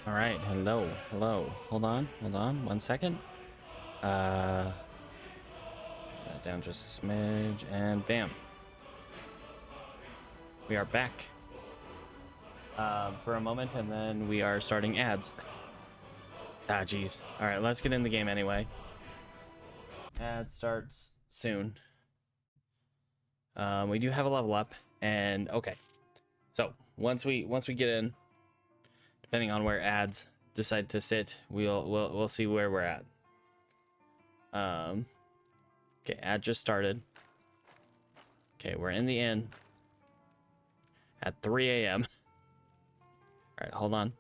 All right, hello, hello. Hold on, 1 second. That down just a smidge, and bam. We are back for a moment, and then we are starting ads. Ah, geez. All right, let's get in the game anyway. Ad starts soon. We do have a level up, and okay. So once we get in, depending on where ads decide to sit, we'll see where we're at. Okay, ad just started. Okay, we're in the inn at 3 a.m. All right, hold on.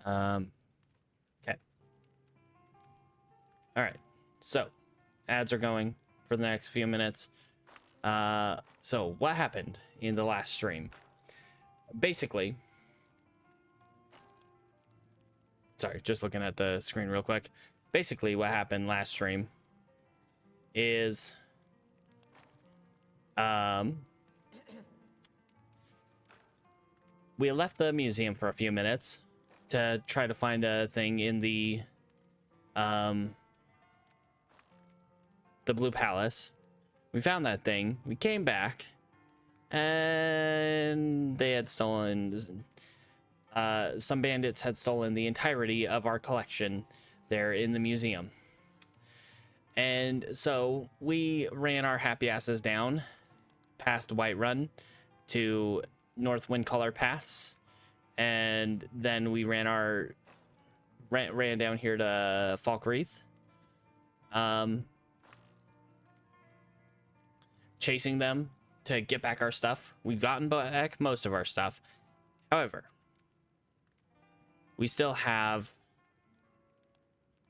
Okay. All right. So, ads are going for the next few minutes. So what happened in the last stream? Basically, sorry, just looking at the screen real quick. Basically, what happened last stream is we left the museum for a few minutes to try to find a thing in the Blue Palace. We found that thing. We came back, and they had stolen. Some bandits had stolen the entirety of our collection there in the museum. And so we ran our happy asses down past Whiterun to North Windcaller Pass, and then we ran down here to Falkreath, chasing them to get back our stuff. We've gotten back most of our stuff. However, we still have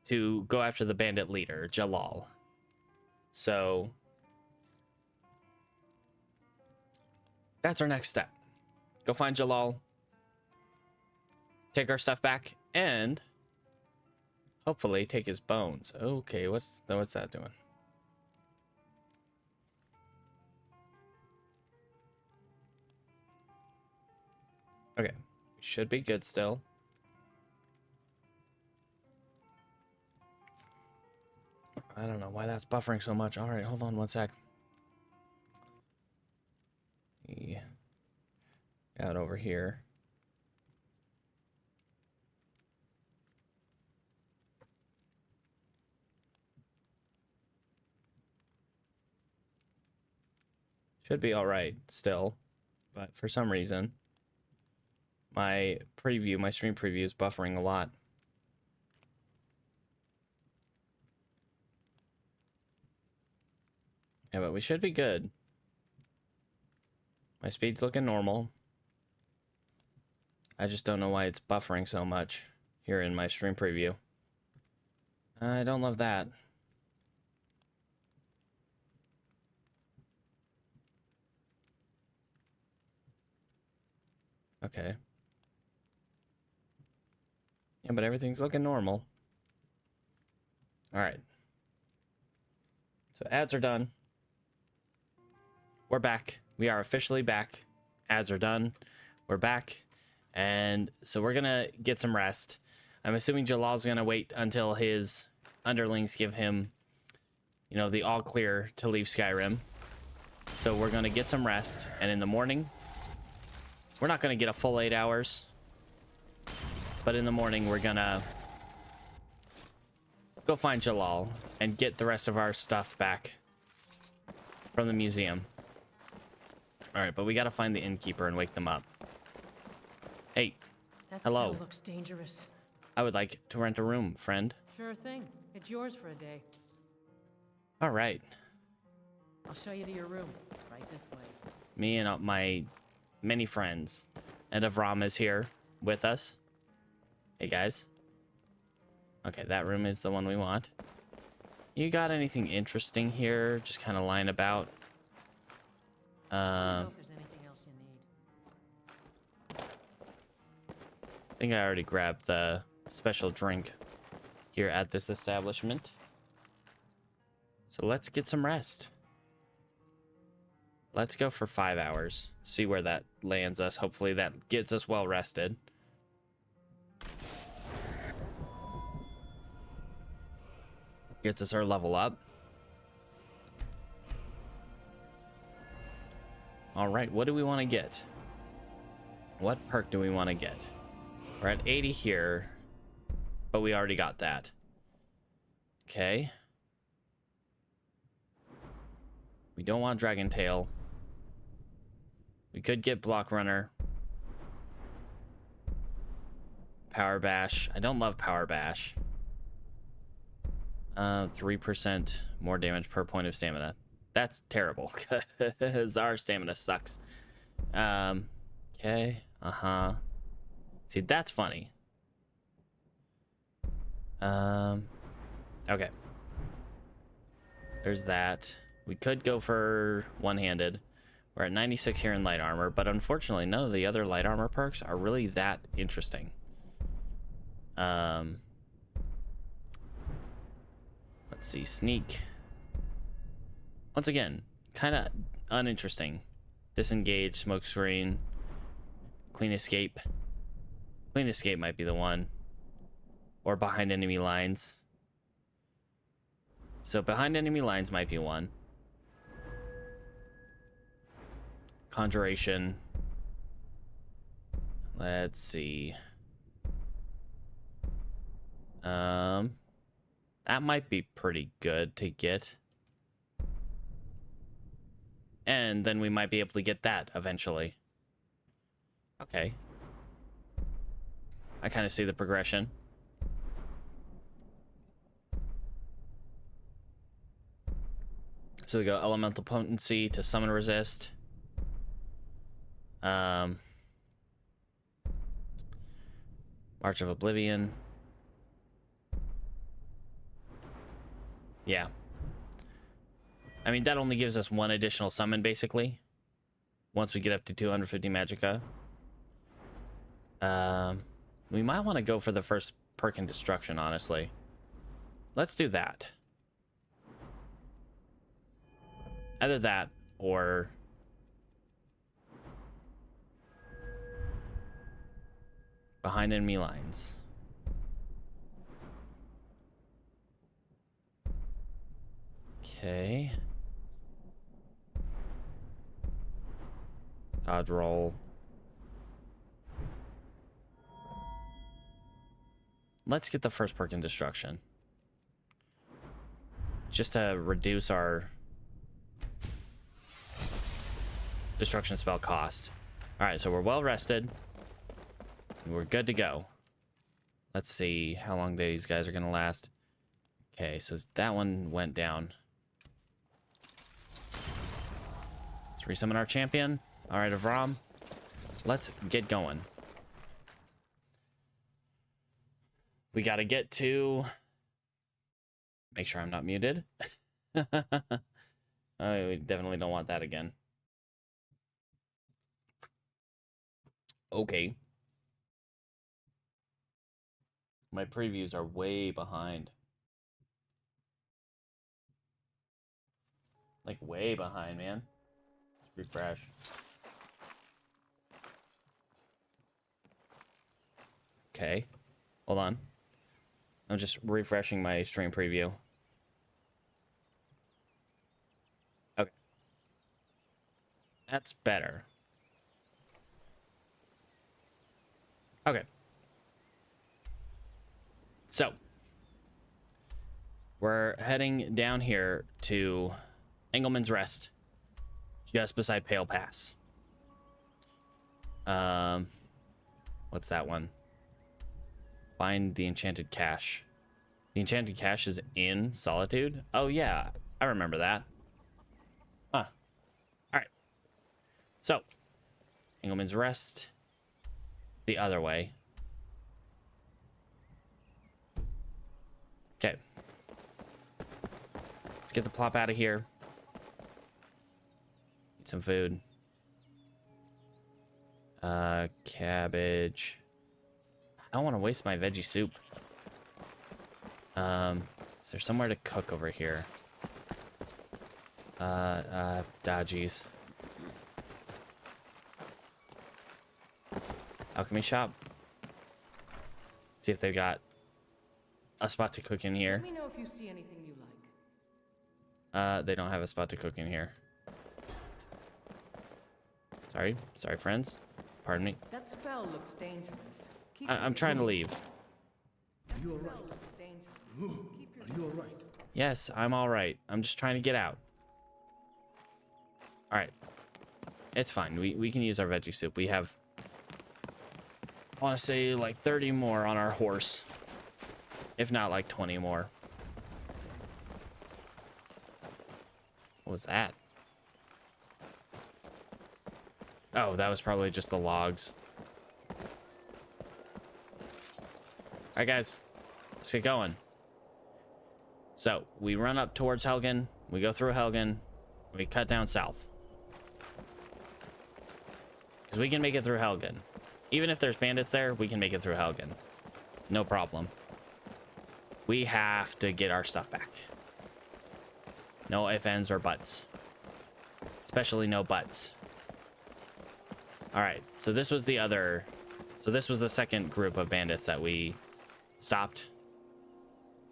to go after the bandit leader, Jalal. So that's our next step. Go find Jalal, take our stuff back, and hopefully take his bones. Okay, what's that doing? Okay, we should be good still. I don't know why that's buffering so much. All right, hold on 1 sec. Yeah. Out over here. Should be all right still, but for some reason, my stream preview is buffering a lot. Yeah, but we should be good. My speed's looking normal. I just don't know why it's buffering so much here in my stream preview. I don't love that. Okay. Yeah, but everything's looking normal. All right. So ads are done. We're back. We are officially back. Ads are done. We're back. And so we're going to get some rest. I'm assuming Jalal's going to wait until his underlings give him, you know, the all clear to leave Skyrim. So we're going to get some rest. And in the morning, we're not going to get a full 8 hours. But in the morning, we're going to go find Jalal and get the rest of our stuff back from the museum. All right, but we got to find the innkeeper and wake them up. Hey, that hello. smell looks dangerous. I would like to rent a room, friend. Sure thing. It's yours for a day. All right. I'll show you to your room. Right this way. Me and my many friends. And Avram is here with us. Hey, guys. Okay, that room is the one we want. You got anything interesting here? Just kind of lying about. I don't know if there's anything else you need. I think I already grabbed the special drink here at this establishment. So let's get some rest. Let's go for 5 hours. See where that lands us. Hopefully that gets us well rested. Gets us our level up. All right, what do we want to get? What perk do we want to get? We're at 80 here, but we already got that. Okay. We don't want Dragon Tail. We could get Block Runner. Power Bash. I don't love Power Bash. 3% more damage per point of stamina. That's terrible because our stamina sucks. Okay. See, that's funny. Okay. There's that. We could go for one-handed. We're at 96 here in light armor, but unfortunately, none of the other light armor perks are really that interesting. Let's see, sneak. Once again, kind of uninteresting. Disengage, smoke screen, clean escape. Clean escape might be the one. Or behind enemy lines. So behind enemy lines might be one. Conjuration. Let's see. That might be pretty good to get. And then we might be able to get that eventually. Okay. I kind of see the progression. So we go elemental potency to summon resist. March of Oblivion. Yeah. I mean, that only gives us one additional summon, basically. Once we get up to 250 magicka. We might want to go for the first perk in destruction, honestly. Let's do that. Either that, or... behind enemy lines. Okay. Dodge roll. Let's get the first perk in destruction. Just to reduce our destruction spell cost. Alright, so we're well rested. We're good to go. Let's see how long these guys are going to last. Okay, so that one went down. Let's resummon our champion. All right, Avram. Let's get going. We got to get to... Make sure I'm not muted. We definitely don't want that again. Okay. My previews are way behind. Like way behind, man. Let's refresh. Okay. Hold on. I'm just refreshing my stream preview. Okay. That's better. Okay. So, we're heading down here to Engelman's Rest, just beside Pale Pass. What's that one? Find the Enchanted Cache. The Enchanted Cache is in Solitude? Oh, yeah. I remember that. Huh. Alright. So, Engelman's Rest. The other way. Okay. Let's get the plop out of here. Eat some food. Cabbage. I don't want to waste my veggie soup. Is there somewhere to cook over here? Geez. Alchemy shop. See if they've got a spot to cook in here. Let me know if you see anything you like. They don't have a spot to cook in here. Sorry, friends. Pardon me. That spell looks dangerous. I'm trying to leave. Are you alright? Are you alright? Yes, I'm all right. I'm just trying to get out. All right. It's fine. We can use our veggie soup. We have, I want to say, like 30 more on our horse. If not, like 20 more. What was that? Oh, that was probably just the logs. All right, guys. Let's get going. So, we run up towards Helgen. We go through Helgen. We cut down south. Because we can make it through Helgen. Even if there's bandits there, we can make it through Helgen. No problem. We have to get our stuff back. No ifs, ands, or buts. Especially no buts. Alright, so this was the other... So this was the second group of bandits that we stopped.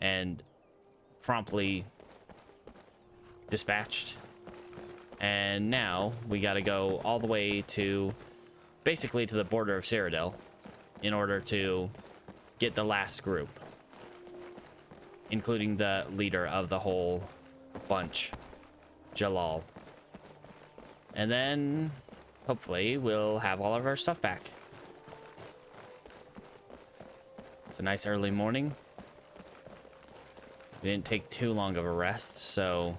And promptly dispatched. And now we gotta go all the way to... basically to the border of Cyrodiil. In order to get the last group. Including the leader of the whole bunch, Jalal. And then, hopefully, we'll have all of our stuff back. It's a nice early morning. We didn't take too long of a rest, so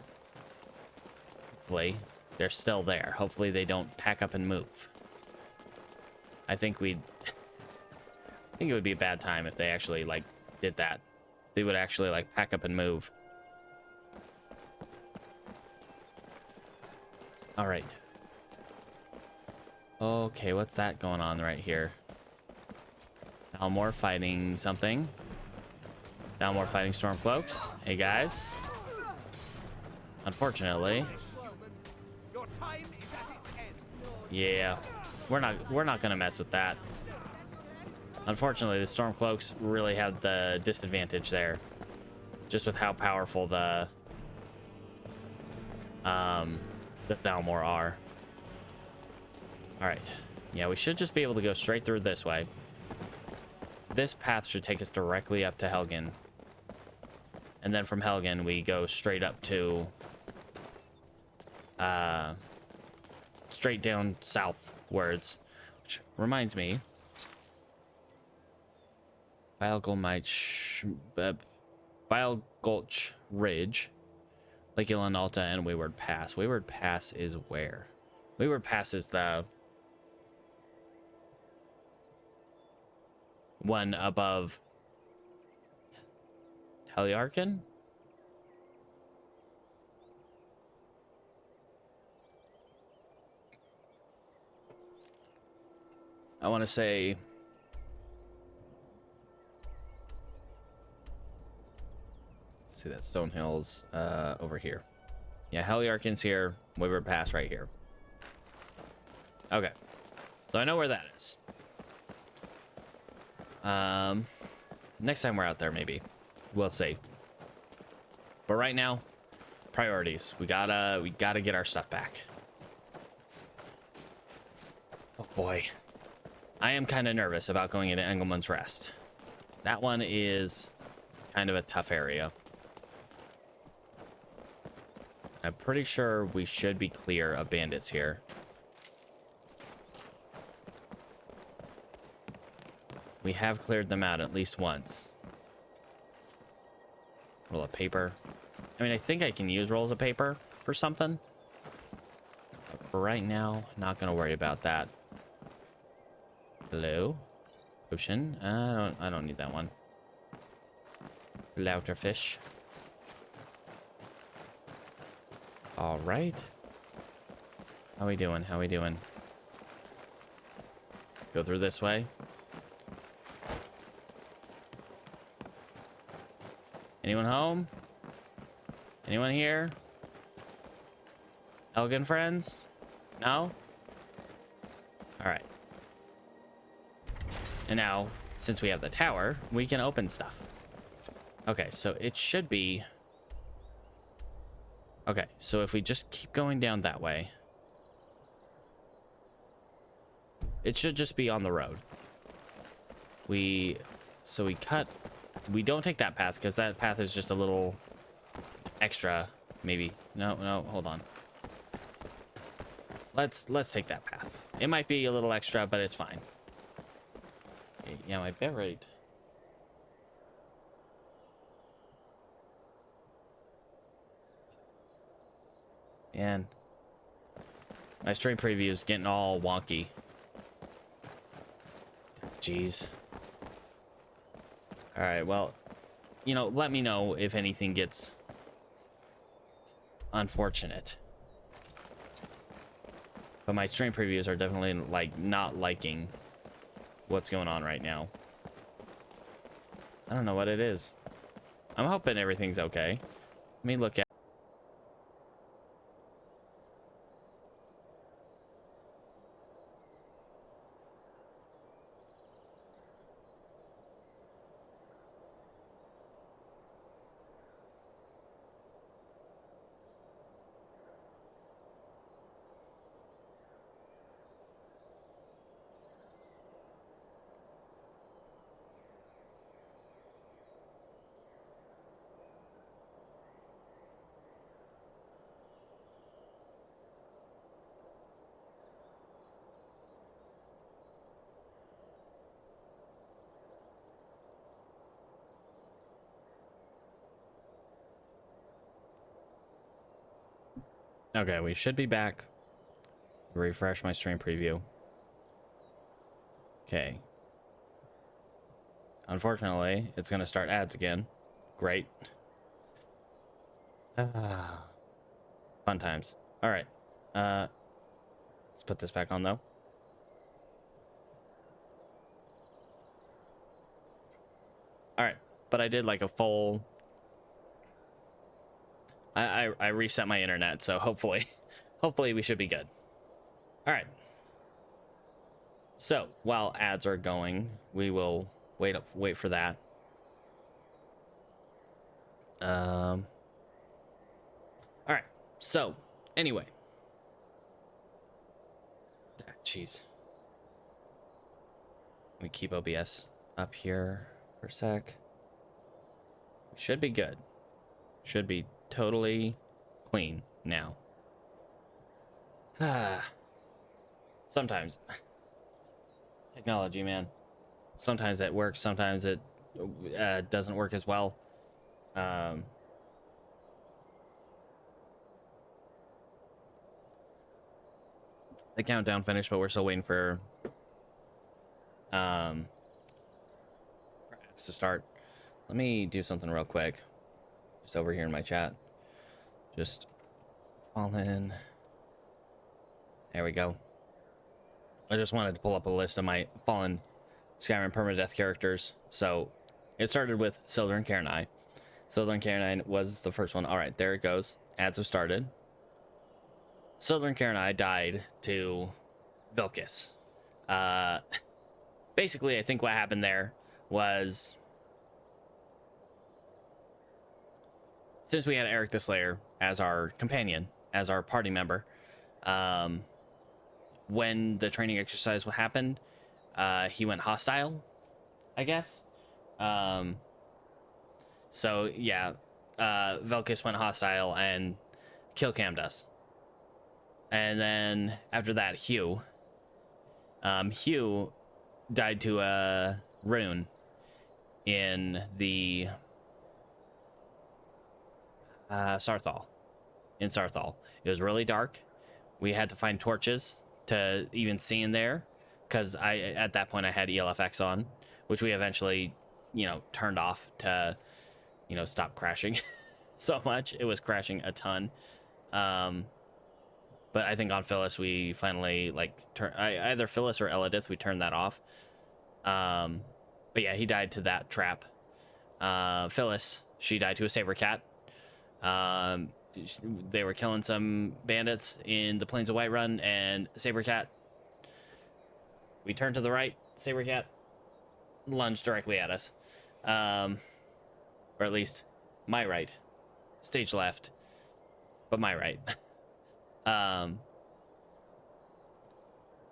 hopefully they're still there. Hopefully they don't pack up and move. I think it would be a bad time if they actually, like, did that. They would actually, like, pack up and move. All right. Okay, what's that going on right here? Dalmor fighting something. Dalmor fighting Stormcloaks. Hey, guys. Unfortunately. Yeah, we're not gonna mess with that. Unfortunately, the Stormcloaks really have the disadvantage there. Just with how powerful the Dalmor are. Alright. Yeah, we should just be able to go straight through this way. This path should take us directly up to Helgen. And then from Helgen, we go straight up to... straight down southwards. Which reminds me... Vile Gulch Ridge, Lake Ilanalta, and Wayward Pass. Wayward Pass is where? Wayward Pass is the one above Heliarkin? I want to say... See that Stone Hills over here. Yeah, Heliarkin's here. Wayward Pass right here. Okay. So I know where that is. Next time we're out there, maybe. We'll see. But right now, priorities. We gotta get our stuff back. Oh boy. I am kind of nervous about going into Engelmann's Rest. That one is kind of a tough area. I'm pretty sure we should be clear of bandits here. We have cleared them out at least once. Roll of paper. I mean, I think I can use rolls of paper for something. But for right now, not gonna worry about that. Hello? Ocean? I don't need that one. Louter fish. All right. How we doing? How we doing? Go through this way. Anyone home? Anyone here? Helgen friends? No? All right. And now, since we have the tower, we can open stuff. Okay, so it should be... Okay, so if we just keep going down that way, it should just be on the road. So we cut... We don't take that path, because that path is just a little extra, maybe. No, hold on. Let's take that path. It might be a little extra, but it's fine. Yeah, my bit rate. Man, my stream preview is getting all wonky. Jeez. All right, well, you know, let me know if anything gets unfortunate. But my stream previews are definitely like not liking what's going on right now. I don't know what it is. I'm hoping everything's okay. Let me look at... Okay, we should be back. Refresh my stream preview. Okay. Unfortunately, it's going to start ads again. Great. Fun times. All right. Let's put this back on, though. All right. But I did like a full... I reset my internet, so hopefully we should be good. All right. So while ads are going, we will wait for that. All right. So anyway, jeez. Let me keep OBS up here for a sec. Should be good. Should be totally clean now. Sometimes technology, man. Sometimes it works, sometimes it doesn't work as well. The countdown finished, but we're still waiting for ads to start. Let me do something real quick. Just over here in my chat. Just fall in. There we go. I just wanted to pull up a list of my fallen Skyrim Permadeath characters. So it started with Sildren Cairnai. Sildren Cairnai was the first one. All right, there it goes. Ads have started. Sildren Cairnai died to Vilkis. Basically, I think what happened there was... Since we had Eric the Slayer as our companion, as our party member, when the training exercise happened, he went hostile, I guess. So yeah, Velkis went hostile and kill-cammed us. And then after that, Hugh died to a rune in the Sarthal. In Sarthal. It was really dark. We had to find torches to even see in there, because at that point I had ELFX on, which we eventually, turned off to, stop crashing so much. It was crashing a ton. But I think on Phyllis we finally either Phyllis or Elidith, we turned that off. But yeah, he died to that trap. Phyllis, she died to a saber cat. They were killing some bandits in the Plains of Whiterun, and Sabercat. We turned to the right, Sabercat. lunge directly at us. Or at least my right. Stage left, but my right.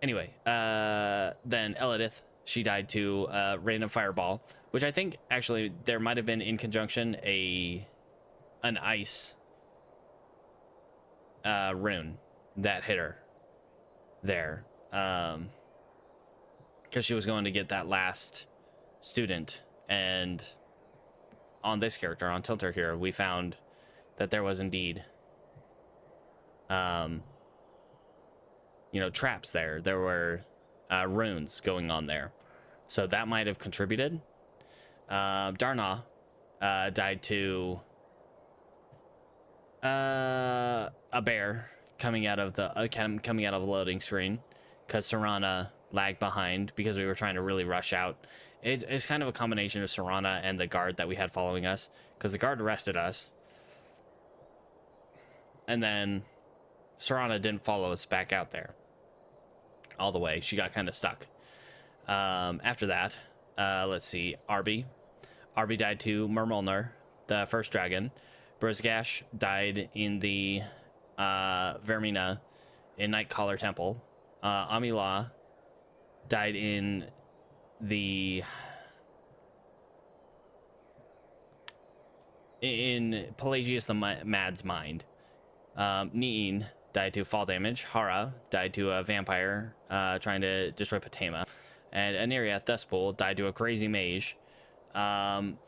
Anyway, then Elidith, she died to a random fireball, which I think actually there might have been in conjunction an ice rune that hit her there, because she was going to get that last student. And on this character, on Tilntur here, we found that there was indeed traps there. There were runes going on there, so that might have contributed. Darna died to a bear coming out of the loading screen, because Serana lagged behind because we were trying to really rush out. It's kind of a combination of Serana and the guard that we had following us, because the guard arrested us, and then Serana didn't follow us back out there all the way. She got kind of stuck. After that, let's see, Arby died to Mermolner, the first dragon. Brizgash died in the Vermina in Nightcaller Temple. Amila died in Pelagius the Mad's Mind. Ni'in died to fall damage. Hara died to a vampire trying to destroy Patema. And Aniriath Dustpool died to a crazy mage coming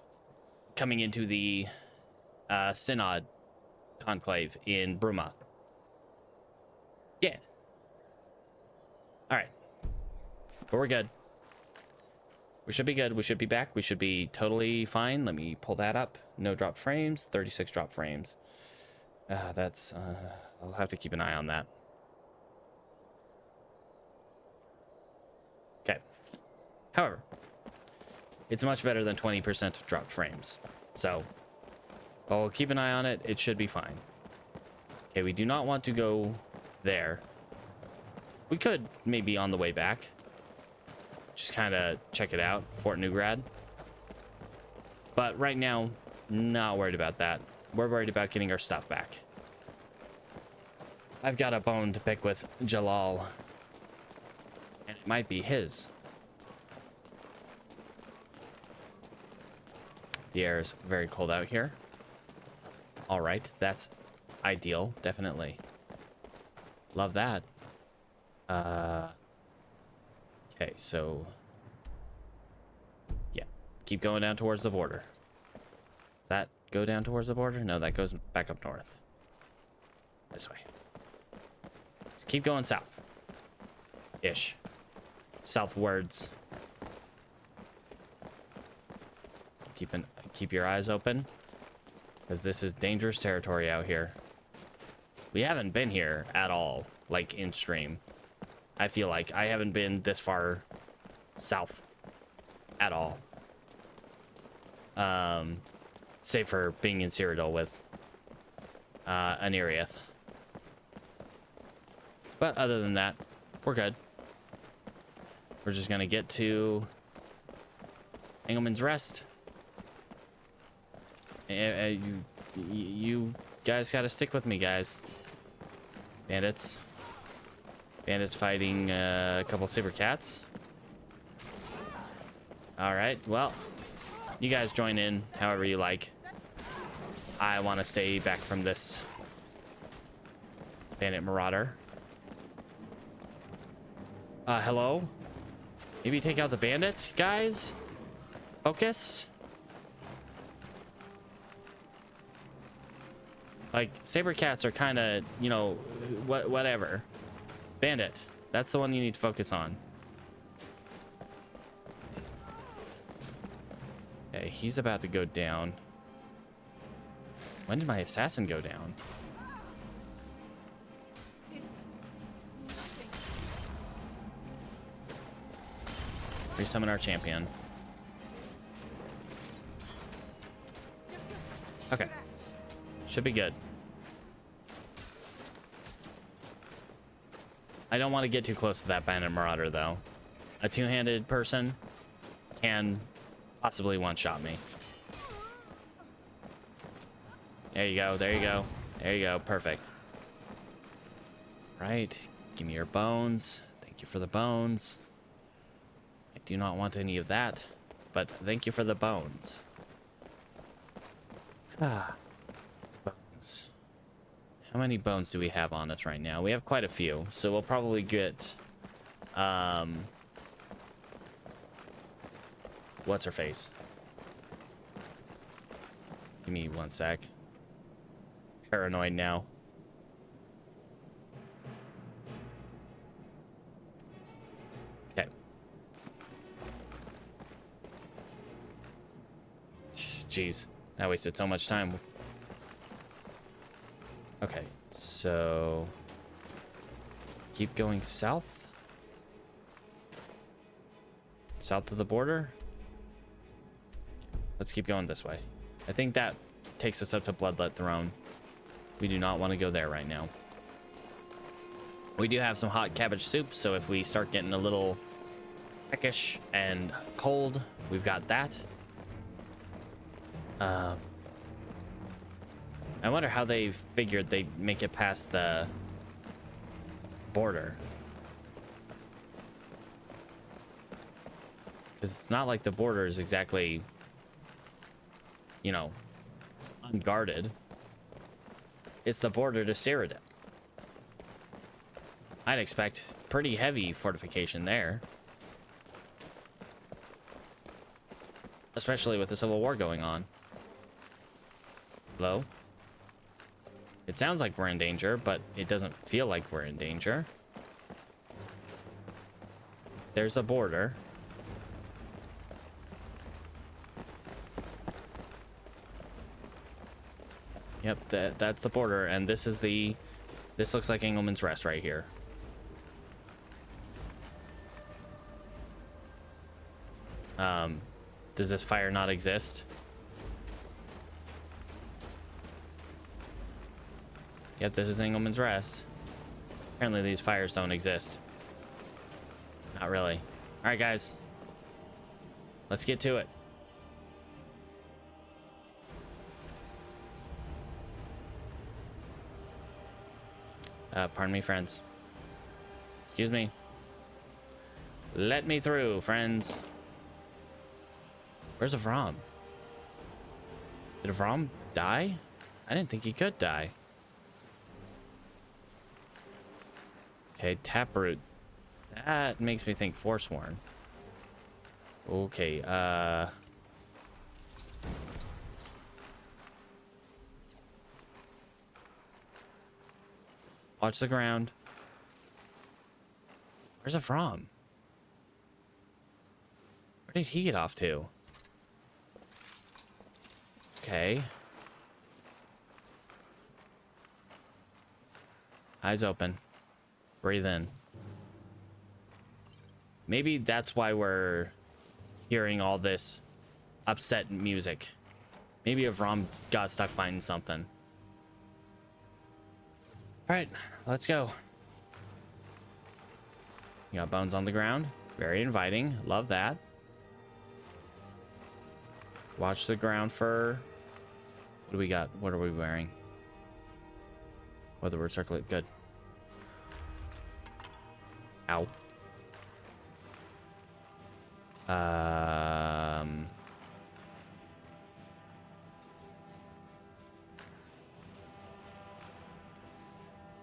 into the Synod Conclave in Bruma. Yeah. Alright. But we're good. We should be good. We should be back. We should be totally fine. Let me pull that up. No drop frames. 36 drop frames. That's... I'll have to keep an eye on that. Okay. However, it's much better than 20% dropped frames. So, I'll keep an eye on it. It should be fine. Okay, we do not want to go there. We could maybe on the way back. Just kind of check it out. Fort Newgrad. But right now, not worried about that. We're worried about getting our stuff back. I've got a bone to pick with Jalal. And it might be his. The air is very cold out here. Alright, that's ideal, definitely. Love that. Okay, so... yeah, keep going down towards the border. Does that go down towards the border? No, that goes back up north. This way. Just keep going south. Ish. Southwards. Keep your eyes open, because this is dangerous territory out here. We haven't been here at all, like in stream. I feel like I haven't been this far south at all. Save for being in Cyrodiil with Aniriath. But other than that, we're good. We're just gonna get to Engelman's Rest. You guys gotta stick with me, guys. Bandits fighting a couple saber cats. All right, well, you guys join in however you like. I want to stay back from this bandit marauder. Hello? Maybe take out the bandits, guys? Focus? Like, saber cats are kind of, you know, whatever. Bandit, that's the one you need to focus on. Okay, he's about to go down. When did my assassin go down? Resummon our champion. Okay. Should be good. I don't want to get too close to that bandit marauder, though. A two-handed person can possibly one-shot me. There you go. There you go. There you go. Perfect. Right. Give me your bones. Thank you for the bones. I do not want any of that, but thank you for the bones. Ah. Bones. How many bones do we have on us right now? We have quite a few, so we'll probably get what's her face? Give me one sec. Paranoid now. Okay. Jeez, that wasted so much time. Okay, so keep going south. South of the border. Let's keep going this way. I think that takes us up to Bloodlet Throne. We do not want to go there right now. We do have some hot cabbage soup, so if we start getting a little peckish and cold, we've got that. I wonder how they figured they'd make it past the border. Because it's not like the border is exactly, you know, unguarded. It's the border to Cyrodiil. I'd expect pretty heavy fortification there. Especially with the Civil War going on. Hello? It sounds like we're in danger, but it doesn't feel like we're in danger. There's a border. Yep, that's the border, and this is this looks like Engelman's Rest right here. Does this fire not exist? Yep, this is Engelman's Rest. Apparently these fires don't exist. Not really. All right, guys. Let's get to it. Pardon me, friends. Excuse me. Let me through, friends. Where's Avram? Did Avram die? I didn't think he could die. Okay, Taproot. That makes me think Forsworn. Okay, watch the ground. Where's Avram? Where did he get off to? Okay. Eyes open. Breathe in. Maybe that's why we're hearing all this upset music. Maybe Avram got stuck finding something. All right, let's go. You got bones on the ground. Very inviting. Love that. Watch the ground for... What do we got? What are we wearing? Weatherward circlet. Good. Ow.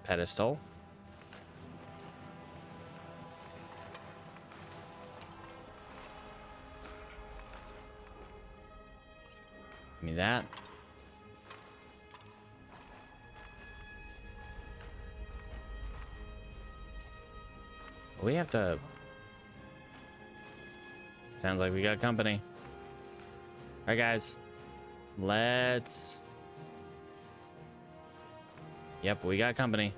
Pedestal. Give me that. We have to... Sounds like we got company. All right, guys. Let's... Yep, we got company.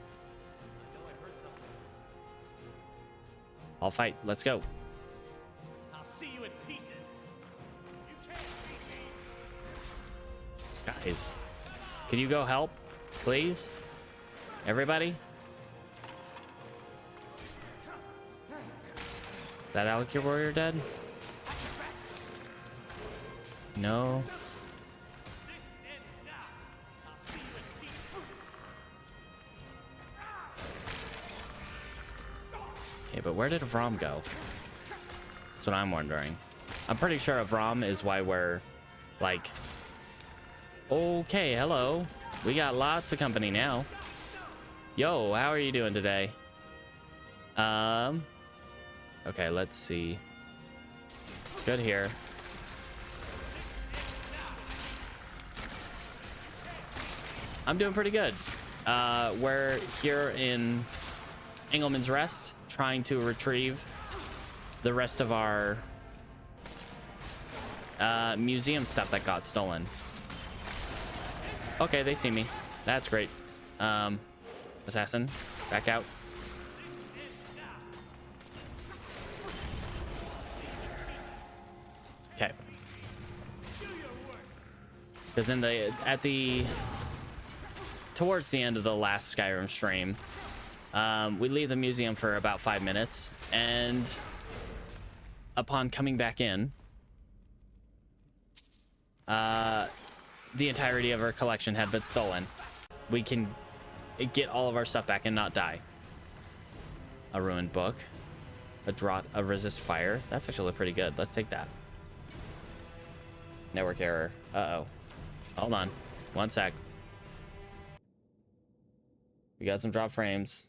I'll fight. Let's go. I'll see you in pieces. You can't beat me. Guys, can you go help, please? Everybody? Is that Alakir warrior dead? No. This ends now. I'll see you in pieces. Okay, but where did Avram go? That's what I'm wondering. I'm pretty sure Avram is why we're like, okay, hello. We got lots of company now. Yo, how are you doing today? Okay, let's see. Good here. I'm doing pretty good. We're here in Engelman's Rest, trying to retrieve the rest of our museum stuff that got stolen. Okay, they see me. That's great. Assassin, back out. Okay. Because towards the end of the last Skyrim stream, we leave the museum for about 5 minutes, and upon coming back in, the entirety of our collection had been stolen. We can get all of our stuff back and not die. A ruined book, a draught of resist fire. That's actually pretty good. Let's take that. Network error. Uh-oh. Hold on. One sec. We got some drop frames.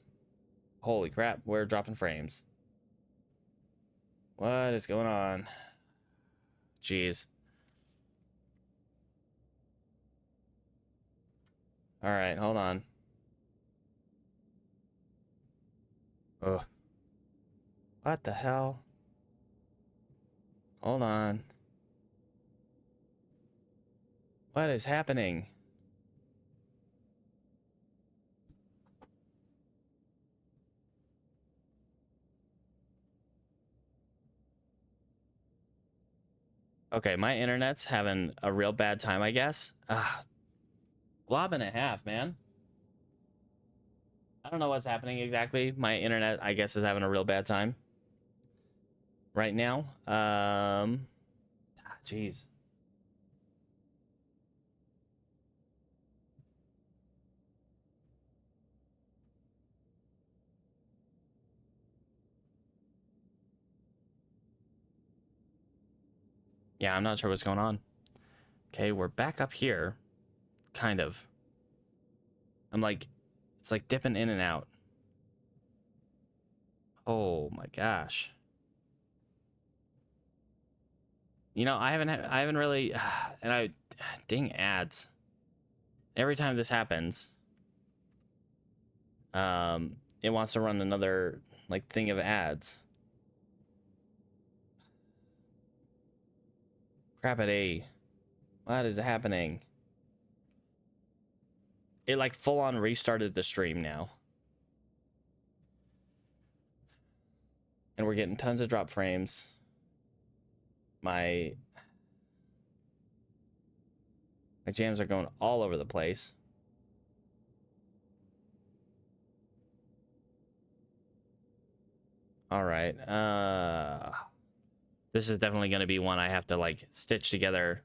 Holy crap, we're dropping frames. What is going on? Jeez. All right, hold on. Ugh. What the hell? Hold on. What is happening? Okay, my internet's having a real bad time, I guess. Glob and a half, man. I don't know what's happening exactly. My internet, I guess, is having a real bad time right now. Jeez. Yeah, I'm not sure what's going on. Okay, we're back up here. Kind of. I'm like, it's like dipping in and out. Oh my gosh. You know, I haven't really, and dang ads. Every time this happens, it wants to run another like thing of ads. Crappity. What is happening? It like full on restarted the stream now. And we're getting tons of drop frames. My jams are going all over the place. All right. This is definitely going to be one I have to like stitch together.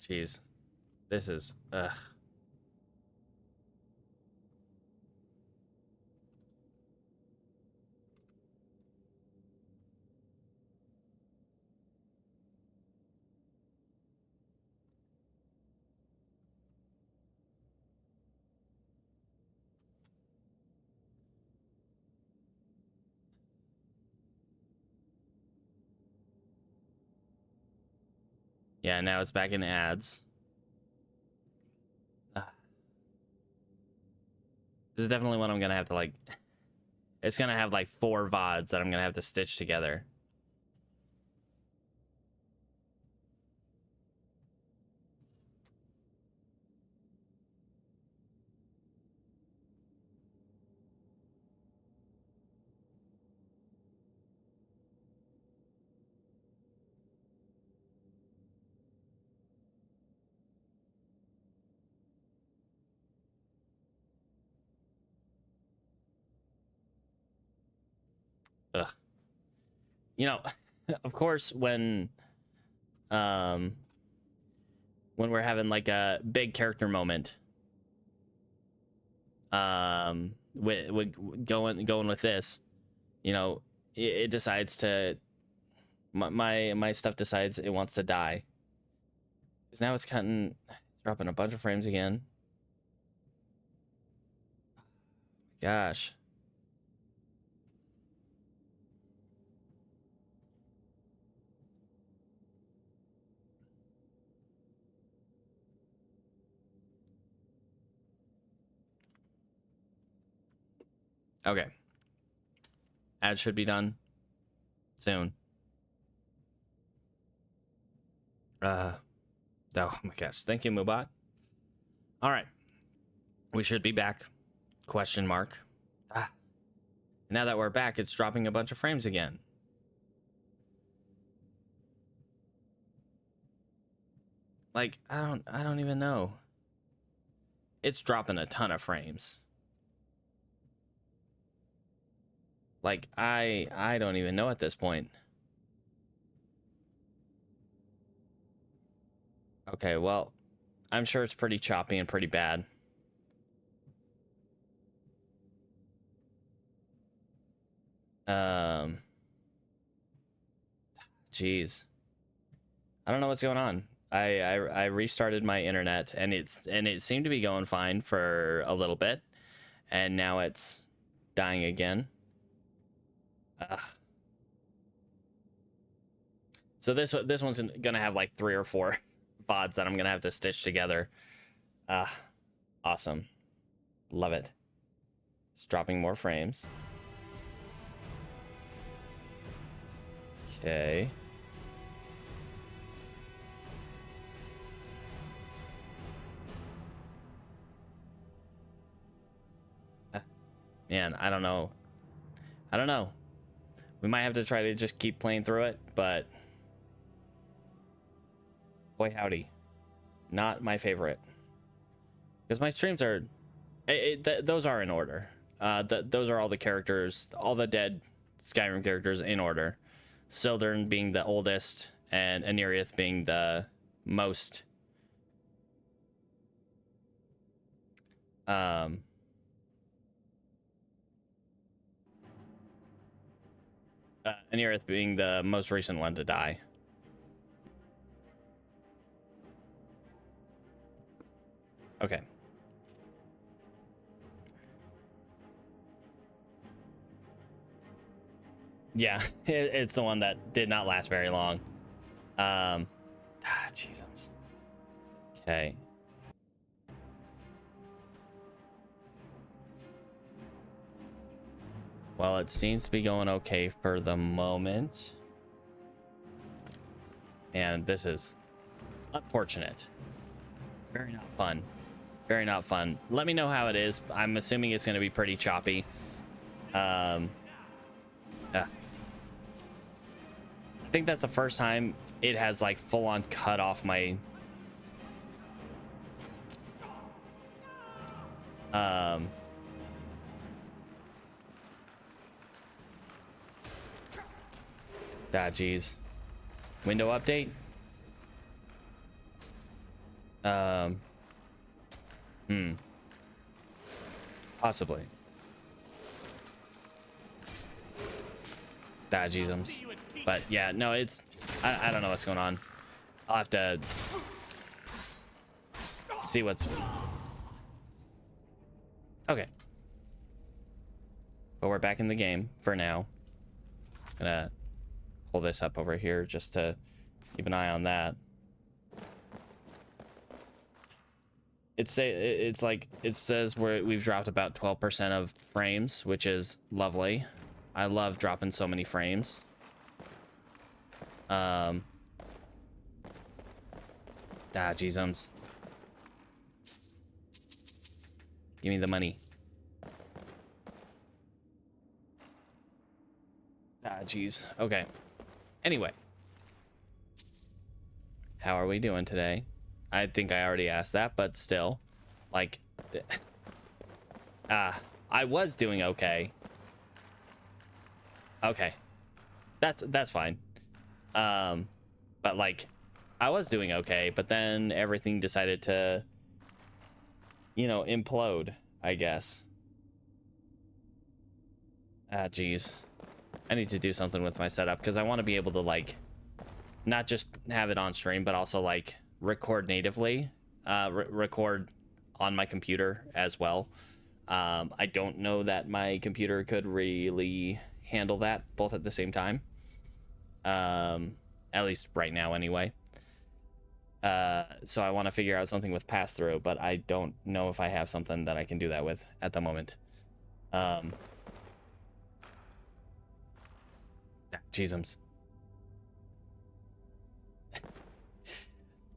Jeez. This is yeah, now it's back in ads. This is definitely one I'm gonna have to like. It's gonna have like 4 VODs that I'm gonna have to stitch together. Ugh. You know, of course, when we're having like a big character moment, with going with this, you know, it decides to my stuff decides it wants to die. Because now it's dropping a bunch of frames again. Gosh. Okay. Ads should be done soon. Oh my gosh. Thank you, Mubot. All right. We should be back. Question mark. Now that we're back, it's dropping a bunch of frames again. Like, I don't even know. It's dropping a ton of frames. Like, I don't even know at this point. Okay, well, I'm sure it's pretty choppy and pretty bad. Jeez. I don't know what's going on. I restarted my internet and it seemed to be going fine for a little bit, and now it's dying again. So this one's gonna have like 3 or 4 VODs that I'm gonna have to stitch together. Awesome. Love it. It's dropping more frames. Okay. Man, I don't know. We might have to try to just keep playing through it, but boy howdy, not my favorite. Because my streams are, those are in order. Those are all the characters, all the dead Skyrim characters in order. Sildurn being the oldest, and Aniriath being the most Aniriath being the most recent one to die. Okay. Yeah, it's the one that did not last very long. Jesus. Okay. Well, it seems to be going okay for the moment. And this is unfortunate. Very not fun. Very not fun. Let me know how it is. I'm assuming it's going to be pretty choppy. I think that's the first time it has like full on cut off my geez. Window update. Possibly. Jeezums. But yeah, no, it's I don't know what's going on. I'll have to see what's okay. But we're back in the game for now. Gonna pull this up over here just to keep an eye on that. It's like it says we've dropped about 12% of frames, which is lovely. I love dropping so many frames. Jeezums. Give me the money. Jeez. Okay. Anyway. How are we doing today? I think I already asked that, but still. Like... I was doing okay. Okay. That's fine. But like, I was doing okay, but then everything decided to, you know, implode, I guess. Ah, geez. I need to do something with my setup because I want to be able to like, not just have it on stream, but also like record natively, record on my computer as well. I don't know that my computer could really handle that both at the same time. At least right now anyway. So I want to figure out something with pass-through, but I don't know if I have something that I can do that with at the moment. Jeezums.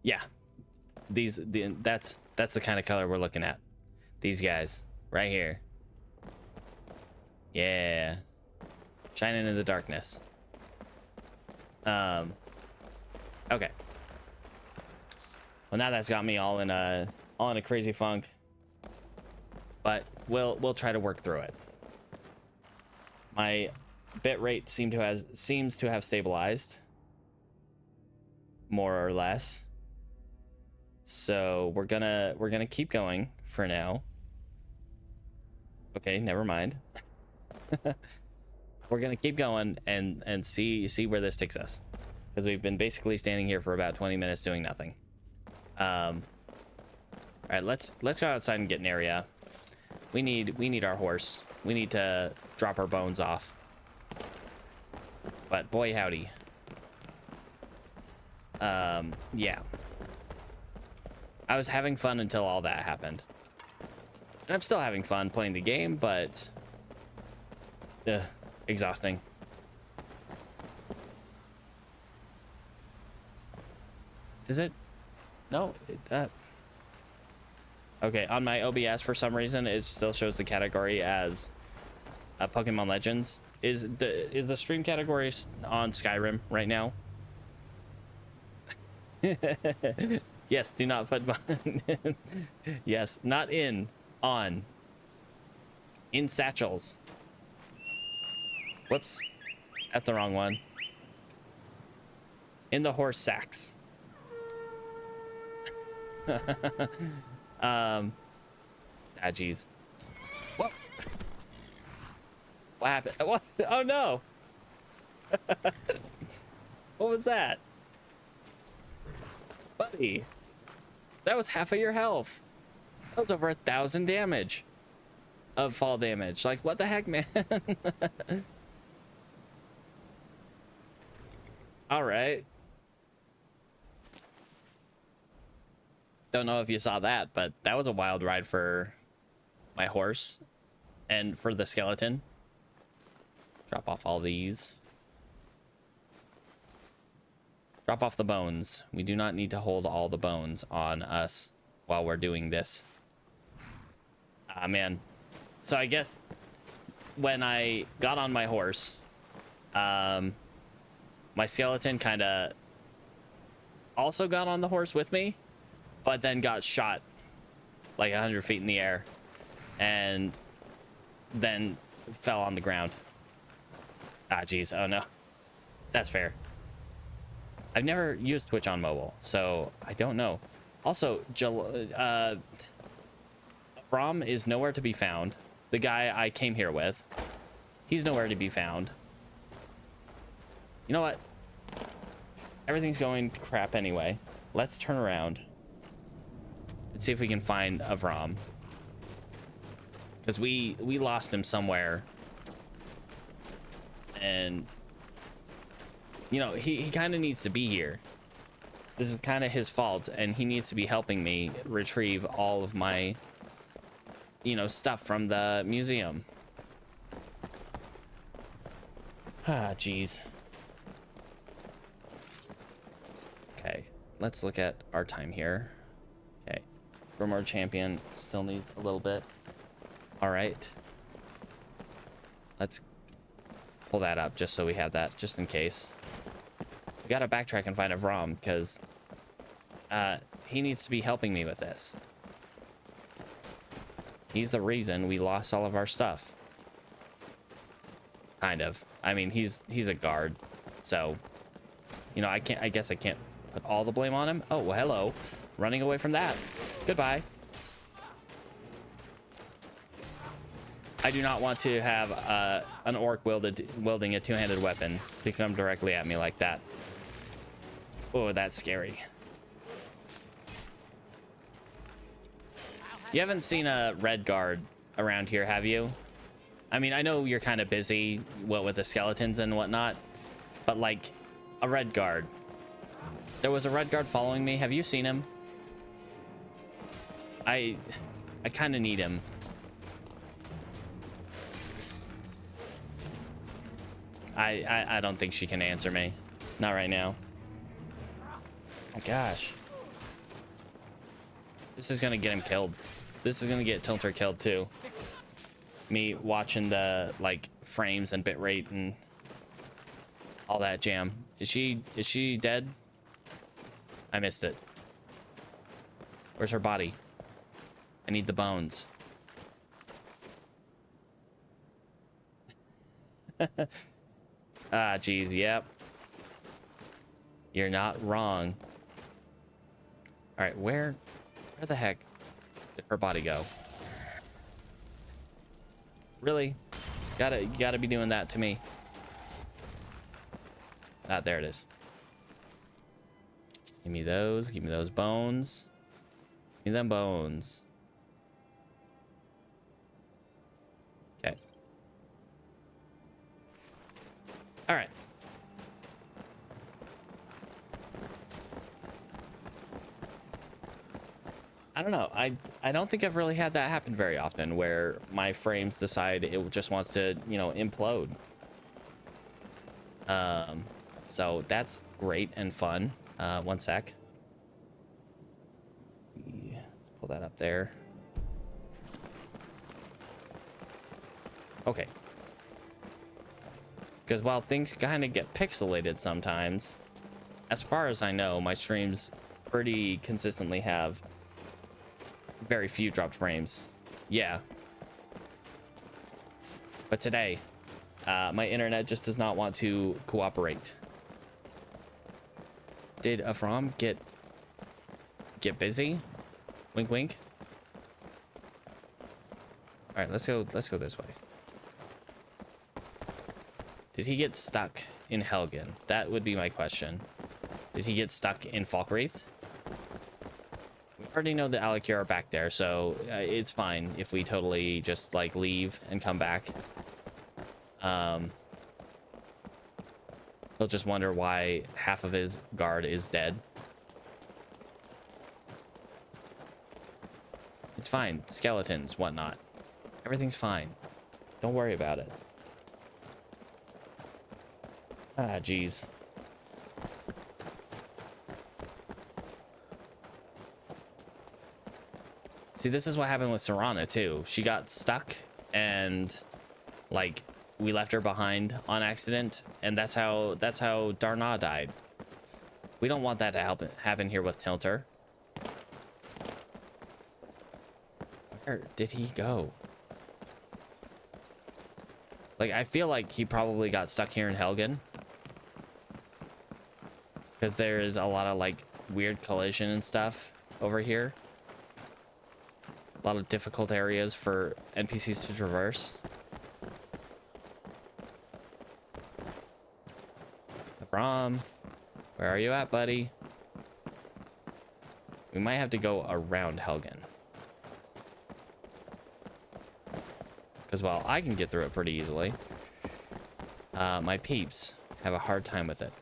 Yeah. That's the kind of color we're looking at. These guys right here. Yeah. Shining in the darkness. Okay. Well, now that's got me all in a crazy funk. But we'll try to work through it. My bit rate seems to have stabilized, more or less. So we're gonna keep going for now. Okay, never mind. We're gonna keep going and see where this takes us, because we've been basically standing here for about 20 minutes doing nothing. All right, let's go outside and get an area. We need our horse. We need to drop our bones off. But boy howdy. Yeah. I was having fun until all that happened. And I'm still having fun playing the game, but exhausting. Is it? No. Okay, on my OBS for some reason it still shows the category as Pokemon Legends. Is the stream category on Skyrim right now? Yes, do not put yes, not on satchels. Whoops, that's the wrong one. In the horse sacks. Geez. What happened? What? Oh no. What was that? Buddy, that was half of your health. That was over 1,000 damage of fall damage. Like, what the heck, man? All right. Don't know if you saw that, but that was a wild ride for my horse and for the skeleton. Drop off all these. Drop off the bones. We do not need to hold all the bones on us while we're doing this. Ah, man. So I guess when I got on my horse, my skeleton kind of also got on the horse with me, but then got shot like 100 feet in the air and then fell on the ground. Ah, geez. Oh, no. That's fair. I've never used Twitch on mobile, so I don't know. Also, Brom is nowhere to be found. The guy I came here with, he's nowhere to be found. You know what? Everything's going to crap anyway. Let's turn around and see if we can find Avram. Because we lost him somewhere. And you know, he kind of needs to be here. This is kind of his fault, and he needs to be helping me retrieve all of my, you know, stuff from the museum. Ah, jeez. Okay, let's look at our time here. Okay, Grimoire Champion still needs a little bit. All right. Let's pull that up just so we have that, just in case. We gotta backtrack and find Avram, because he needs to be helping me with this. He's the reason we lost all of our stuff. Kind of. I mean, he's a guard, so you know, I guess I can't put all the blame on him. Oh, well, hello. Running away from that. Goodbye. I do not want to have an orc wielding a two-handed weapon to come directly at me like that. Oh, that's scary. You haven't seen a red guard around here, have you? I mean, I know you're kind of busy, what with the skeletons and whatnot, but like a red guard. There was a red guard following me. Have you seen him? I kind of need him. I don't think she can answer me. Not right now. Oh gosh. This is gonna get him killed. This is gonna get Tilntur killed too. Me watching the like frames and bitrate and all that jam. Is she dead? I missed it. Where's her body? I need the bones. Ah, geez, yep. You're not wrong. All right, where the heck did her body go? Really? You gotta be doing that to me. Ah, there it is. Give me those bones. Give me them bones. Okay. All right. I don't know. I don't think I've really had that happen very often where my frames decide it just wants to, you know, implode. So that's great and fun. One sec. Let's pull that up there. Okay. Because while things kind of get pixelated sometimes, as far as I know, my streams pretty consistently have very few dropped frames. Yeah. But today, my internet just does not want to cooperate. Did Afram get busy? Wink, wink. All right, let's go this way. Did he get stuck in Helgen? That would be my question. Did he get stuck in Falkreath? We already know that Alikir are back there, so it's fine if we totally just like leave and come back. He'll just wonder why half of his guard is dead. It's fine. Skeletons, whatnot. Everything's fine. Don't worry about it. Ah, geez. See, this is what happened with Serana, too. She got stuck, and, like, we left her behind on accident, and that's how Darna died. We don't want that to happen here with Tilntur. Where did he go? Like, I feel like he probably got stuck here in Helgen. Because there is a lot of, like, weird collision and stuff over here. A lot of difficult areas for NPCs to traverse. Abram, where are you at, buddy? We might have to go around Helgen. Because, well, I can get through it pretty easily. My peeps have a hard time with it.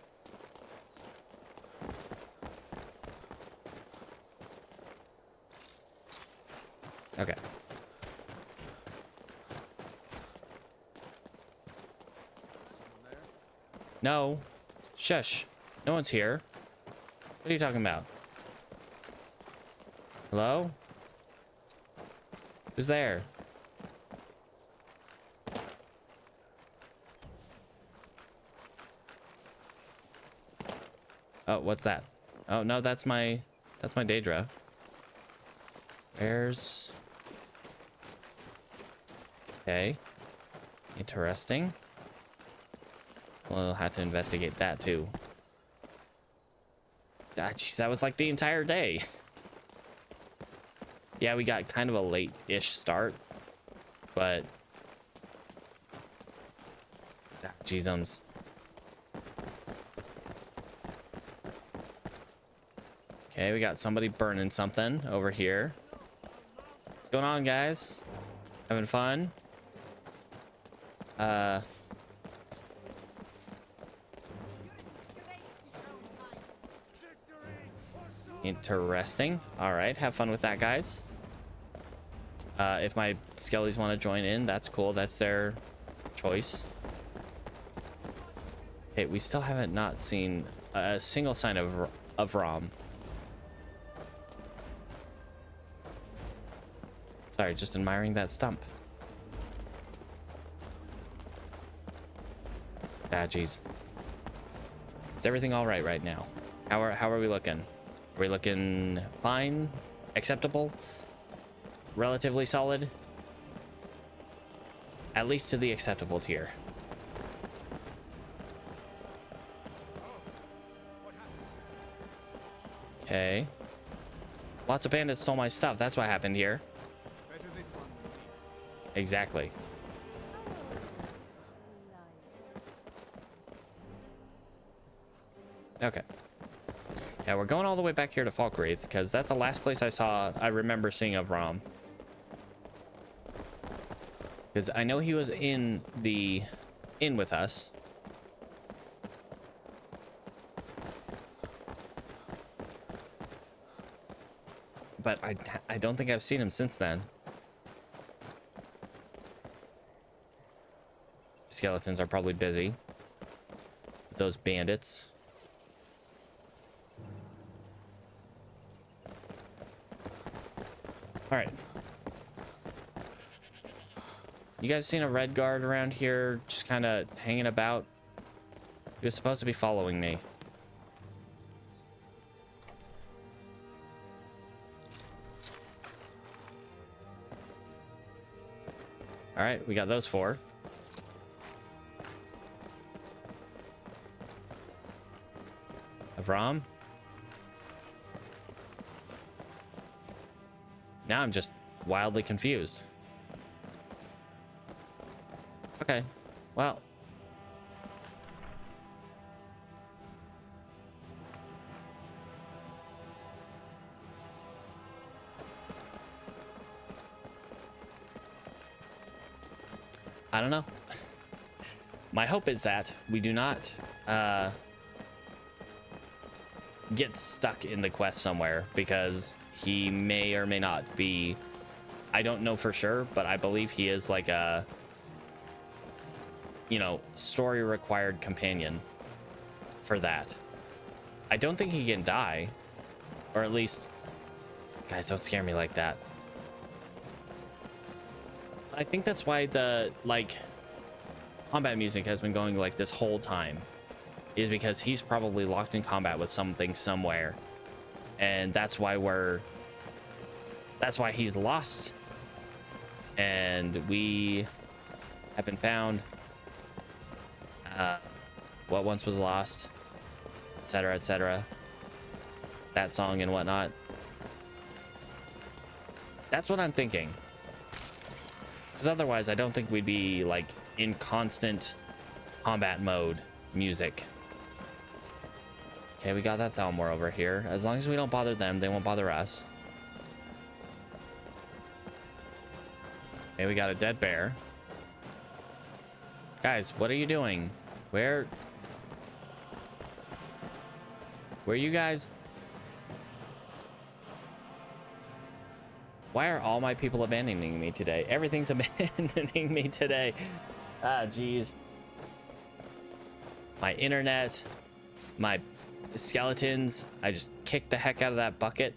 Okay. No. Shush. No one's here. What are you talking about? Hello? Who's there? Oh, what's that? Oh, no, that's my Daedra. Where's... Okay. Interesting. We'll have to investigate that too. Ah, jeez, that was like the entire day. Yeah, we got kind of a late-ish start, but jeezums. Okay, we got somebody burning something over here. What's going on, guys? Having fun? Interesting. All right, have fun with that, guys. If my skellies want to join in, that's cool. That's their choice. Okay, we still haven't not seen a single sign of Rom. Sorry, just admiring that stump. Ah, jeez. Is everything all right now? How are we looking? Are we looking fine? Acceptable? Relatively solid? At least to the acceptable tier. Okay. Lots of bandits stole my stuff. That's what happened here. Exactly. Okay. Yeah, we're going all the way back here to Falkreath because that's the last place I remember seeing of Rom. Because I know he was in the inn with us. But I don't think I've seen him since then. Skeletons are probably busy with those bandits. All right. You guys seen a red guard around here just kind of hanging about? He was supposed to be following me. All right, we got those 4. Avram? Now I'm just wildly confused. Okay, well. I don't know. My hope is that we do not get stuck in the quest somewhere, because he may or may not be, I don't know for sure, but I believe he is like a, you know, story required companion for that. I don't think he can die, or at least, guys, don't scare me like that. I think that's why the like combat music has been going like this whole time, is because he's probably locked in combat with something somewhere, and that's why he's lost and we have been found. What once was lost, etc., etc. That song and whatnot. That's what I'm thinking. Because otherwise, I don't think we'd be like in constant combat mode music. Okay, we got that Thalmor over here. As long as we don't bother them, they won't bother us. Okay, we got a dead bear. Guys, what are you doing? Where you guys? Why are all my people abandoning me today? Everything's abandoning me today. Ah, jeez. My internet, my skeletons. I just kicked the heck out of that bucket.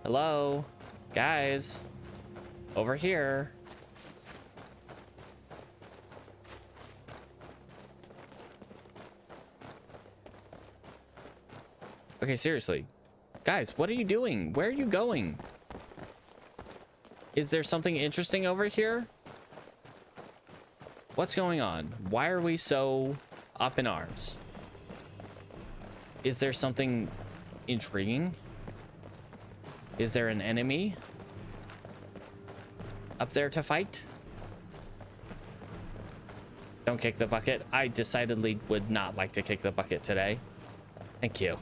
Hello, guys, over here. Okay, seriously. Guys, what are you doing? Where are you going? Is there something interesting over here? What's going on? Why are we so up in arms? Is there something intriguing? Is there an enemy up there to fight? Don't kick the bucket. I decidedly would not like to kick the bucket today. Thank you.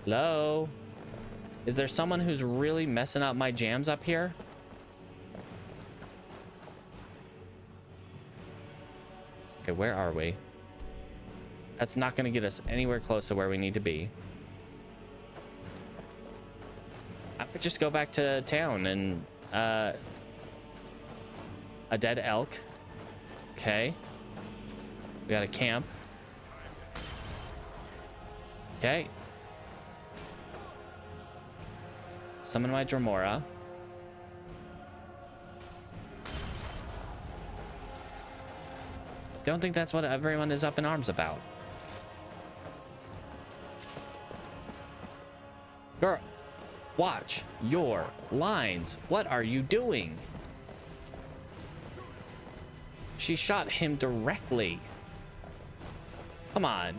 Hello? Is there someone who's really messing up my jams up here? Okay, where are we? That's not going to get us anywhere close to where we need to be. I would just go back to town and a dead elk. Okay. We got a camp. Okay. Summon my Dremora. Don't think that's what everyone is up in arms about. Girl, watch your lines. What are you doing? She shot him directly. Come on.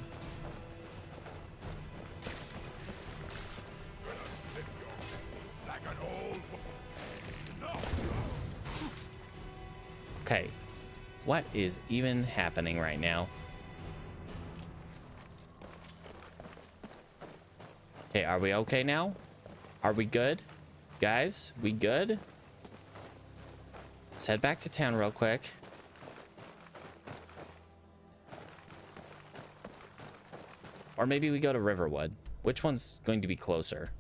Okay. What is even happening right now? Okay, are we okay now? Are we good? Guys, we good? Let's head back to town real quick. Or maybe we go to Riverwood. Which one's going to be closer?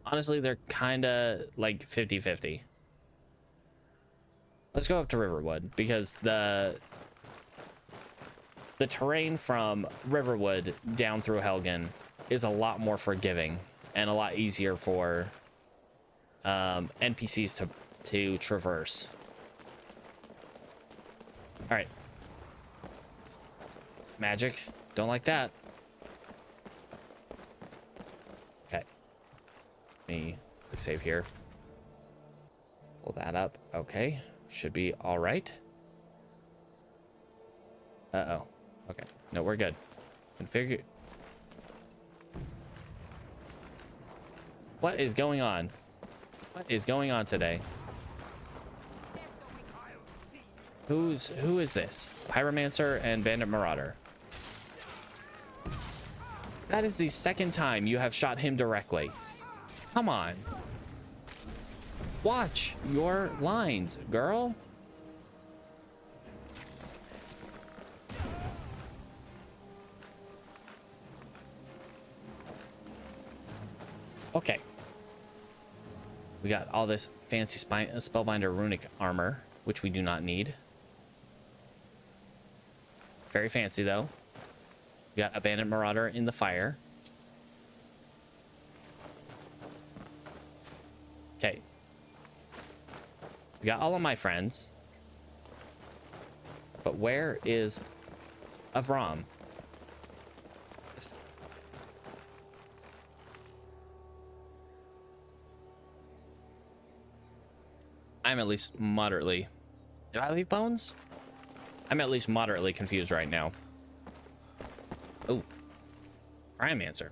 Honestly, they're kind of like 50-50. Let's go up to Riverwood because the terrain from Riverwood down through Helgen is a lot more forgiving and a lot easier for NPCs to traverse. All right. Magic. Don't like that. Okay. Let me quick save here. Pull that up. Okay. Should be all right. Uh-oh. Okay. No, we're good. Configure. What is going on? What is going on today? Who is this? Pyromancer and Bandit Marauder. That is the second time you have shot him directly. Come on. Watch your lines, girl. Okay. We got all this fancy Spellbinder runic armor, which we do not need. Very fancy, though. We got a Bandit Marauder in the fire. Okay. We got all of my friends. But where is Avram? I'm at least moderately... Did I leave bones? I'm at least moderately confused right now. Oh. Prime answer.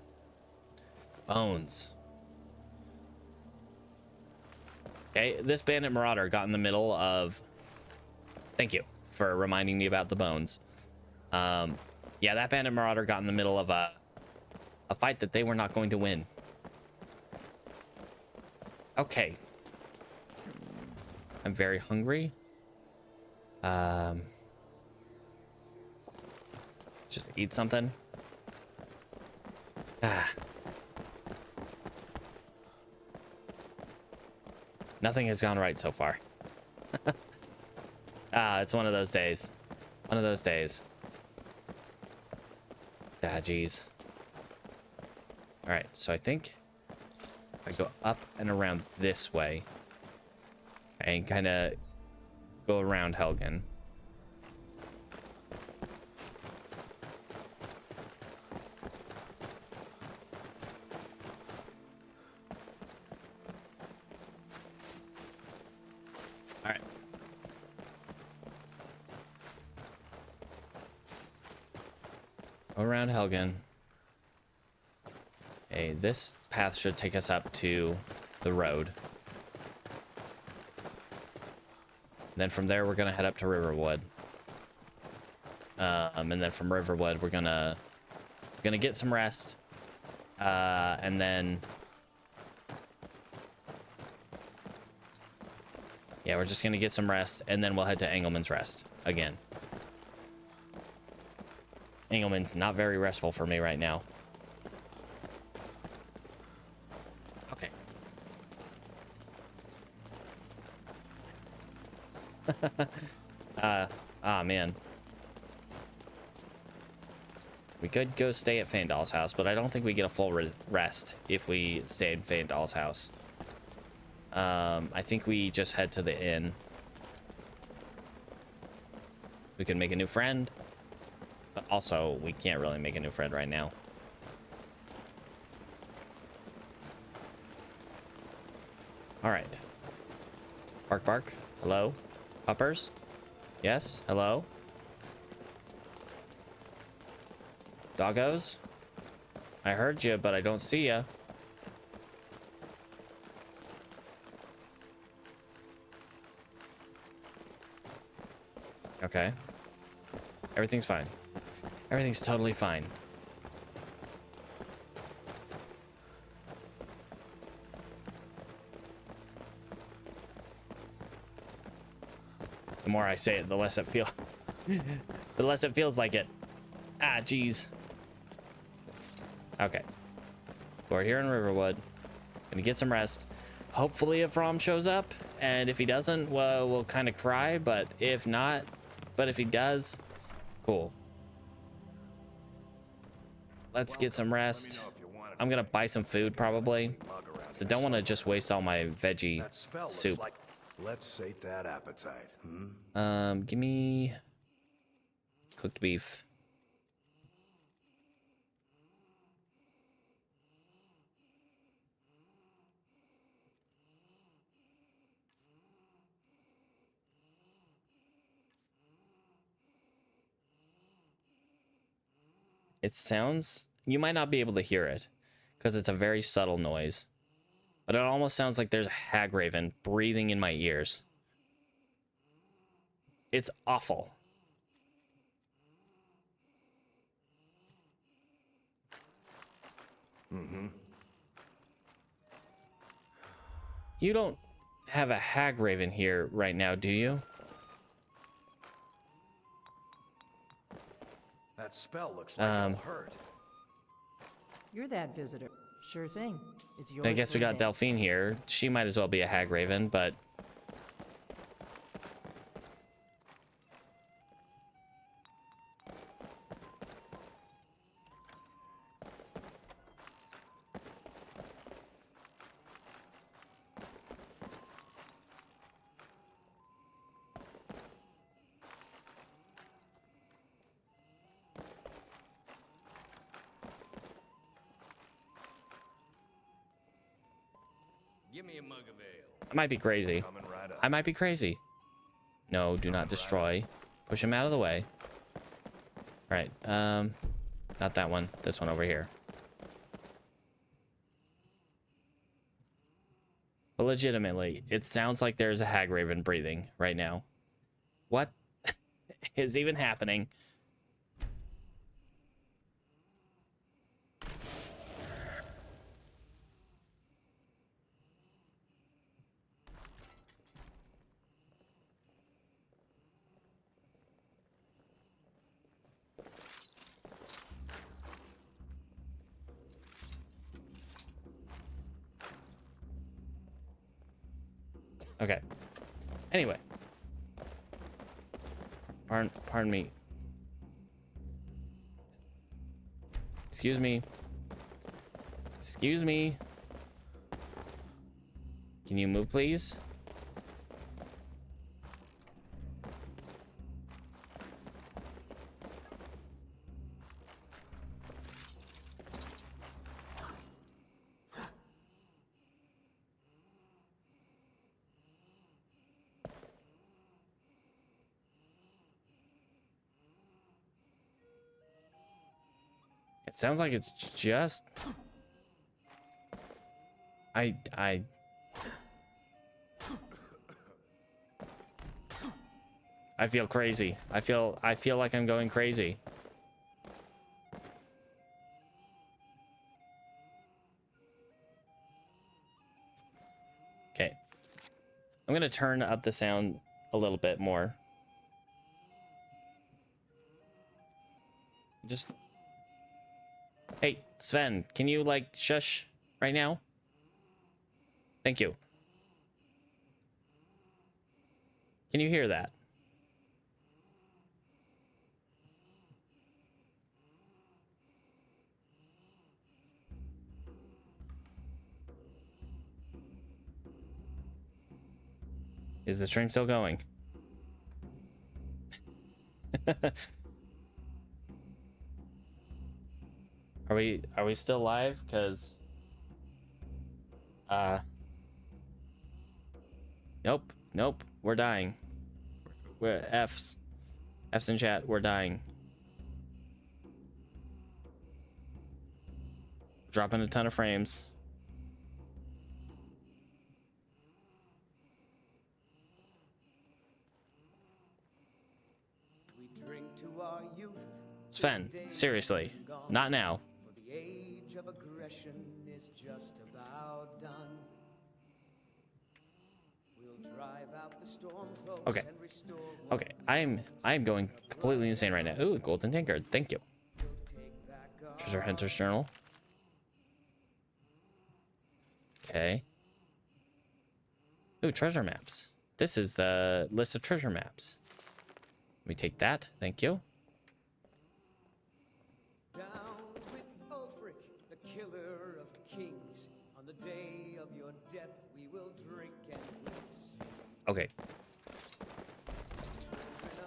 Bones. Okay, this Bandit Marauder got in the middle of... Thank you for reminding me about the bones. Yeah, that Bandit Marauder got in the middle of a fight that they were not going to win. Okay. I'm very hungry. Just eat something. Nothing has gone right so far. It's one of those days. One of those days. Geez. All right, so I think I go up and around this way and kind of go around Helgen. Go around Helgen. Okay, this path should take us up to the road. Then from there, we're gonna head up to Riverwood. And then from Riverwood, we're gonna get some rest. And then, yeah, we're just gonna get some rest, and then we'll head to Engelman's Rest again. Engelman's not very restful for me right now. Okay. Man. We could go stay at Fandal's house, but I don't think we get a full rest if we stay in Fandal's house. I think we just head to the inn. We can make a new friend, but also we can't really make a new friend right now. All right. Bark, bark. Hello? Puppers? Yes? Hello? Doggos? I heard you, but I don't see ya. Okay. Everything's fine. Everything's totally fine. The more I say it, the less it feels like it. Ah, jeez. Okay. We're here in Riverwood. Gonna get some rest. Hopefully if Rom shows up, and if he doesn't, well, we'll kind of cry, but if not, but if he does, cool. Let's get some rest. I'm gonna buy some food probably. So don't want to just waste all my veggie soup. Let's sate that appetite. Give me cooked beef. It sounds, you might not be able to hear it because it's a very subtle noise, but it almost sounds like there's a hag raven breathing in my ears. It's awful. You don't have a hag raven here right now, do you? That spell looks like it'll hurt. You're that visitor. Sure thing. It's yours. I guess for we the got day. Delphine here. She might as well be a hag raven, but Give me a mug of ale. I might be crazy. Coming right up. I might be crazy. No, do not destroy. Push him out of the way. All right. Not that one. This one over here. But legitimately, it sounds like there's a hag raven breathing right now. What is even happening? Okay. Anyway. Pardon me. Excuse me. Excuse me. Can you move, please? It sounds like it's just... I feel crazy. I feel like I'm going crazy. Okay. I'm gonna turn up the sound a little bit more. Just... Hey, Sven, can you, like, shush right now? Thank you. Can you hear that? Is the stream still going? Are we still live? Cause nope, we're dying. We're F's in chat, we're dying. Dropping a ton of frames. We drink to our youth. Sven, seriously, not now. For the age of aggression is just about done. We'll drive out the storm clouds Okay. and restore Okay, I'm going completely insane right now. Ooh, golden tankard, thank you. take back our Treasure Hunter's Journal. Okay. Ooh, treasure maps. This is the list of treasure maps. Let me take that, thank you. down with Ulfric, the killer of kings. On the day of your death, we will drink and bliss. Okay,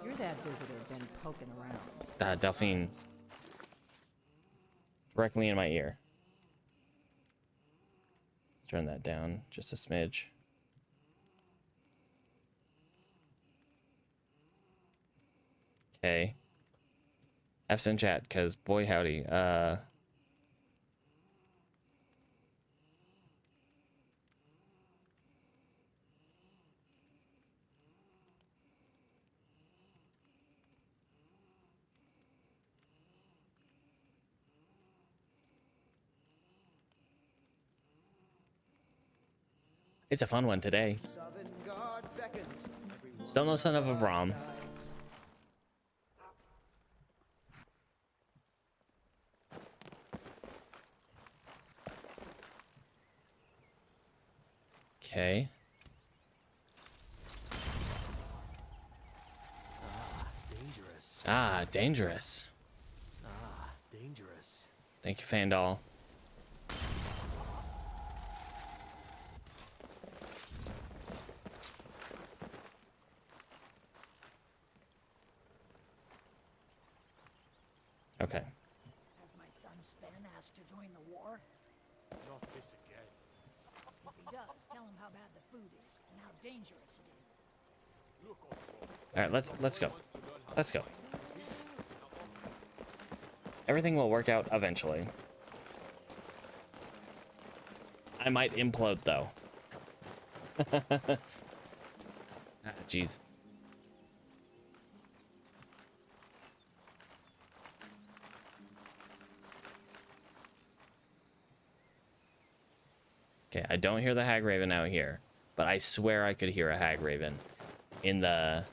You're that visitor been poking around. Delphine. Directly in my ear. Turn that down just a smidge. Okay. F's in chat, cause boy howdy. It's a fun one today. Sovngarde beckons, everyone Still no son of a Braum. skies. Okay. Dangerous. Ah, dangerous. Dangerous. Thank you, Fandal. Okay. Has my son Sven asked to join the war? Not this again. If he does, tell him how bad the food is and how dangerous it is. Look, Otto. All right, let's go. Let's go. Everything will work out eventually. I might implode though. Ah, jeez. Okay, I don't hear the hag raven out here, but I swear I could hear a hag raven in the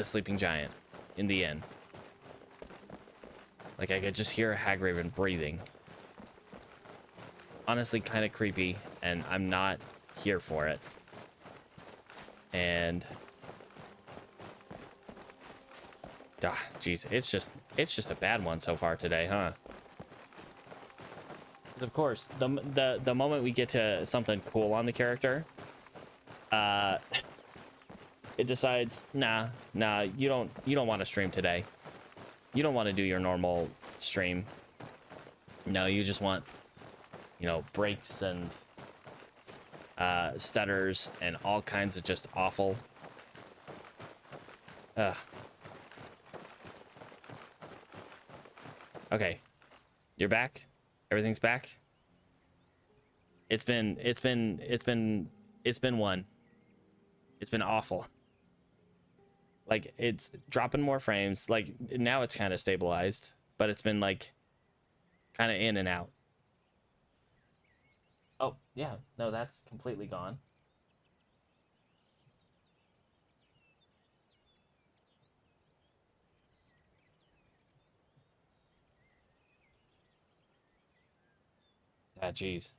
sleeping giant in the inn. Like I could just hear a hag raven breathing. Honestly, kind of creepy, and I'm not here for it. And jeez, it's just a bad one so far today, huh? Of course, the moment we get to something cool on the character, it decides, nah, you don't want to stream today. You don't want to do your normal stream. No, you just want, you know, breaks and stutters and all kinds of just awful. Okay. You're back? Everything's back? It's been one. It's been awful. Like, it's dropping more frames. Like, now it's kind of stabilized, but it's been like kind of in and out. Oh, yeah. No, that's completely gone. Ah, jeez.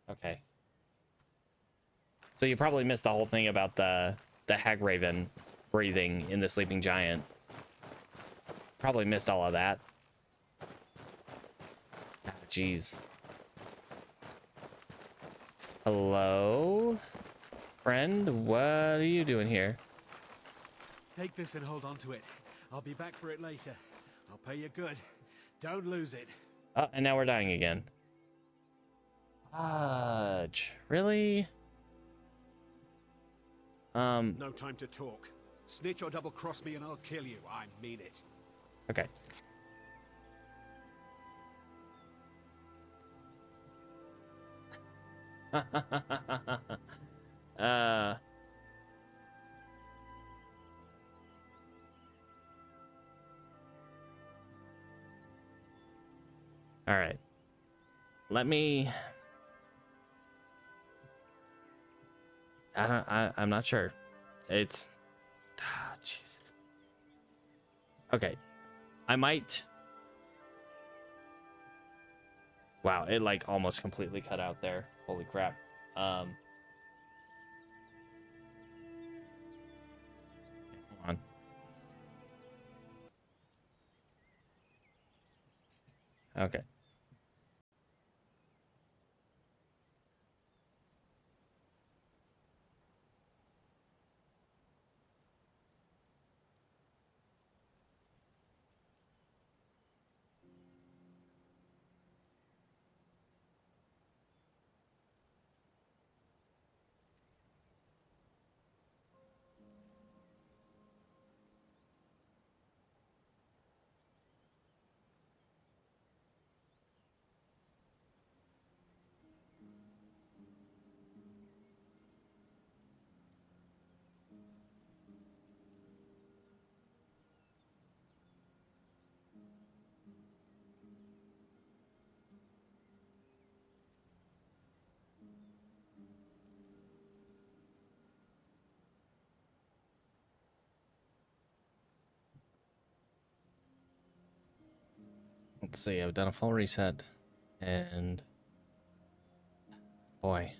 Okay. So you probably missed the whole thing about the hag raven breathing in the sleeping giant. Probably missed all of that. Ah, jeez. Hello? Friend? What are you doing here? Take this and hold on to it. I'll be back for it later. I'll pay you good. Don't lose it. Oh, and now we're dying again. Fudge. Really? No time to talk. Snitch or double cross me and I'll kill you. I mean it. Okay. uh all right, let me I'm not sure. It's jeez. Okay, I might. Wow, it like almost completely cut out there. Holy crap. Hold on. Okay. Let's see, I've done a full reset, and boy,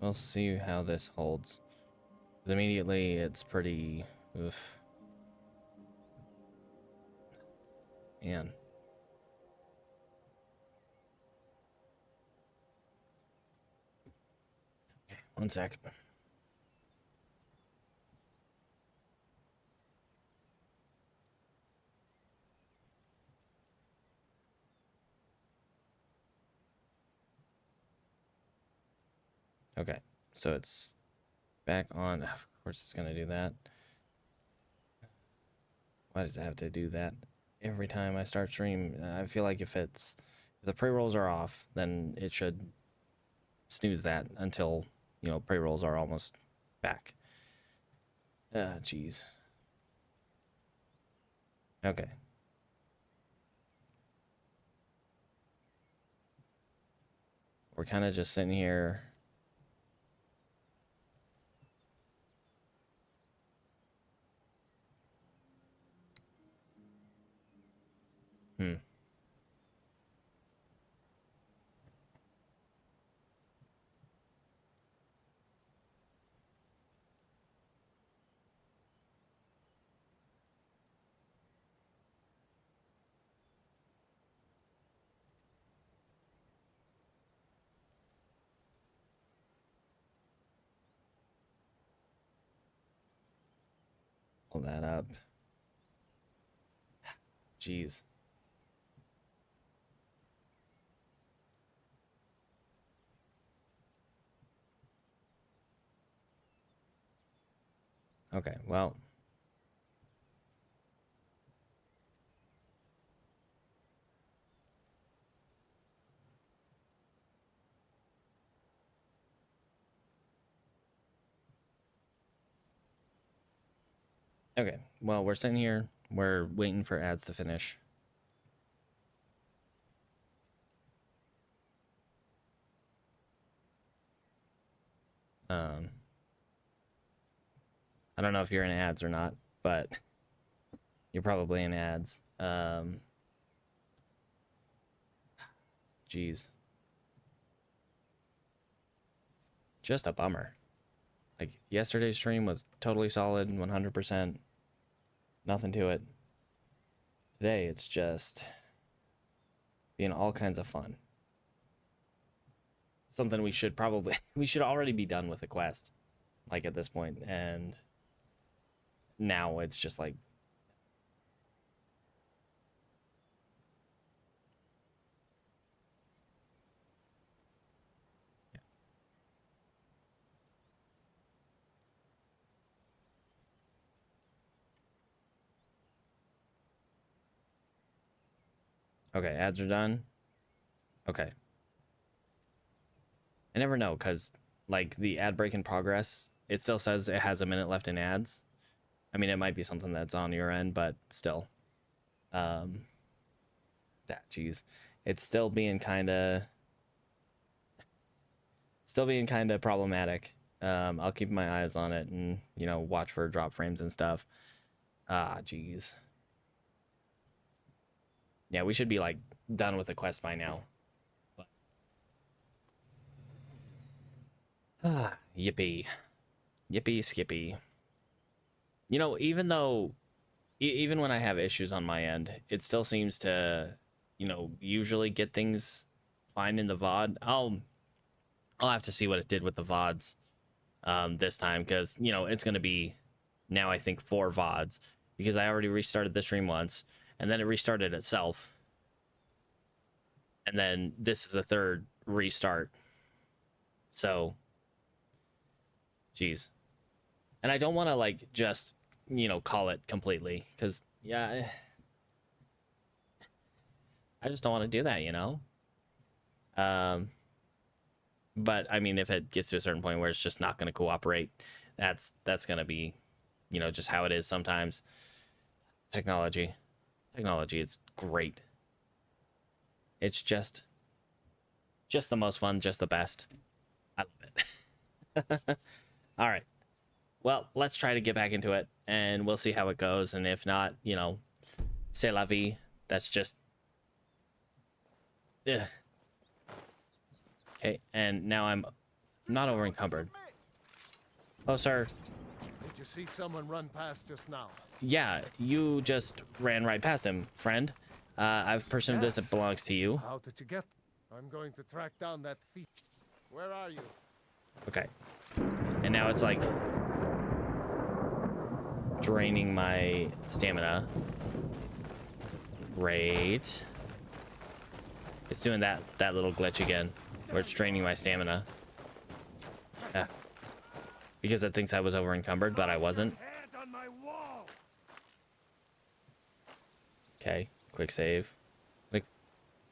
we'll see how this holds. Immediately, it's pretty, oof. Man. Okay, one sec. Okay, so it's back on. Of course, it's gonna do that. Why does it have to do that every time I start stream? I feel like if the pre-rolls are off, then it should snooze that until, pre-rolls are almost back. Ah, jeez. Okay. We're kind of just sitting here. Pull that up. Jeez. Okay, well. Okay, well, we're sitting here. We're waiting for ads to finish. I don't know if you're in ads or not, but you're probably in ads. Geez. Just a bummer. Like, yesterday's stream was totally solid, 100%. Nothing to it. Today, it's just being all kinds of fun. Something we should probably... we should already be done with the quest. Like, at this point. And now it's just like... Okay, ads are done. Okay. I never know, because, like, the ad break in progress, it still says it has a minute left in ads. I mean, it might be something that's on your end, but still. Geez. It's still being kind of problematic. I'll keep my eyes on it and, you know, watch for drop frames and stuff. Geez. Yeah, we should be, like, done with the quest by now. But... yippee. Yippee skippy. You know, even though... even when I have issues on my end, it still seems to, you know, usually get things fine in the VOD. I'll have to see what it did with the VODs this time, because, you know, it's going to be now, I think, 4 VODs, because I already restarted the stream once. And then it restarted itself. And then this is the 3rd restart. So, geez. And I don't want to, like, just, you know, call it completely. Because, yeah, I just don't want to do that, you know? But, I mean, if it gets to a certain point where it's just not going to cooperate, that's going to be, you know, just how it is sometimes. Technology, it's great. It's just the most fun, just the best. I love it. All right. Well, let's try to get back into it, and we'll see how it goes. And if not, you know, c'est la vie. That's just... ugh. Okay, and now I'm not over encumbered. Oh, sir. Did you see someone run past just now? Yeah, you just ran right past him, friend. I've presumed this belongs to you. How did you get? I'm going to track down that thief. Where are you? Okay. And now it's like draining my stamina. Great. It's doing that little glitch again, where it's draining my stamina. Yeah. Because it thinks I was over encumbered, but I wasn't. Okay, quick save.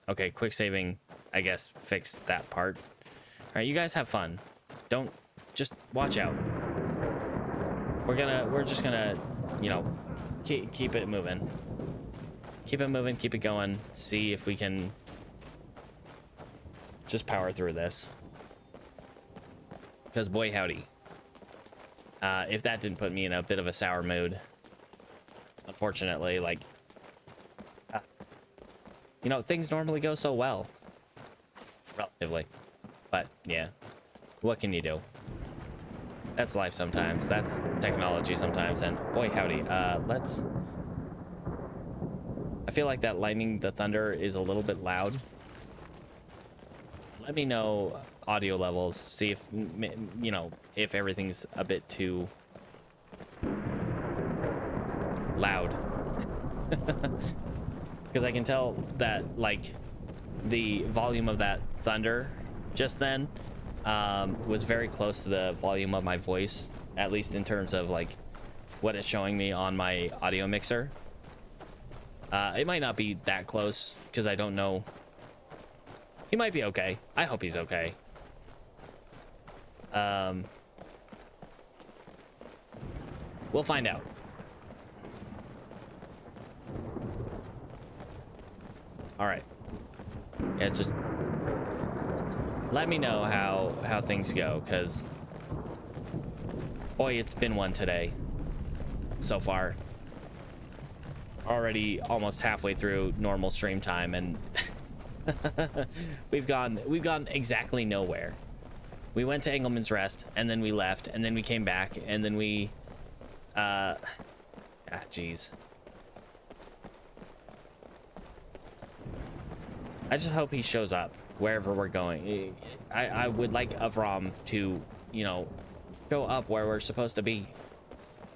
Okay, quick saving, I guess, fixed that part. All right, you guys have fun. Don't, just watch out. We're just gonna, you know, keep it moving. Keep it moving, keep it going. See if we can just power through this. Because boy howdy. If that didn't put me in a bit of a sour mood, unfortunately, like, you know, things normally go so well. Relatively. But, yeah. What can you do? That's life sometimes. That's technology sometimes. And boy howdy. Let's... I feel like that lightning, the thunder, is a little bit loud. Let me know audio levels. See if, you know, if everything's a bit too loud. Because I can tell that, like, the volume of that thunder just then was very close to the volume of my voice, at least in terms of, like, what it's showing me on my audio mixer. It might not be that close because I don't know. He might be okay. I hope he's okay. We'll find out. All right. Yeah, just let me know how things go, because boy, it's been one today so far. Already almost halfway through normal stream time, and we've gone exactly nowhere. We went to Engelman's Rest, and then we left, and then we came back, and then we jeez. I just hope he shows up wherever we're going. I would like Avram to, you know, show up where we're supposed to be.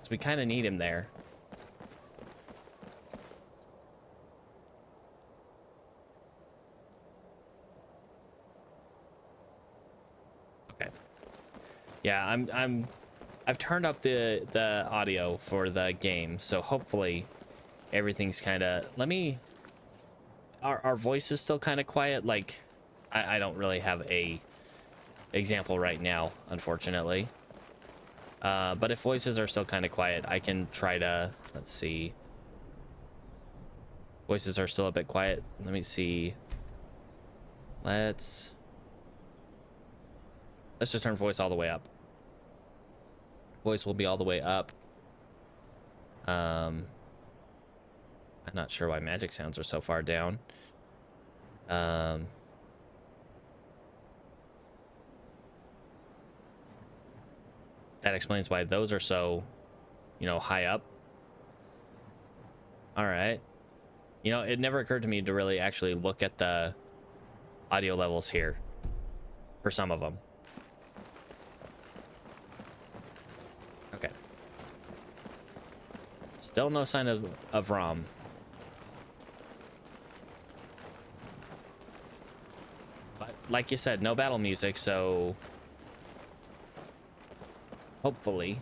So we kind of need him there. Okay. Yeah, I've turned up the audio for the game, so hopefully everything's kind of. Let me. Our voice is still kind of quiet. Like, I don't really have a example right now, unfortunately. But if voices are still kind of quiet, I can try to, let's see. Voices are still a bit quiet. Let me see. Let's just turn voice all the way up. Voice will be all the way up. I'm not sure why magic sounds are so far down. That explains why those are so, you know, high up. All right. You know, it never occurred to me to really actually look at the audio levels here for some of them. Okay. Still no sign of Rom. But like you said, no battle music, so hopefully.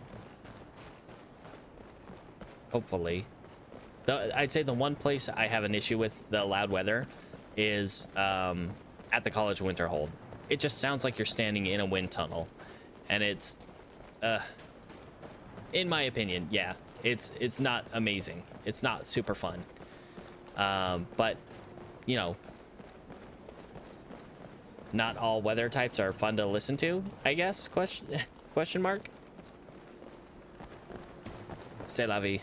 I'd say the one place I have an issue with the loud weather is at the college winter hold. It just sounds like you're standing in a wind tunnel, and it's in my opinion, yeah, it's not amazing. It's not super fun. But you know, not all weather types are fun to listen to, I guess. Question mark. C'est la vie.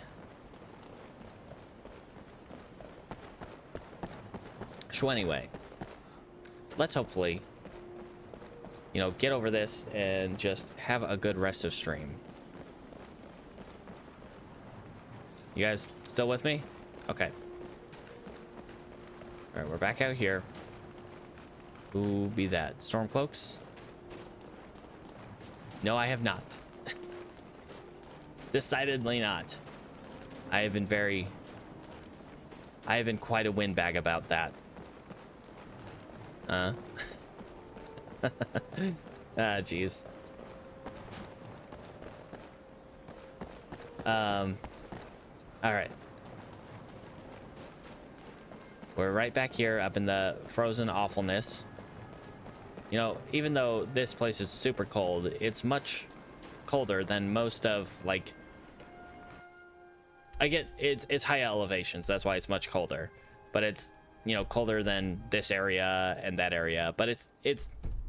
So anyway, let's hopefully, you know, get over this and just have a good rest of stream. You guys still with me? Okay. All right, we're back out here. Who be that? Stormcloaks? No, I have not. Decidedly not. I have been quite a windbag about that. Jeez. All right. We're right back here up in the frozen awfulness. You know, even though this place is super cold, it's much colder than most of, like, I get it's high elevations, that's why it's much colder, but it's, you know, colder than this area and that area, but it's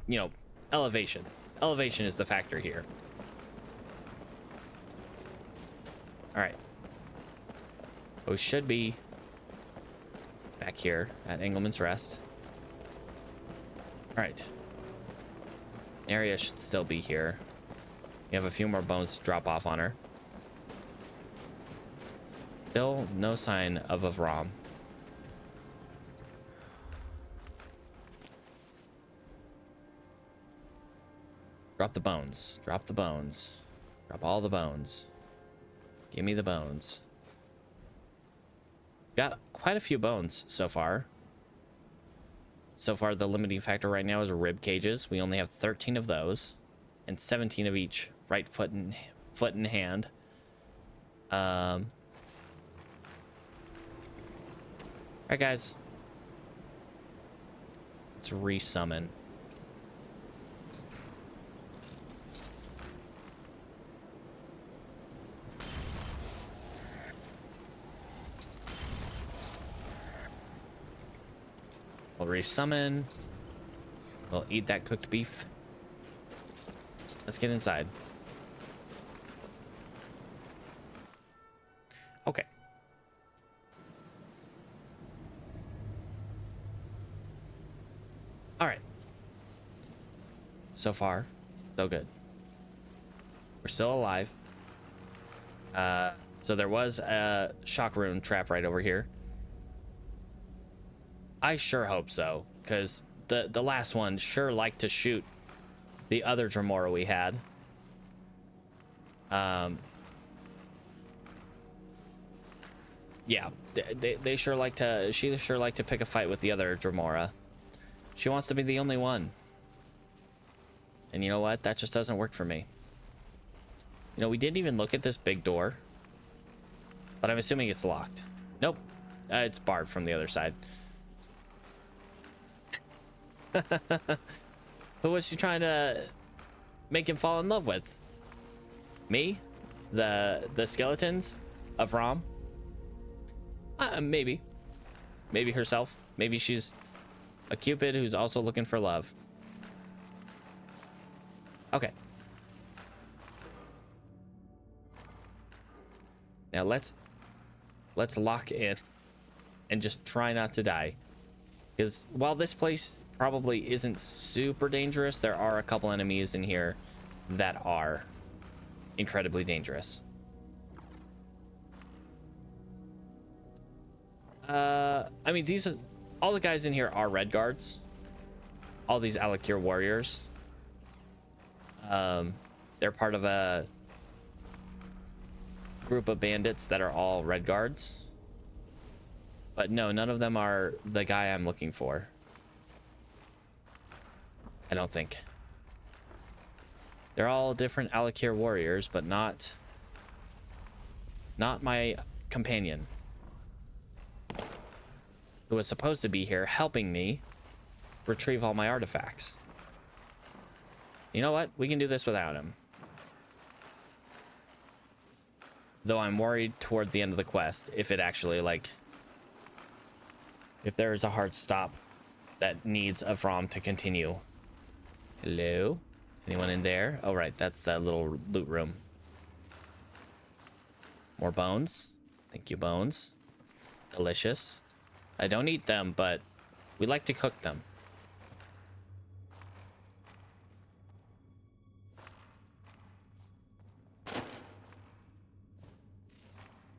you know, elevation is the factor here. All right, we should be back here at Engelman's Rest. All right, area should still be here. You have a few more bones to drop off on her. Still no sign of Avram. Drop the bones. Drop the bones. Drop all the bones. Give me the bones. Got quite a few bones so far. So far, the limiting factor right now is rib cages. We only have 13 of those, and 17 of each right foot and hand. All right, guys. Let's resummon. We'll resummon. We'll eat that cooked beef. Let's get inside. Okay. All right. So far, so good. We're still alive. So there was a shock rune trap right over here. I sure hope so, because the last one sure liked to shoot the other Dremora we had. Yeah, they sure like to. She sure like to pick a fight with the other Dremora. She wants to be the only one. And you know what? That just doesn't work for me. You know, we didn't even look at this big door, but I'm assuming it's locked. Nope, it's barred from the other side. Who was she trying to make him fall in love with? Me? The skeletons of Rom? Maybe. Maybe herself. Maybe she's a Cupid who's also looking for love. Okay. Now let's lock in and just try not to die. Because while this place probably isn't super dangerous, there are a couple enemies in here that are incredibly dangerous. I mean, all the guys in here are red guards. All these Alakir warriors. They're part of a group of bandits that are all red guards. But no, none of them are the guy I'm looking for. I don't think. They're all different Alakir warriors, but not my companion, who was supposed to be here helping me retrieve all my artifacts. You know what? We can do this without him. Though I'm worried toward the end of the quest if it actually, like, if there is a hard stop that needs Avram to continue. Hello? Anyone in there? Oh, right. That's that little loot room. More bones. Thank you, bones. Delicious. I don't eat them, but we like to cook them.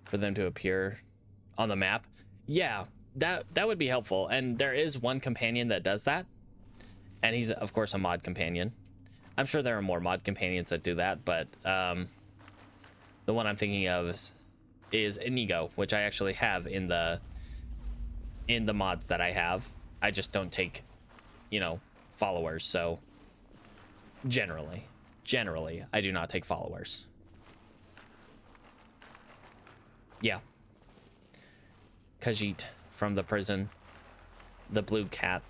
For them to appear on the map. Yeah, that would be helpful. And there is one companion that does that. And he's, of course, a mod companion. I'm sure there are more mod companions that do that, but the one I'm thinking of is Inigo, which I actually have in the mods that I have. I just don't take, you know, followers. So generally, I do not take followers. Yeah. Khajiit from the prison. The blue cat.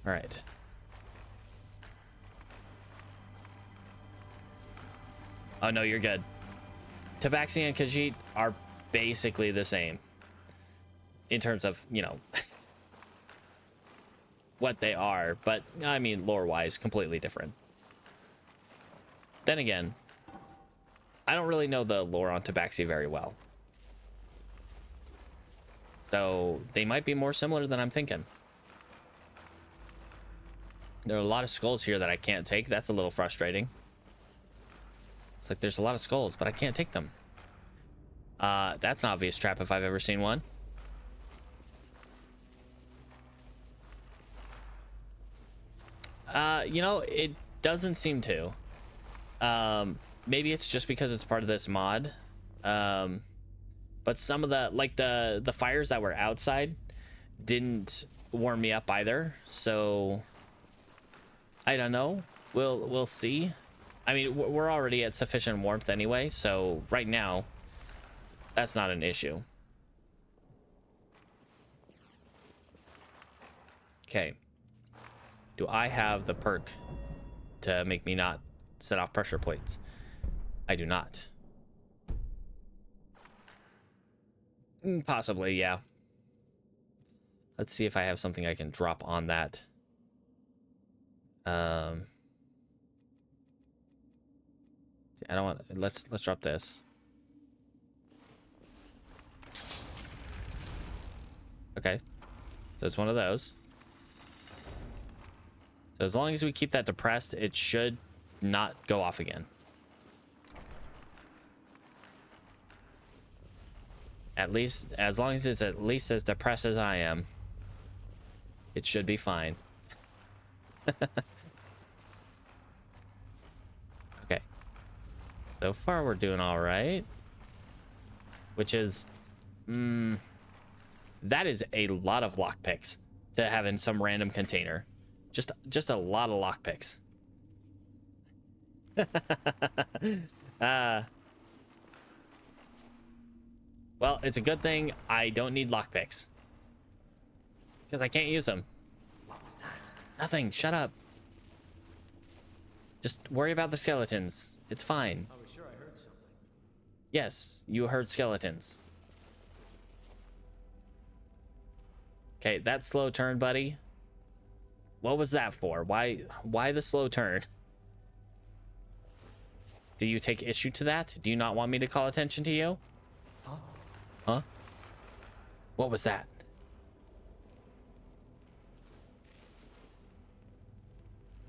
All right. Oh, no, you're good. Tabaxi and Khajiit are basically the same in terms of, you know, what they are. But, I mean, lore-wise, completely different. Then again, I don't really know the lore on Tabaxi very well. So, they might be more similar than I'm thinking. There are a lot of skulls here that I can't take. That's a little frustrating. It's like there's a lot of skulls, but I can't take them. That's an obvious trap if I've ever seen one. You know, it doesn't seem to. Maybe it's just because it's part of this mod. But some of the fires that were outside didn't warm me up either. So I don't know. We'll see. I mean, we're already at sufficient warmth anyway, so right now, that's not an issue. Okay. Do I have the perk to make me not set off pressure plates? I do not. Possibly, yeah. Let's see if I have something I can drop on that. I don't want. Let's drop this. Okay, so it's one of those. So as long as we keep that depressed, it should not go off again. At least, as long as it's at least as depressed as I am, it should be fine. Okay. So far, we're doing all right. Which is, that is a lot of lockpicks to have in some random container. Just a lot of lockpicks. Well, it's a good thing I don't need lockpicks. Because I can't use them. What was that? Nothing. Shut up. Just worry about the skeletons. It's fine. I was sure I heard something. Yes, you heard skeletons. Okay, that slow turn, buddy. What was that for? Why the slow turn? Do you take issue to that? Do you not want me to call attention to you? Huh? What was that?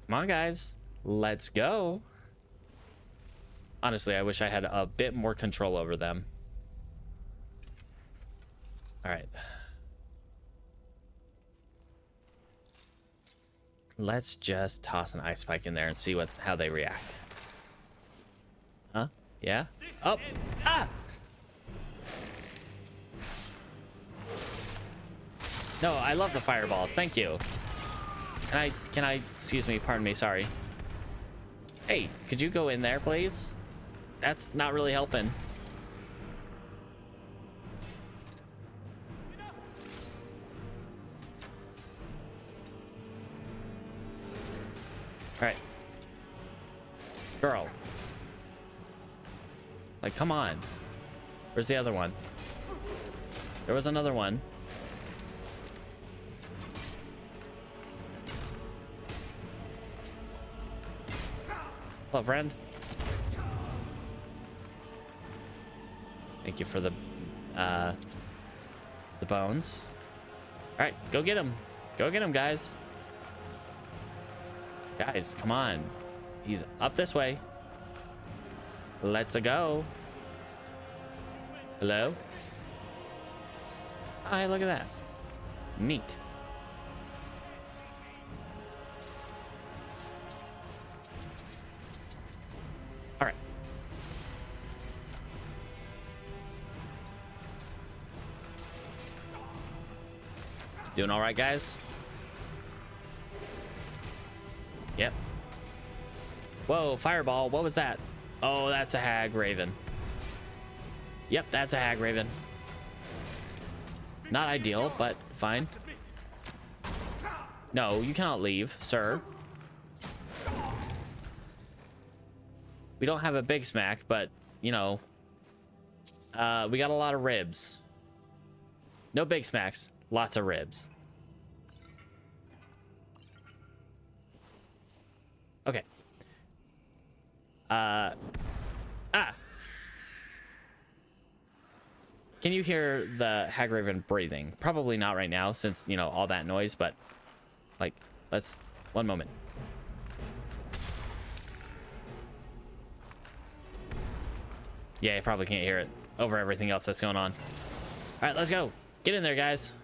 Come on, guys. Let's go. Honestly, I wish I had a bit more control over them. All right. Let's just toss an ice spike in there and see how they react. Huh? Yeah? Oh! Ah! No, I love the fireballs. Thank you. Can I, excuse me, pardon me, sorry. Hey, could you go in there, please? That's not really helping. All right. Girl. Like, come on. Where's the other one? There was another one. Hello, friend. Thank you for the bones. All right, go get him. Go get him, guys. Guys, come on. He's up this way. Let's go. Hello? Hi, look at that. Neat. All right. Doing all right, guys? Yep. Whoa, fireball. What was that? Oh, that's a hag raven. Yep, that's a hag raven. Not ideal, but fine. No, you cannot leave, sir. We don't have a big smack, but, you know, we got a lot of ribs. No big smacks, lots of ribs. Okay. Can you hear the hag raven breathing? Probably not right now since, you know, all that noise, but like, let's, one moment. Yeah, you probably can't hear it over everything else that's going on. All right, let's go. Get in there, guys.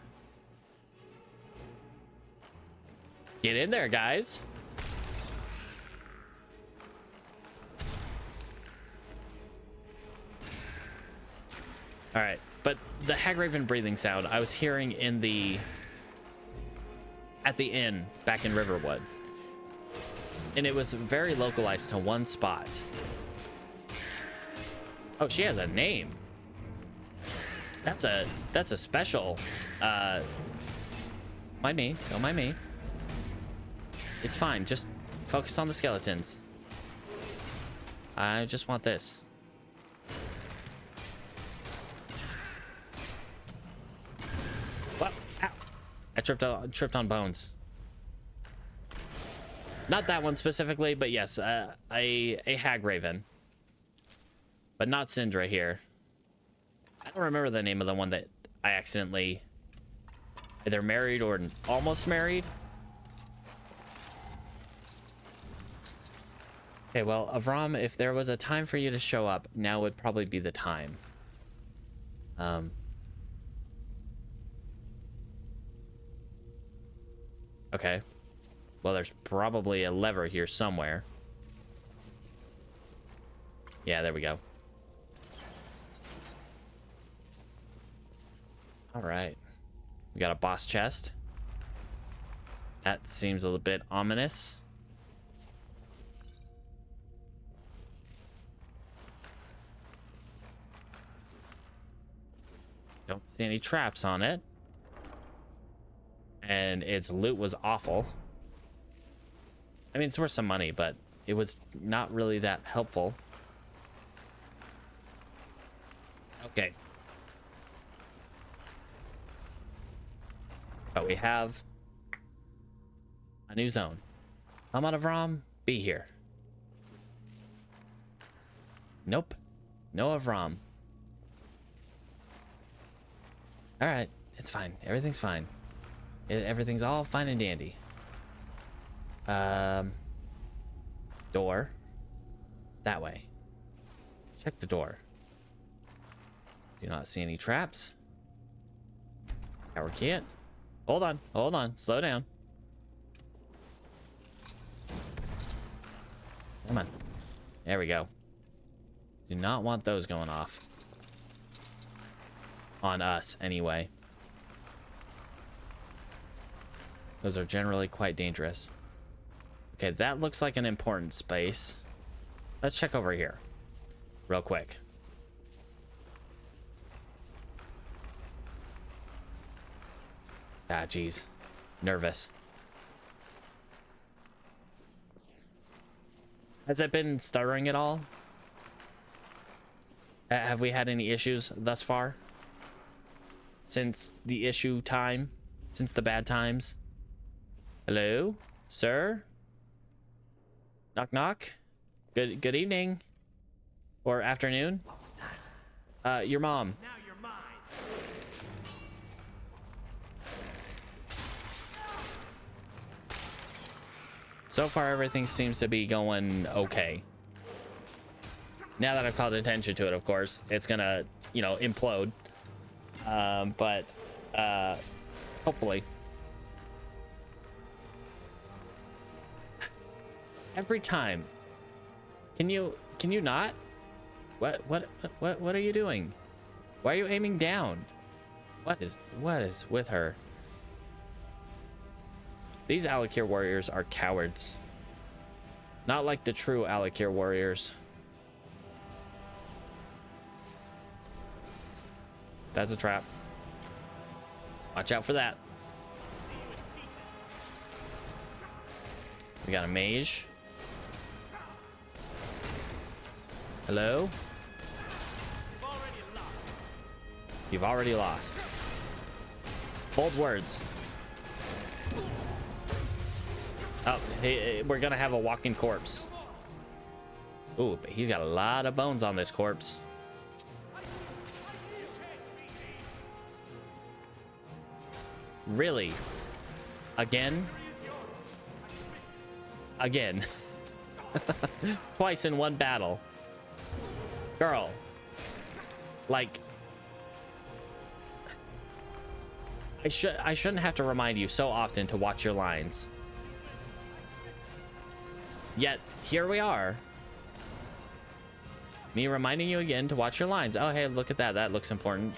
Get in there, guys. All right, but the hag raven breathing sound I was hearing in at the inn back in Riverwood. And it was very localized to one spot. Oh, she has a name. That's a special. Mind me. Don't mind me. It's fine. Just focus on the skeletons. I just want this. What? Ow. I tripped on bones. Not that one specifically, but yes, a hag raven. But not Syndra here. I don't remember the name of the one that I accidentally either married or almost married. Okay, well, Avram, if there was a time for you to show up, now would probably be the time. Okay. Well, there's probably a lever here somewhere. Yeah, there we go. All right. We got a boss chest. That seems a little bit ominous. Don't see any traps on it. And its loot was awful. I mean, it's worth some money, but it was not really that helpful. Okay. But we have a new zone. Come on, Avram, be here. Nope. No Avram. All right, it's fine. Everything's fine. Everything's all fine and dandy. Door. That way. Check the door. Do not see any traps. Tower can't. Hold on, slow down. Come on. There we go. Do not want those going off. On us, anyway. Those are generally quite dangerous. Okay, that looks like an important space. Let's check over here. Real quick. Ah, geez. Nervous. Has it been stuttering at all? Have we had any issues thus far? Since the issue time? Since the bad times? Hello? Sir? Knock knock? Good evening. Or afternoon? What was that? Your mom. Now you're mine. So far, everything seems to be going okay. Now that I've called attention to it, of course, it's gonna, you know, implode. But hopefully. Every time. Can you not? What are you doing? Why are you aiming down? What is with her? These Alakir warriors are cowards. Not like the true Alakir warriors. That's a trap. Watch out for that. We got a mage. Hello? You've already lost. Bold words. Oh, hey, we're gonna have a walking corpse. Ooh, but he's got a lot of bones on this corpse. Really? Again? Again. Twice in one battle. Girl. Like, I shouldn't have to remind you so often to watch your lines. Yet, here we are. Me reminding you again to watch your lines. Oh, hey, look at that. That looks important.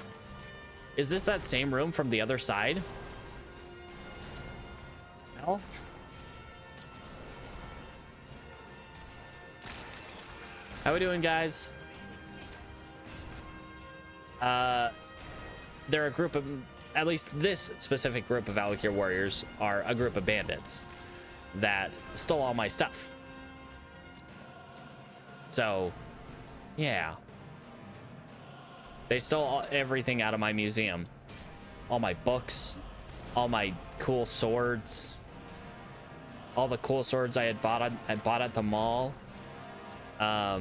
Is this that same room from the other side? No? How we doing, guys? They're a group of, at least this specific group of Valakir warriors are a group of bandits that stole all my stuff. So, yeah. They stole everything out of my museum. All my books, all my cool swords, all the cool swords I had bought at the mall. All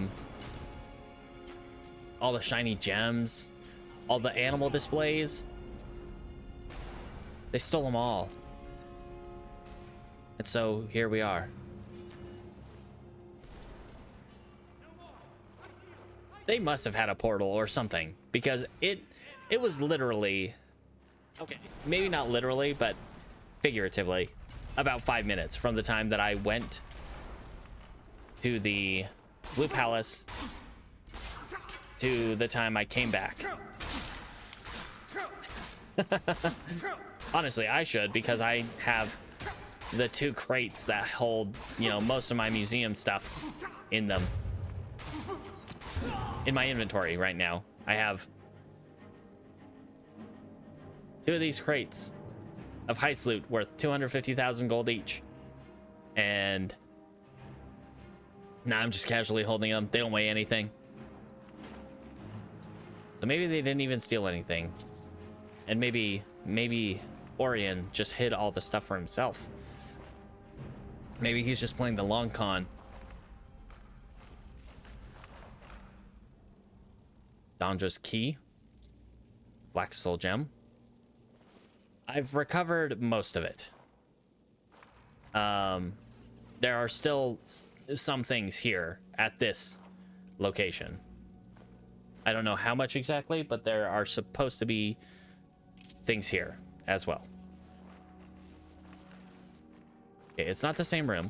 the shiny gems, all the animal displays. They stole them all. And so here we are. They must have had a portal or something, because it was literally, okay, maybe not literally, but figuratively, about 5 minutes from the time that I went to the Blue Palace to the time I came back. Honestly, I should, because I have the 2 crates that hold, you know, most of my museum stuff in them. In my inventory right now, I have 2 of these crates of heist loot worth 250,000 gold each. And now I'm just casually holding them. They don't weigh anything. So maybe they didn't even steal anything. And maybe Orion just hid all the stuff for himself. Maybe he's just playing the long con. Dondra's key. Black soul gem. I've recovered most of it. There are still some things here at this location. I don't know how much exactly, but there are supposed to be things here as well. Okay, it's not the same room.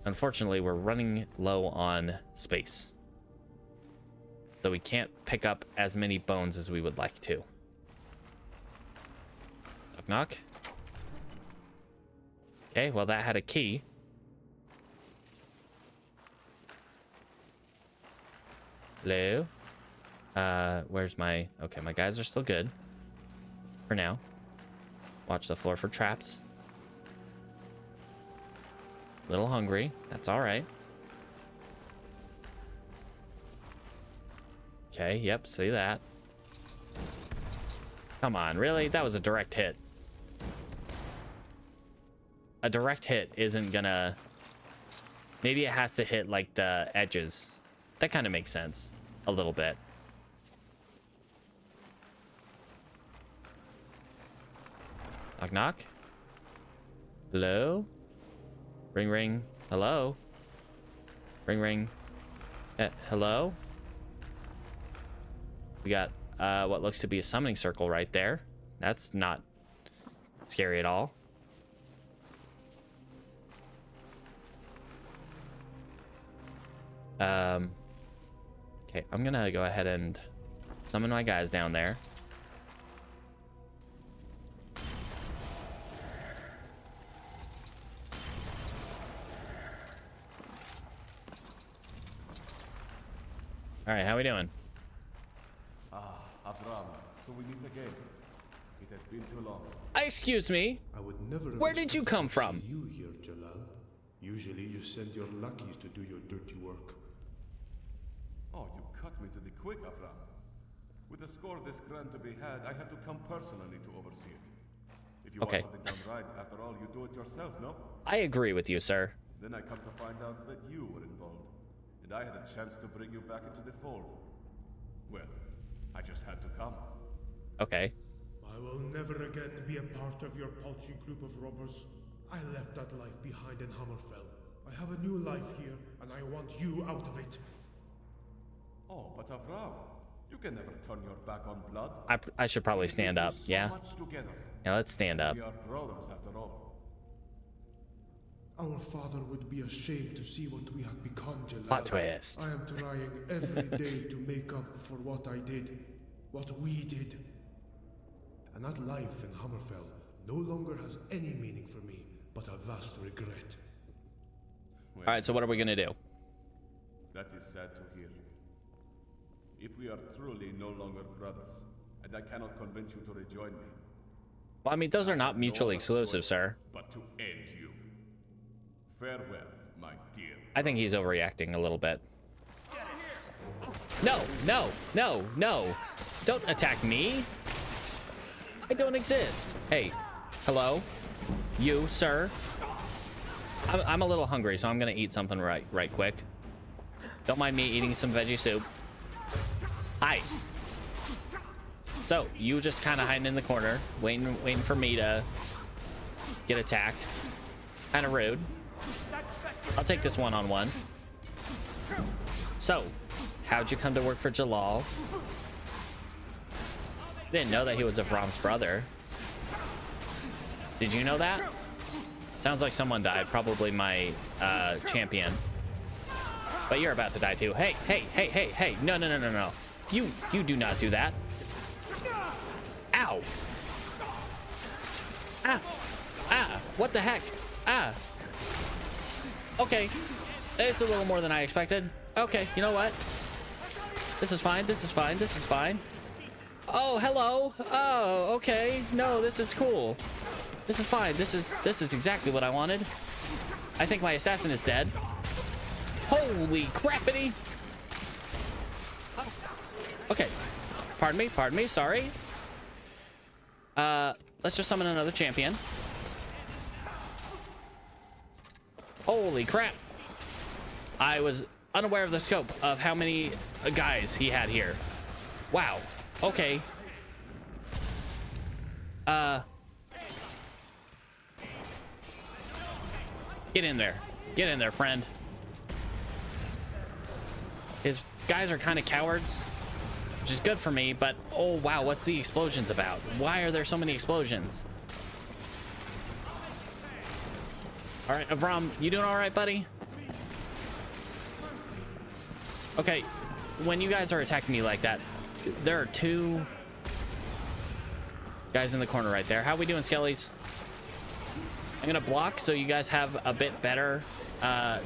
Unfortunately, we're running low on space. So we can't pick up as many bones as we would like to. Knock, knock. Okay, well, that had a key. Hello? Where's my... Okay, my guys are still good. For now. Watch the floor for traps. Little hungry. That's all right. Okay, yep, see that. Come on, really? That was a direct hit. A direct hit isn't gonna... Maybe it has to hit, like, the edges. That kind of makes sense. A little bit. Knock, knock. Hello? Ring, ring. Hello? Ring, ring. Hello? We got what looks to be a summoning circle right there. That's not scary at all. Okay, I'm gonna go ahead and summon my guys down there. All right, how we doing? Avram, so we meet again. It has been too long. Excuse me. I would never have Where did you come from? expected to see you here, Jalal. Usually you send your lackeys to do your dirty work. Oh, you cut me to the quick, Avram. With a score this grand to be had, I had to come personally to oversee it. If you Okay. want something done right, after all, you do it yourself, no? I agree with you, sir. Then I come to find out that you were involved, and I had a chance to bring you back into the fold. Well, I just had to come. Okay. I will never again be a part of your paltry group of robbers. I left that life behind in Hammerfell. I have a new life here, and I want you out of it. Oh, but Avram, you can never turn your back on blood. I should probably We stand do up. so Yeah. much together. Yeah, let's stand up. We are brothers after all. Our father would be ashamed to see what we have become, Jalal. Plot twist. I am trying every day to make up for what I did, what we did. And that life in Hammerfell no longer has any meaning for me, but a vast regret. All right, so what are we gonna do? That is sad to hear. If we are truly no longer brothers, and I cannot convince you to rejoin me, Well, I mean, those are not mutually exclusive, sir. but to end you. Farewell, my dear. I think he's overreacting a little bit. No, no, no, no. Don't attack me. I don't exist. Hey, hello? You, sir? I'm a little hungry, so I'm gonna eat something right quick. Don't mind me eating some veggie soup. Hi. So, you just kind of hiding in the corner, waiting for me to get attacked. Kind of rude. I'll take this one-on-one. So, how'd you come to work for Jalal? Didn't know that he was Avram's brother. Did you know that? Sounds like someone died, probably my champion. But you're about to die too. Hey, hey, hey, hey, hey. No, no, no, no, no. You do not do that. Ow. Ah. Ah. What the heck? Ah. Okay. It's a little more than I expected. Okay, you know what? This is fine. This is fine. This is fine. Oh, hello. Oh, okay. No, this is cool. This is fine. This is exactly what I wanted. I think my assassin is dead. Holy crappity. Okay. Pardon me, sorry. Let's just summon another champion. Holy crap. I was unaware of the scope of how many guys he had here. Wow. Okay. Get in there. Get in there, friend. His guys are kind of cowards, which is good for me, but oh wow, what's the explosions about? Why are there so many explosions? All right, Avram, you doing all right, buddy? Okay, when you guys are attacking me like that, there are two guys in the corner right there. How we doing, Skellies? I'm gonna block so you guys have a bit better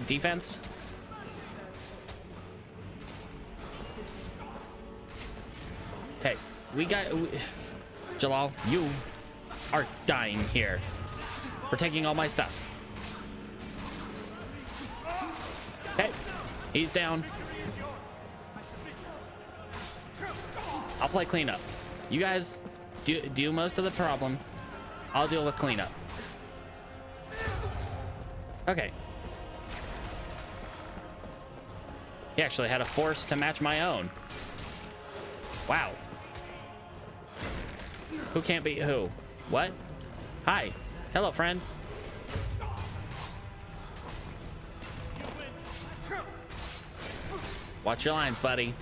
defense. Okay, Jalal, you are dying here for taking all my stuff. Okay, he's down. I'll play cleanup. You guys do most of the problem. I'll deal with cleanup. Okay. He actually had a force to match my own. Wow. Who can't beat who? What? Hi. Hello, friend. Watch your lines, buddy.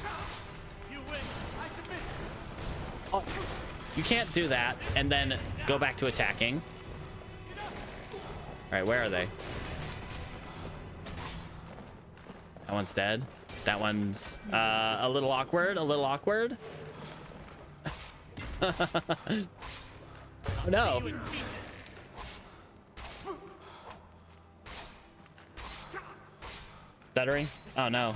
Oh, you can't do that and then go back to attacking. All right, where are they? That one's dead. That one's a little awkward. A little awkward. Oh, no. Stuttering? Oh no.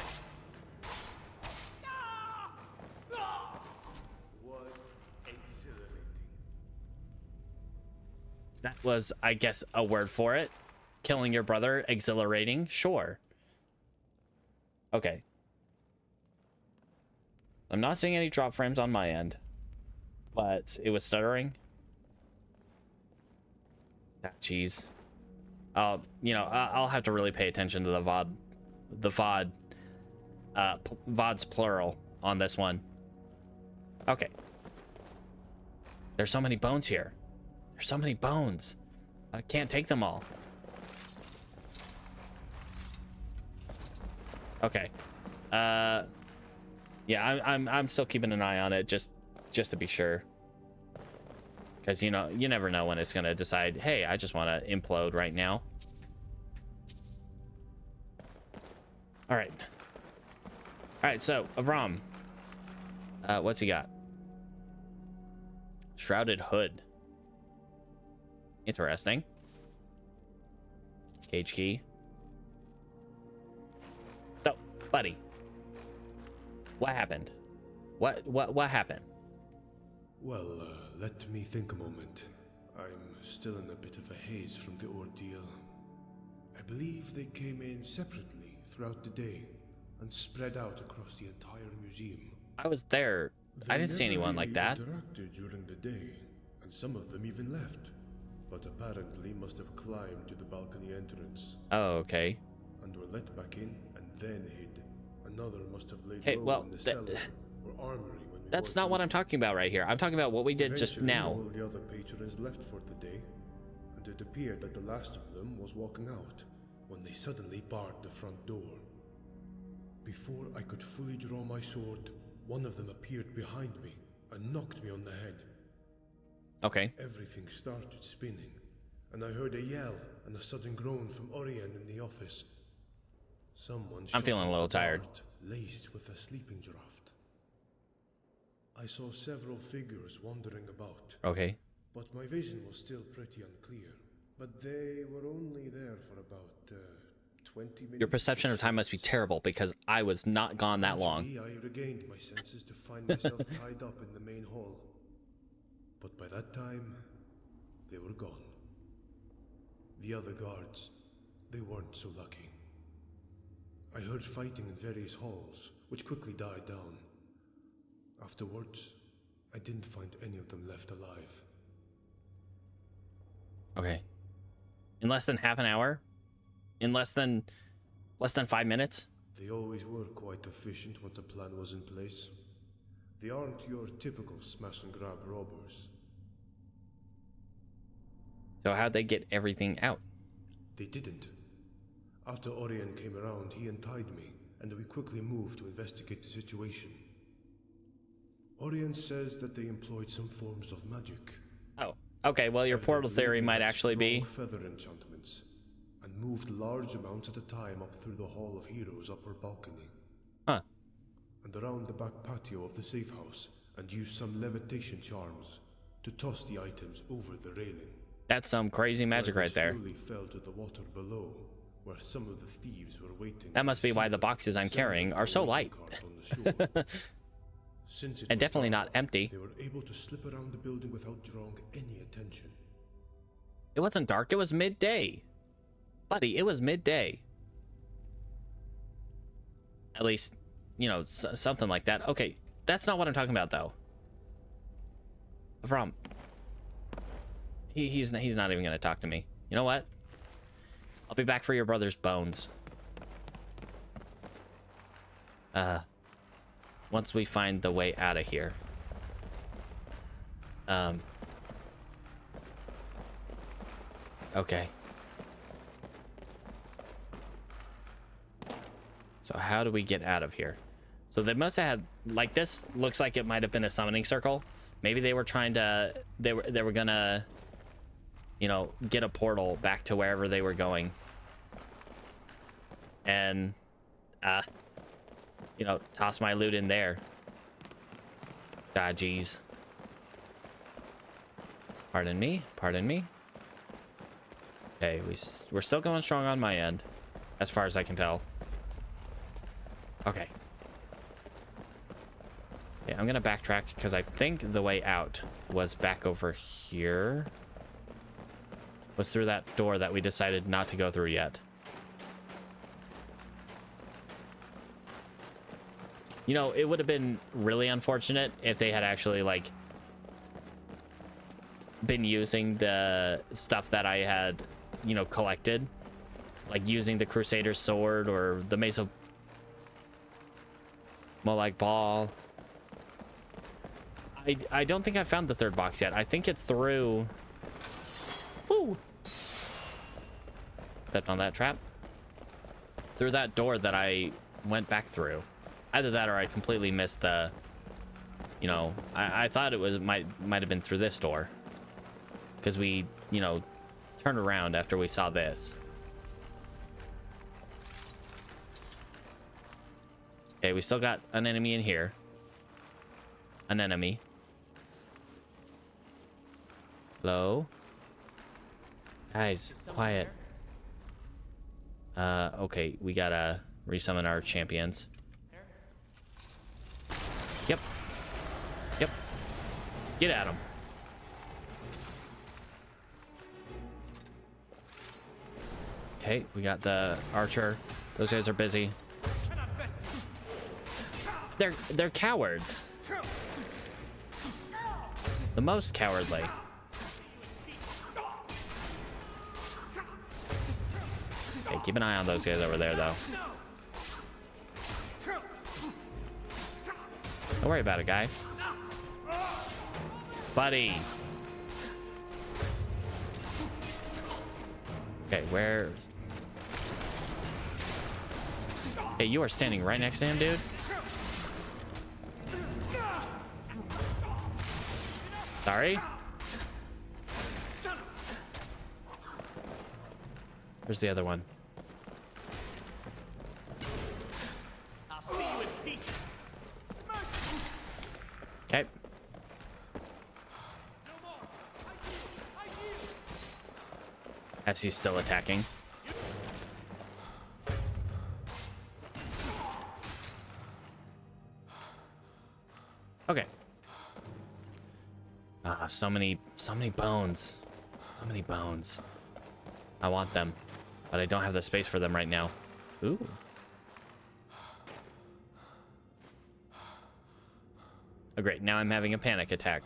That was, I guess, a word for it. Killing your brother, exhilarating. Sure. Okay. I'm not seeing any drop frames on my end, but it was stuttering. Ah, jeez. You know, I'll have to really pay attention to the VOD, VOD's plural on this one. Okay. There's so many bones here. There's so many bones. I can't take them all. Okay. Yeah, I'm still keeping an eye on it just to be sure. Because, you know, you never know when it's going to decide, hey, I just want to implode right now. All right. All right, so, Avram. What's he got? Shrouded Hood. Interesting. Cage key. So, Buddy. What happened? What happened? Well, let me think a moment. I'm still in a bit of a haze from the ordeal. I believe they came in separately throughout the day and spread out across the entire museum. I was there. I didn't see anyone like that. They interacted during the day, and some of them even left, but apparently must have climbed to the balcony entrance. Oh, okay. And were let back in and then hid. Another must have laid Okay, low well, in the cellar or armory when we That's walked not in. what I'm talking about right here. I'm talking about what we did just Eventually, now. all the other patrons left for the day, and it appeared that the last of them was walking out when they suddenly barred the front door. Before I could fully draw my sword, one of them appeared behind me and knocked me on the head. Okay. Everything started spinning, and I heard a yell and a sudden groan from Orion in the office. Someone I'm feeling a little tired. Laced with a sleeping draught. I saw several figures wandering about. Okay. But my vision was still pretty unclear. But they were only there for about 20 minutes. Your perception of time must be terrible because I was not gone that long. Eventually, I regained my senses to find myself tied up in the main hall. But by that time, they were gone. The other guards, they weren't so lucky. I heard fighting in various halls, which quickly died down. Afterwards, I didn't find any of them left alive. Okay. In less than half an hour? In less than 5 minutes? They always were quite efficient once a plan was in place. They aren't your typical smash and grab robbers. So how'd they get everything out? They didn't. After Orion came around, he untied me, and we quickly moved to investigate the situation. Orion says that they employed some forms of magic. Oh, okay. Well, your portal theory might actually be. Feather enchantments, and moved large amounts at a time up through the Hall of Heroes' upper balcony. Huh. And around the back patio of the safe house, and used some levitation charms to toss the items over the railing. That's some crazy magic right there. Slowly fell to the water below, where some of the thieves were waiting. That must be why the boxes I'm carrying are so light. Since it And was definitely dark, not empty. They were able to slip around the building without drawing any attention. It wasn't dark. It was midday. Buddy, it was midday. At least, you know, something like that. Okay, that's not what I'm talking about, though. Avram. He's not even going to talk to me. You know what? I'll be back for your brother's bones. Once we find the way out of here. Okay. So how do we get out of here? So they must have had, like, this looks like it might have been a summoning circle. Maybe they were trying to, they were gonna, you know, get a portal back to wherever they were going. And, you know, toss my loot in there. Ah, jeez. Pardon me, pardon me. Okay, we're still going strong on my end, as far as I can tell. Okay. Yeah, I'm gonna backtrack because I think the way out was back over here. Was through that door that we decided not to go through yet. You know, it would have been really unfortunate if they had actually, like, been using the stuff that I had, you know, collected. Like using the Crusader's sword or the Mace of Molag Ball. I don't think I found the third box yet. I think it's through... Woo! Stepped on that trap. Through that door that I went back through. Either that or I completely missed the... You know, I thought it was might have been through this door. Because we, you know, turned around after we saw this. Okay, we still got an enemy in here. An enemy. Hello? Guys, quiet. Okay, we gotta resummon our champions. Yep. Yep. Get at him. Okay, we got the archer. Those guys are busy. They're cowards. The most cowardly. Okay, keep an eye on those guys over there, though. Don't worry about it, guy. Buddy. Okay, where? Hey, you are standing right next to him, dude. Sorry. Where's the other one? I'll see you in pieces. Okay. As he's still attacking. Okay. Ah, so many bones. So many bones. I want them, but I don't have the space for them right now. Ooh. Oh, great. Now I'm having a panic attack.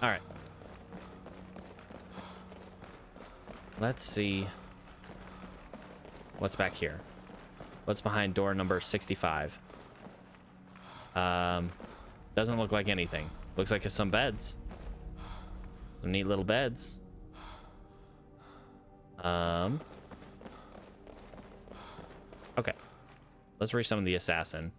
All right. Let's see what's back here. What's behind door number 65? Doesn't look like anything. Looks like it's some beds. Some neat little beds. Okay. Let's resummon the assassin.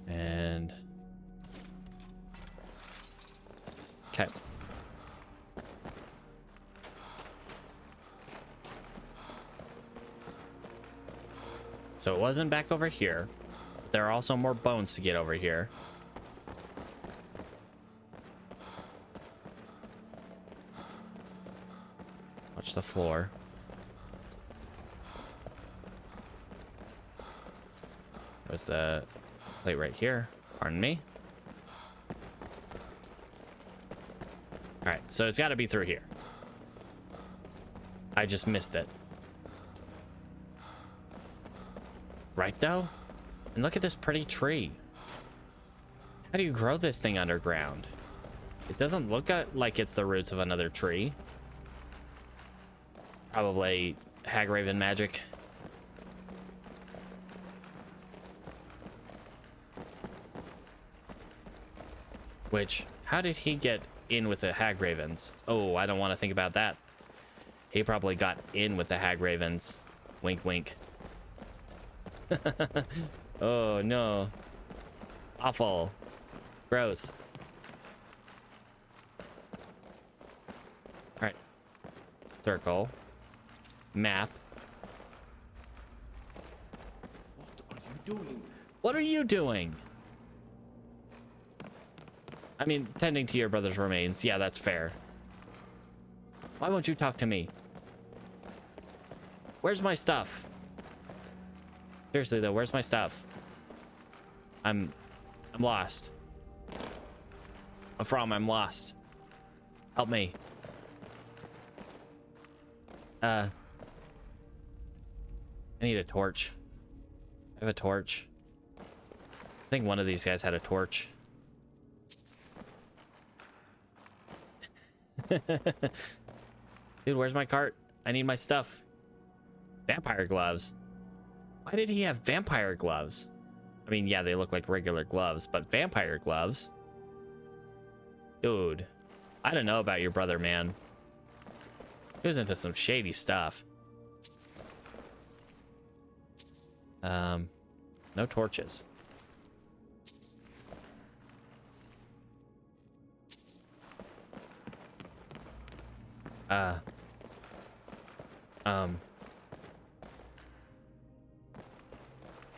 And okay. So it wasn't back over here. There are also more bones to get over here. Watch the floor. There's the plate right here. Pardon me. All right, so it's got to be through here. I just missed it. Right, though? And look at this pretty tree. How do you grow this thing underground? It doesn't look like it's the roots of another tree. Probably Hagraven magic. Which, how did he get in with the Hagravens? Oh, I don't want to think about that. He probably got in with the Hagravens. Wink, wink. Oh, no. Awful. Gross. All right. Circle. Map. What are you doing? What are you doing? I mean, tending to your brother's remains. Yeah, that's fair. Why won't you talk to me? Where's my stuff? Seriously though, where's my stuff? I'm lost. I'm lost. Help me. I need a torch. I have a torch. I think one of these guys had a torch. Dude, where's my cart? I need my stuff. Vampire gloves. Why did he have vampire gloves? I mean, yeah, they look like regular gloves, but vampire gloves? Dude, I don't know about your brother, man. He was into some shady stuff. No torches.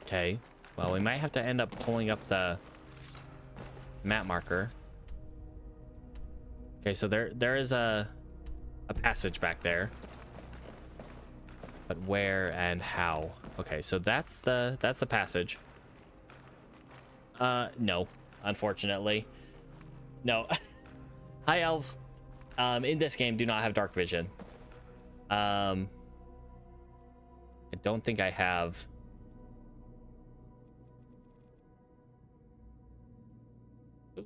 Okay. Well, we might have to end up pulling up the map marker. Okay, so there is a passage back there. But where and how? Okay, so that's the passage. No, unfortunately. No. High elves in this game do not have dark vision. I don't think I have. Ooh.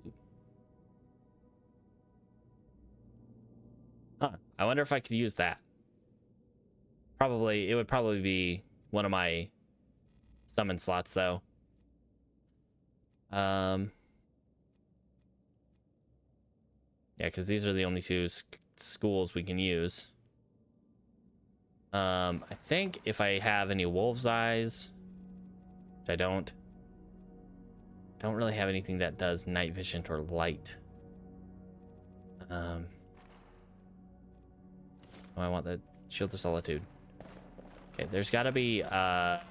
Huh. I wonder if I could use that. It would probably be one of my summon slots though. Yeah, because these are the only two schools we can use. I think if I have any wolf's eyes, which I don't really have anything that does night vision or light. Oh, I want the shield of solitude. Okay, there's got to be a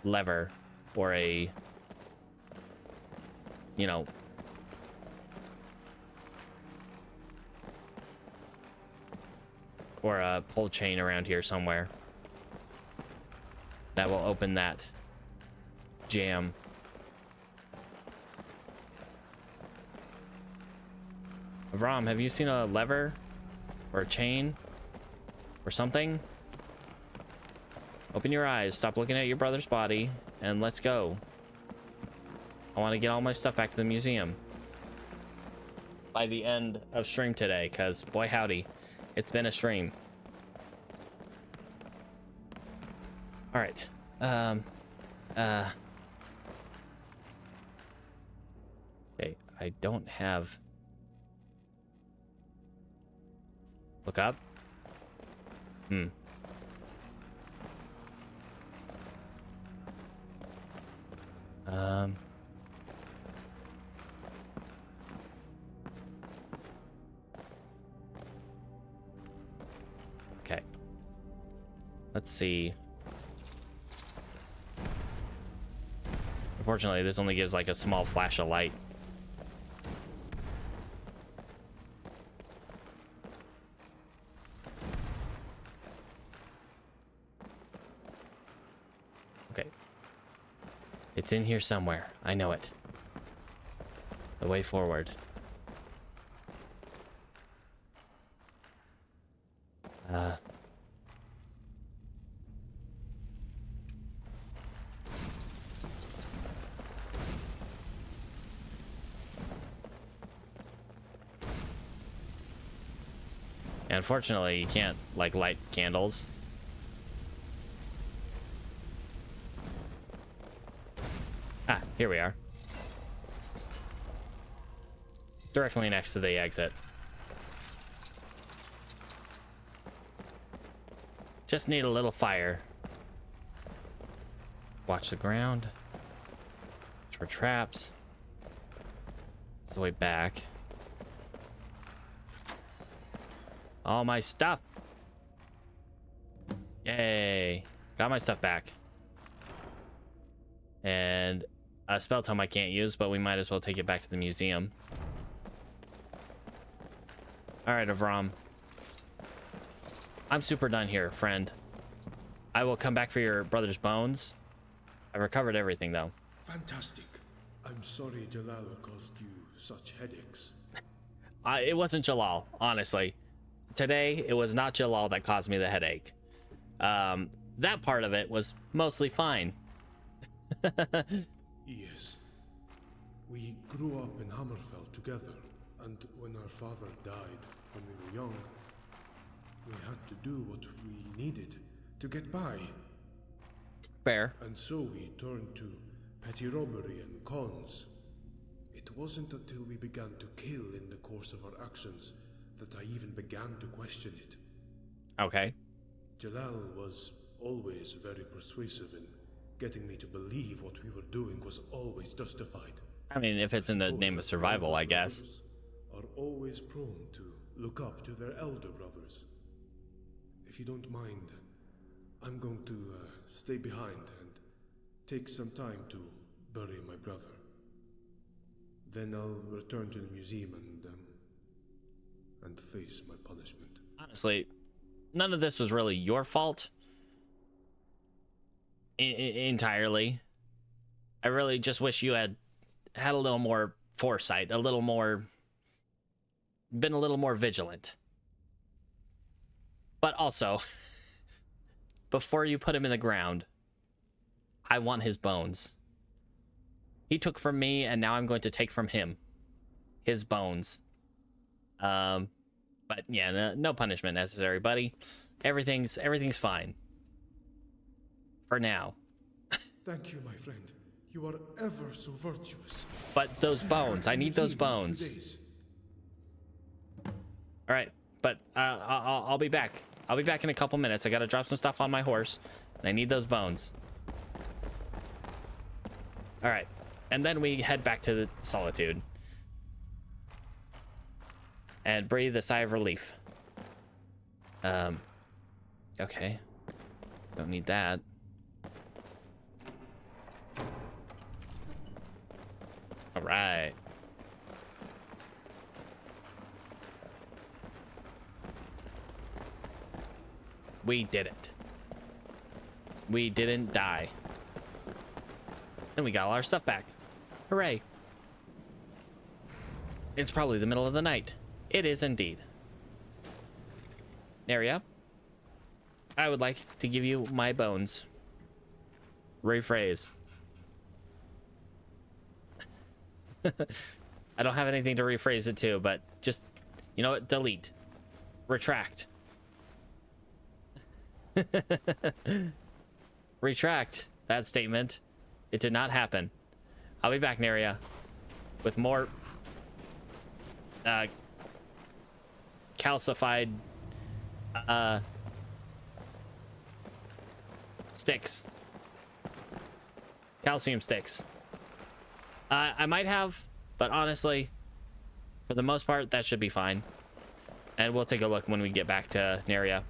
lever or a, you know, or a pull chain around here somewhere that will open that jam. Avram, have you seen a lever or a chain or something? Open your eyes, stop looking at your brother's body, and let's go. I want to get all my stuff back to the museum by the end of stream today, because boy howdy, it's been a stream. All right. Okay, I don't have. Look up. Okay. Let's see. Unfortunately, this only gives like a small flash of light. Okay. It's in here somewhere. I know it. The way forward. Unfortunately, you can't like light candles. Ah, here we are. Directly next to the exit. Just need a little fire. Watch the ground. Watch for traps. It's the way back. All my stuff. Yay. Got my stuff back. And a spell tome I can't use, but we might as well take it back to the museum. All right, Avram. I'm super done here, friend. I will come back for your brother's bones. I recovered everything, though. Fantastic. I'm sorry Jalal caused you such headaches. It wasn't Jalal, honestly. Today, it was not Jalal that caused me the headache. That part of it was mostly fine. Yes. We grew up in Hammerfell together, and when our father died when we were young, we had to do what we needed to get by. Fair. And so we turned to petty robbery and cons. It wasn't until we began to kill in the course of our actions that I even began to question it. Okay. Jalal was always very persuasive in getting me to believe what we were doing was always justified. I mean, if it's in the name of survival, I guess. Are always prone to look up to their elder brothers. If you don't mind, I'm going to stay behind and take some time to bury my brother. Then I'll return to the museum and face my punishment. Honestly, none of this was really your fault. Entirely. I really just wish you had a little more foresight, been a little more vigilant. But also, before you put him in the ground, I want his bones. He took from me, and now I'm going to take from him his bones. But yeah, no punishment necessary, buddy. Everything's fine. For now. Thank you, my friend. You are ever so virtuous. But those bones, I need those bones. All right, but I'll be back. I'll be back in a couple minutes. I gotta drop some stuff on my horse, and I need those bones. All right, and then we head back to the Solitude and breathe a sigh of relief. Okay, don't need that. All right. We did it. We didn't die. And we got all our stuff back. Hooray. It's probably the middle of the night. It is indeed. Neria, I would like to give you my bones. Rephrase. I don't have anything to rephrase it to, but just, you know what? Delete. Retract. Retract that statement. It did not happen. I'll be back, Neria, with more calcified sticks. Calcium sticks. I might have, but honestly, for the most part, that should be fine. And we'll take a look when we get back to Neria.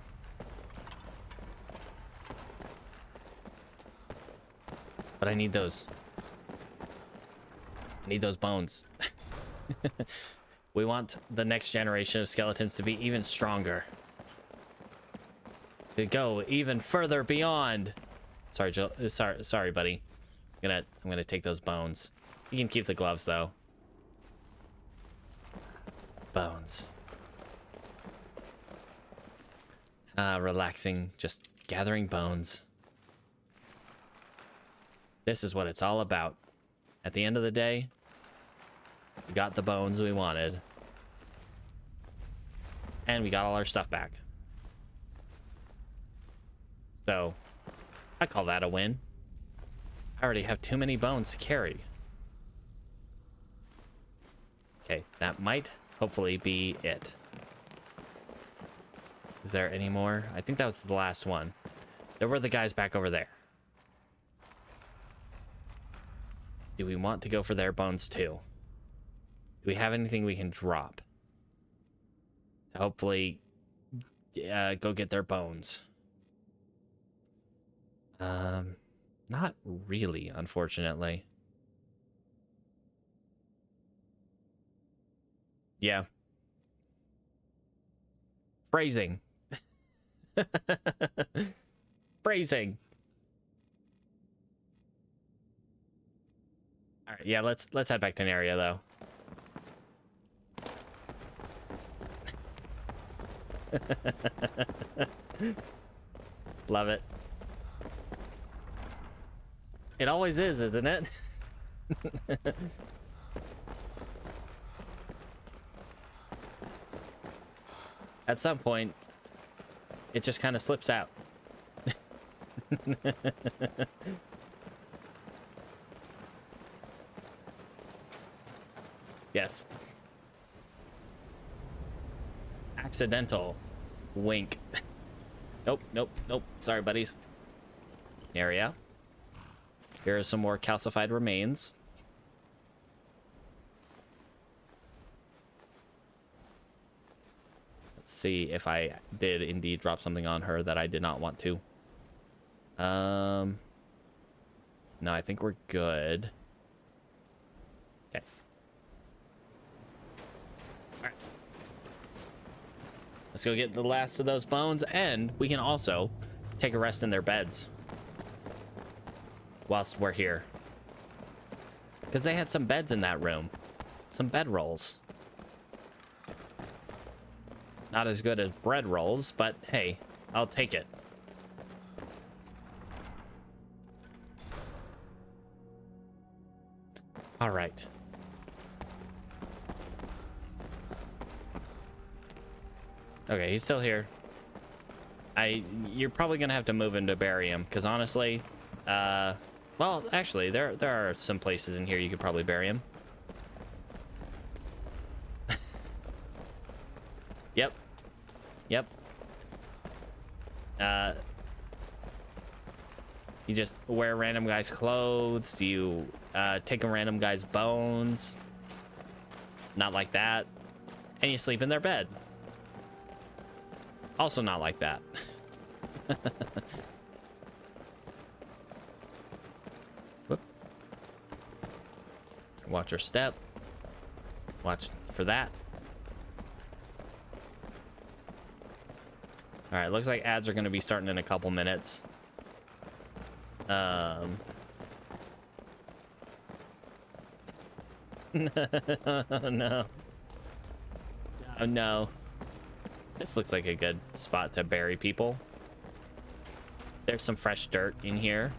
But I need those. I need those bones. We want the next generation of skeletons to be even stronger. To go even further beyond. Sorry, Jill. Sorry, buddy. I'm gonna take those bones. You can keep the gloves though. Bones. Relaxing, just gathering bones. This is what it's all about. At the end of the day, we got the bones we wanted. And we got all our stuff back. So, I call that a win. I already have too many bones to carry. Okay, that might hopefully be it. Is there any more? I think that was the last one. There were the guys back over there. Do we want to go for their bones too? Do we have anything we can drop to hopefully go get their bones? Not really, unfortunately. Yeah. Phrasing. Phrasing. All right, yeah, let's head back to Neria though. Love it. It always is, isn't it? At some point, it just kind of slips out. Yes. Accidental. Wink. Nope, nope, nope. Sorry, buddies. Area. Here are some more calcified remains. Let's see if I did indeed drop something on her that I did not want to. No, I think we're good. Okay. Let's go get the last of those bones, and we can also take a rest in their beds whilst we're here. Because they had some beds in that room. Some bed rolls. Not as good as bread rolls, but hey, I'll take it. All right. Okay, he's still here. You're probably gonna have to move him to bury him, because honestly, well, actually, there are some places in here you could probably bury him. Yep. Yep. You just wear random guy's clothes. You take a random guy's bones. Not like that. And you sleep in their bed. Also not like that. Whoop. Watch your step. Watch for that. All right, looks like ads are going to be starting in a couple minutes. No. Oh, no. This looks like a good spot to bury people. There's some fresh dirt in here.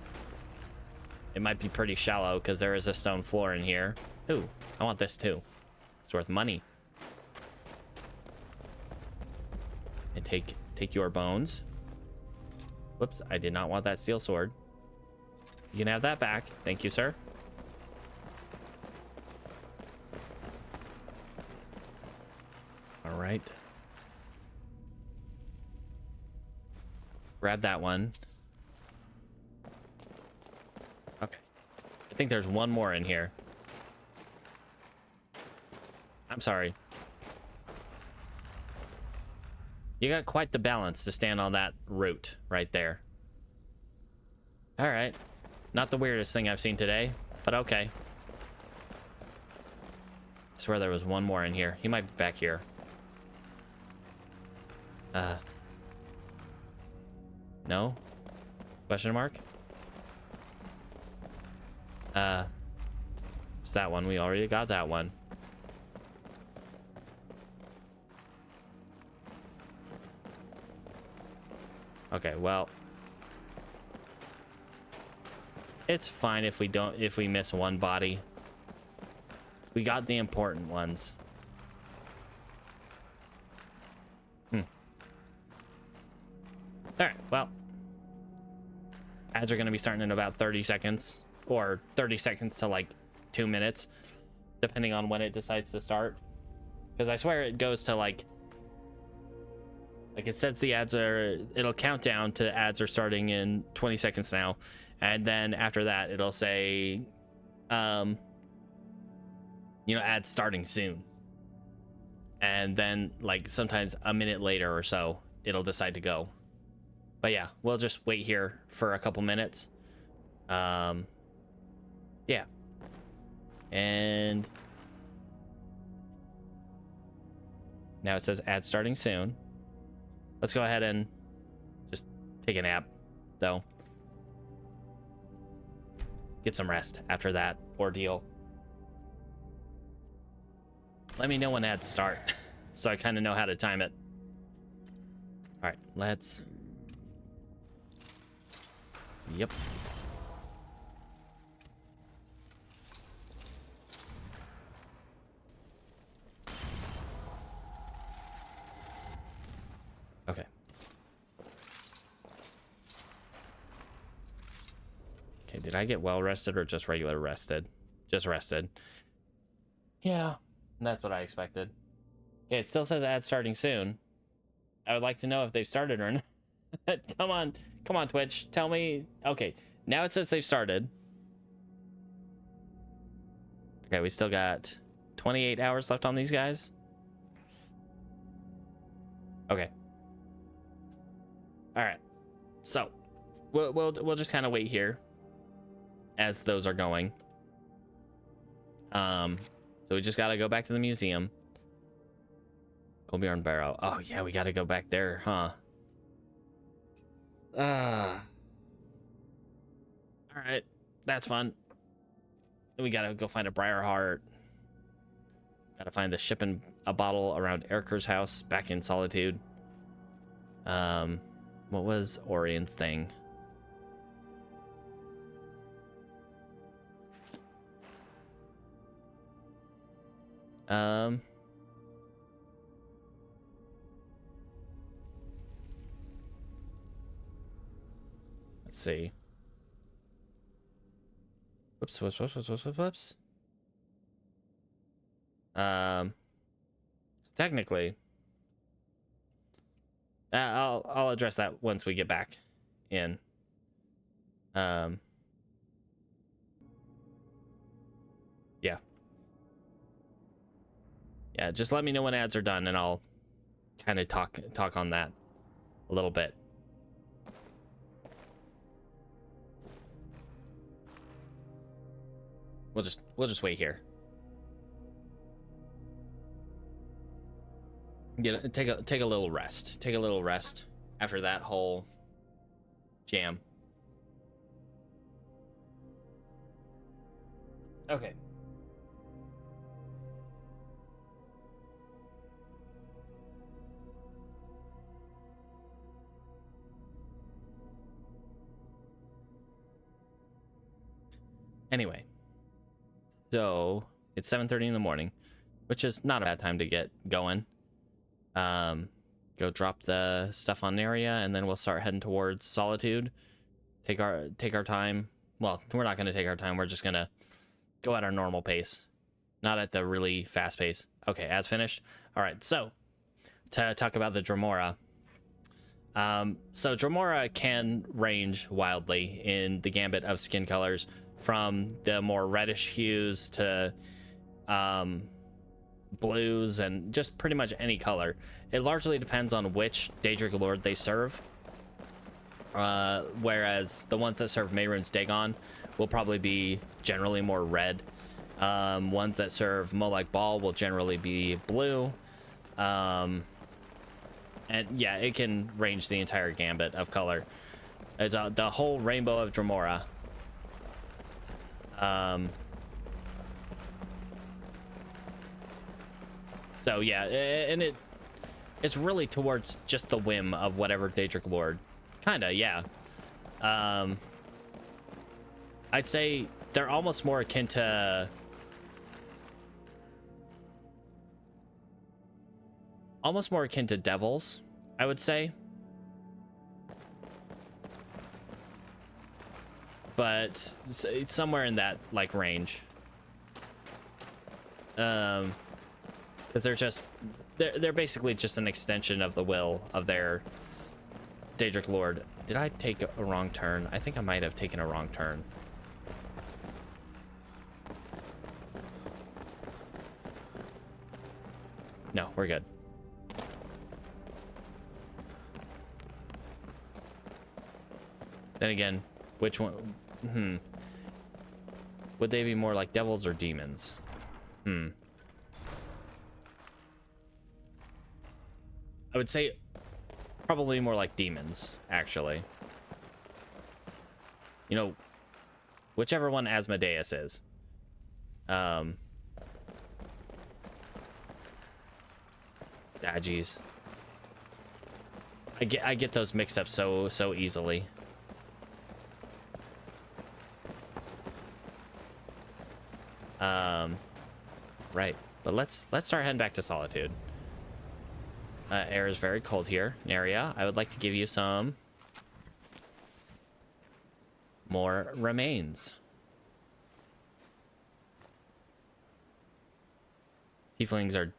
It might be pretty shallow because there is a stone floor in here. Ooh, I want this too. It's worth money. And take your bones. Whoops, I did not want that steel sword. You can have that back. Thank you, sir. All right. Grab that one. Okay. I think there's one more in here. I'm sorry. You got quite the balance to stand on that root right there. All right. Not the weirdest thing I've seen today, but okay. I swear there was one more in here. He might be back here. No? Question mark? It's that one. We already got that one. Okay, well. It's fine if we miss one body. We got the important ones. Alright, well. Ads are going to be starting in about 30 seconds. Or 30 seconds to like 2 minutes. Depending on when it decides to start. Because I swear it goes to like it says the ads are... It'll count down to ads are starting in 20 seconds now. And then after that, it'll say... ads starting soon. And then like sometimes a minute later or so, it'll decide to go. But yeah, we'll just wait here for a couple minutes. Yeah. And now it says ad starting soon. Let's go ahead and just take a nap, though. Get some rest after that ordeal. Let me know when ads start, so I kind of know how to time it. All right, let's... Yep. Okay. Okay, did I get well rested or just regular rested? Just rested. Yeah, that's what I expected. Okay, it still says ad starting soon. I would like to know if they've started or not. Come on, Twitch. Tell me. Okay, now it says they've started. Okay, we still got 28 hours left on these guys. Okay. All right. So, we'll just kind of wait here as those are going. So we just got to go back to the museum. Golbjorn Barrow. Oh yeah, we gotta go back there, huh? Alright, that's fun. Then we gotta go find a Briarheart. Gotta find the ship and a bottle around Eriker's house back in Solitude. What was Orion's thing? Let's see. Whoops. Technically, I'll address that once we get back in. Yeah, just let me know when ads are done and I'll kind of talk on that a little bit. We'll just wait here. Take a little rest. Take a little rest after that whole jam. Okay. Anyway, so it's 7:30 in the morning, which is not a bad time to get going. Go drop the stuff on area, and then we'll start heading towards Solitude. Take our time. Well, we're not going to take our time. We're just going to go at our normal pace, not at the really fast pace. Okay, as finished. All right, so to talk about the Dremora. So Dremora can range wildly in the gambit of skin colors, from the more reddish hues to blues and just pretty much any color. It largely depends on which Daedric Lord they serve. Whereas the ones that serve Mehrunes Dagon will probably be generally more red. Ones that serve Molag Bal will generally be blue. And yeah, it can range the entire gambit of color. It's the whole rainbow of Dremora. So yeah, and it's really towards just the whim of whatever Daedric Lord. Kinda, yeah. I'd say they're almost more akin to devils, I would say. But it's somewhere in that like range. Because they're basically just an extension of the will of their Daedric Lord. Did I take a wrong turn? I think I might have taken a wrong turn. No, we're good. Then again, which one? Would they be more like devils or demons? I would say probably more like demons, actually. You know, whichever one Asmodeus is. Geez. I get those mixed up so easily. Right, but let's start heading back to Solitude. Air is very cold here, Neria. I would like to give you some more remains. Tieflings are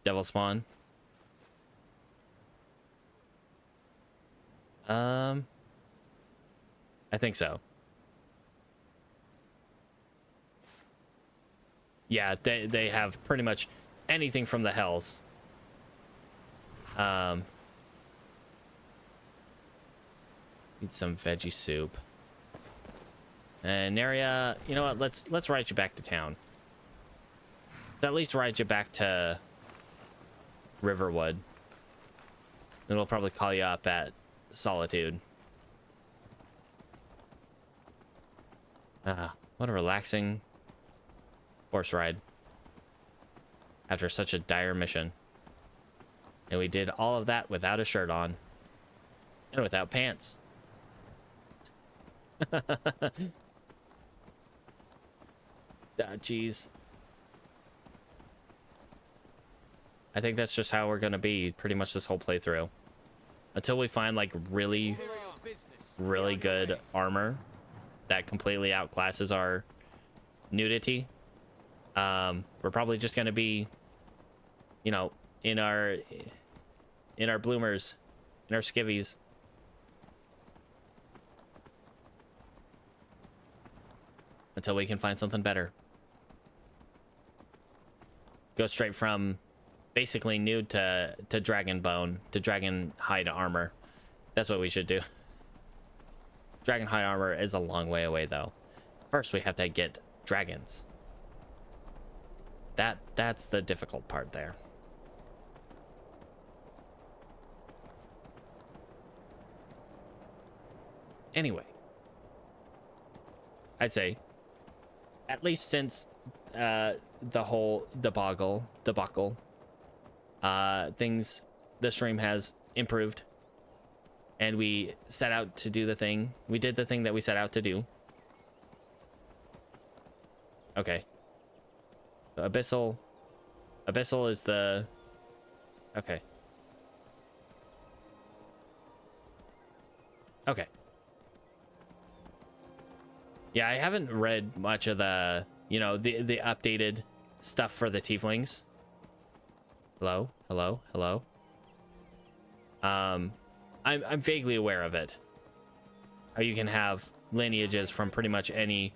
devil spawn. I think so. Yeah, they have pretty much anything from the hells. Need some veggie soup. And Neria, you know what? Let's ride you back to town. Let's at least ride you back to Riverwood. Then we'll probably call you up at Solitude. What a relaxing horse ride after such a dire mission. And we did all of that without a shirt on and without pants. Jeez. I think that's just how we're gonna be pretty much this whole playthrough. Until we find like really good armor that completely outclasses our nudity. We're probably just gonna be, you know, in our bloomers, in our skivvies. Until we can find something better. Go straight from basically nude to dragon bone, to dragon hide armor. That's what we should do. Dragon hide armor is a long way away though. First we have to get dragons. That's the difficult part there. Anyway, I'd say at least since the whole debacle, things, the stream has improved, and we set out to do the thing. We did the thing that we set out to do. Okay. Abyssal is the, okay. Okay. Yeah, I haven't read much of the, you know, the updated stuff for the tieflings. Hello? I'm vaguely aware of it. How you can have lineages from pretty much any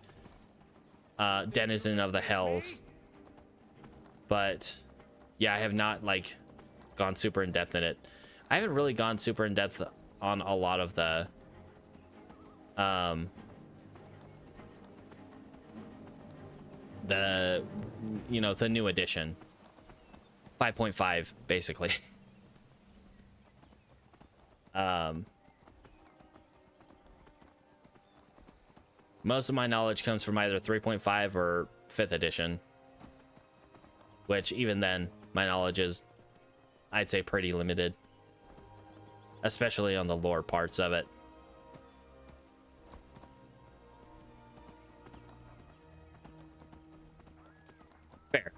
denizen of the hells. But yeah, I have not like gone super in depth in it. I haven't really gone super in depth on a lot of the you know, the new edition 5.5 basically. Most of my knowledge comes from either 3.5 or 5th edition, which even then my knowledge is, I'd say, pretty limited, especially on the lore parts of it. Fair.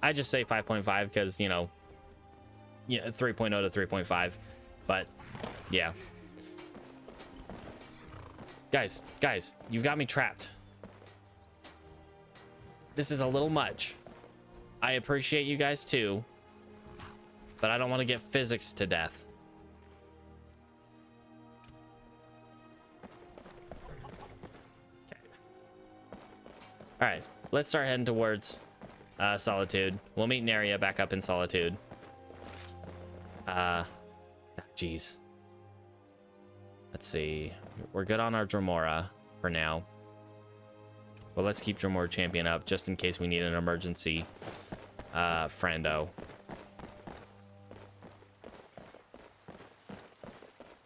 I just say 5.5 because, you know, 3.0 to 3.5, but yeah. Guys, you've got me trapped. This is a little much. I appreciate you guys too, but I don't want to get physics to death. Okay. All right, let's start heading towards Solitude. We'll meet Neria back up in Solitude. Jeez. Let's see. We're good on our Dremora for now. But let's keep Dremora champion up just in case we need an emergency friendo.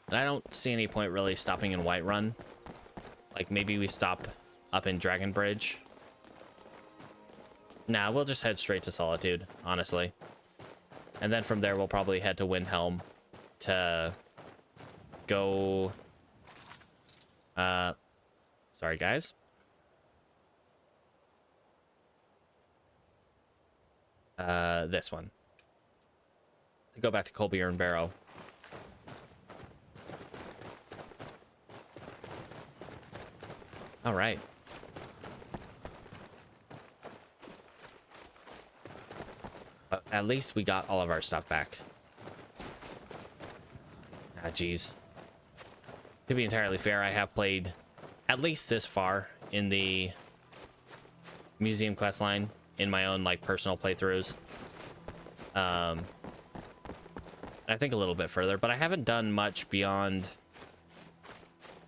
And I don't see any point really stopping in Whiterun. Like maybe we stop up in Dragonbridge. Nah, we'll just head straight to Solitude, honestly. And then from there, we'll probably head to Windhelm to go... sorry, guys. This one. To go back to Colbier and Barrow. All right. But at least we got all of our stuff back. Ah, geez. To be entirely fair, I have played at least this far in the museum questline in my own like personal playthroughs. I think a little bit further, but I haven't done much beyond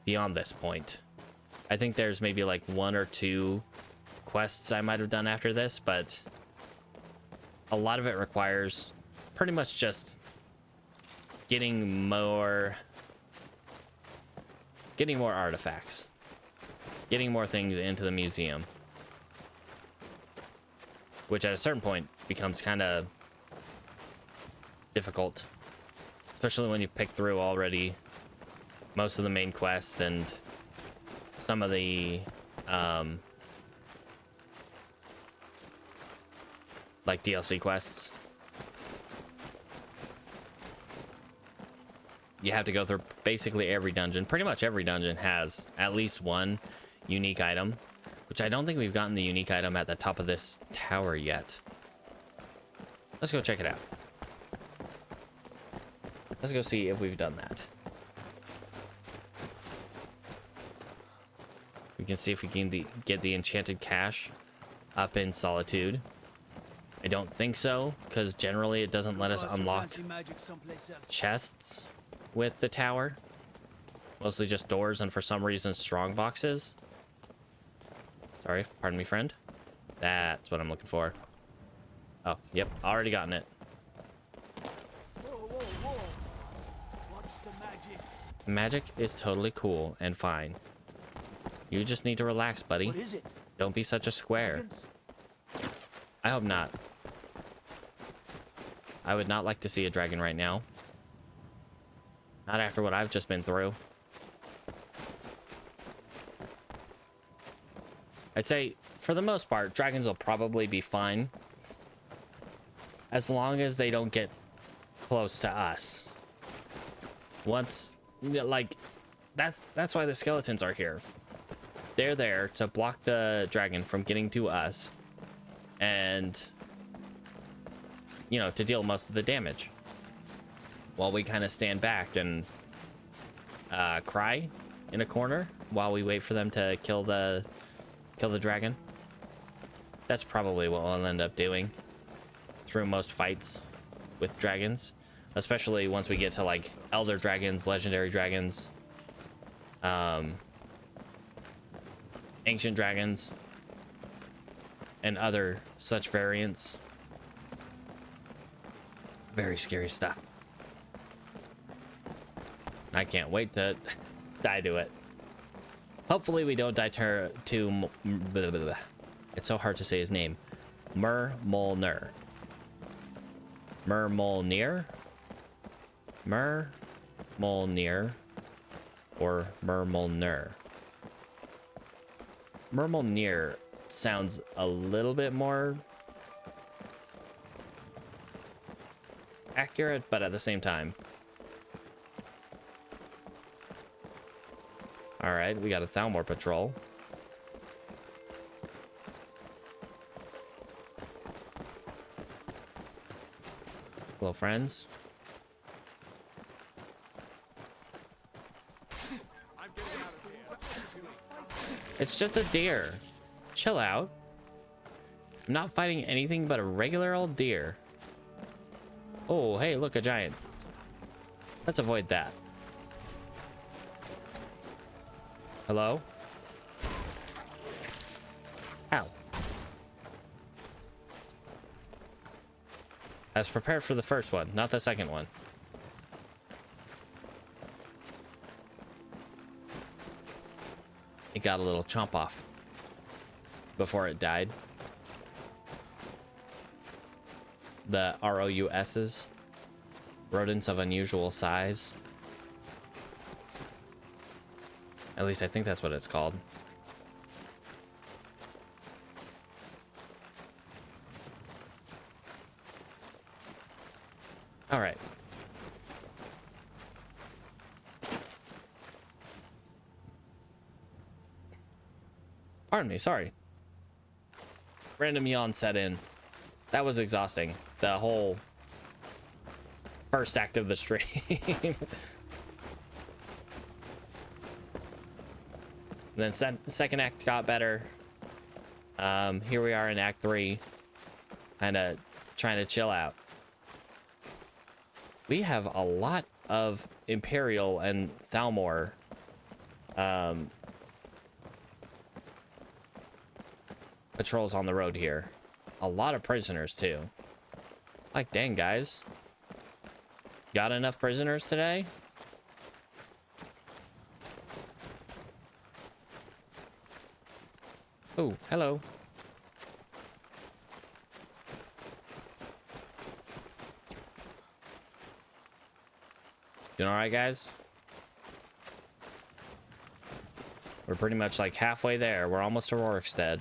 this point. I think there's maybe like 1 or 2 quests I might have done after this, but a lot of it requires pretty much just getting more artifacts, getting more things into the museum, which at a certain point becomes kind of difficult, especially when you pick through already most of the main quest and some of the like DLC quests. You have to go through basically every dungeon. Pretty much every dungeon has at least one unique item, which I don't think we've gotten the unique item at the top of this tower yet. Let's go check it out. Let's go see if we've done that. We can see if we can get the enchanted cache up in Solitude. I don't think so, because generally it doesn't let us unlock chests with the tower. Mostly just doors and for some reason strong boxes. Sorry, pardon me, friend. That's what I'm looking for. Oh, yep, already gotten it. What's the magic? Magic is totally cool and fine. You just need to relax, buddy. What is it? Don't be such a square. Dragons? I hope not. I would not like to see a dragon right now. Not after what I've just been through. I'd say, for the most part, dragons will probably be fine. As long as they don't get close to us. Once, like, that's why the skeletons are here. They're there to block the dragon from getting to us. And, you know, to deal most of the damage. While we kind of stand back and cry in a corner while we wait for them to kill the dragon. That's probably what we'll end up doing through most fights with dragons, especially once we get to like elder dragons, legendary dragons, ancient dragons, and other such variants. Very scary stuff. I can't wait to die to it. Hopefully we don't die to it's so hard to say his name. Murmolnir. Murmolnir? Murmolnir or Murmolnir. Murmolnir sounds a little bit more accurate, but at the same time. All right, we got a Thalmor patrol. Hello, friends. It's just a deer. Chill out. I'm not fighting anything but a regular old deer. Oh, hey, look, a giant. Let's avoid that. Hello? Ow. I was prepared for the first one, not the second one. It got a little chomp off before it died. The ROUSs, rodents of unusual size. At least I think that's what it's called. All right. Pardon me, sorry. Random yawn set in. That was exhausting. The whole first act of the stream. Then second act got better. Here we are in Act 3. Kind of trying to chill out. We have a lot of Imperial and patrols on the road here. A lot of prisoners too. Like, dang, guys. Got enough prisoners today? Oh, hello. Doing all right, guys? We're pretty much like halfway there. We're almost to Rorikstead.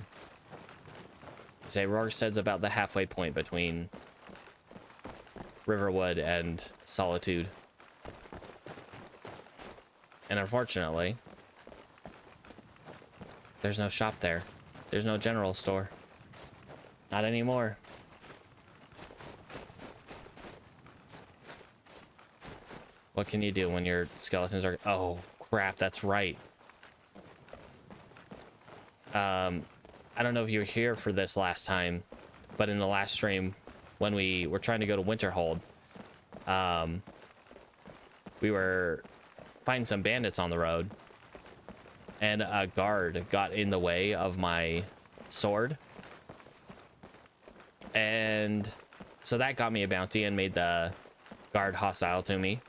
I say Rorikstead's about the halfway point between Riverwood and Solitude. And unfortunately, there's no shop there. There's no general store. Not anymore. What can you do when your skeletons are... Oh, crap, that's right. I don't know if you were here for this last time, but in the last stream, when we were trying to go to Winterhold, we were fighting some bandits on the road, and a guard got in the way of my sword. And so that got me a bounty and made the guard hostile to me.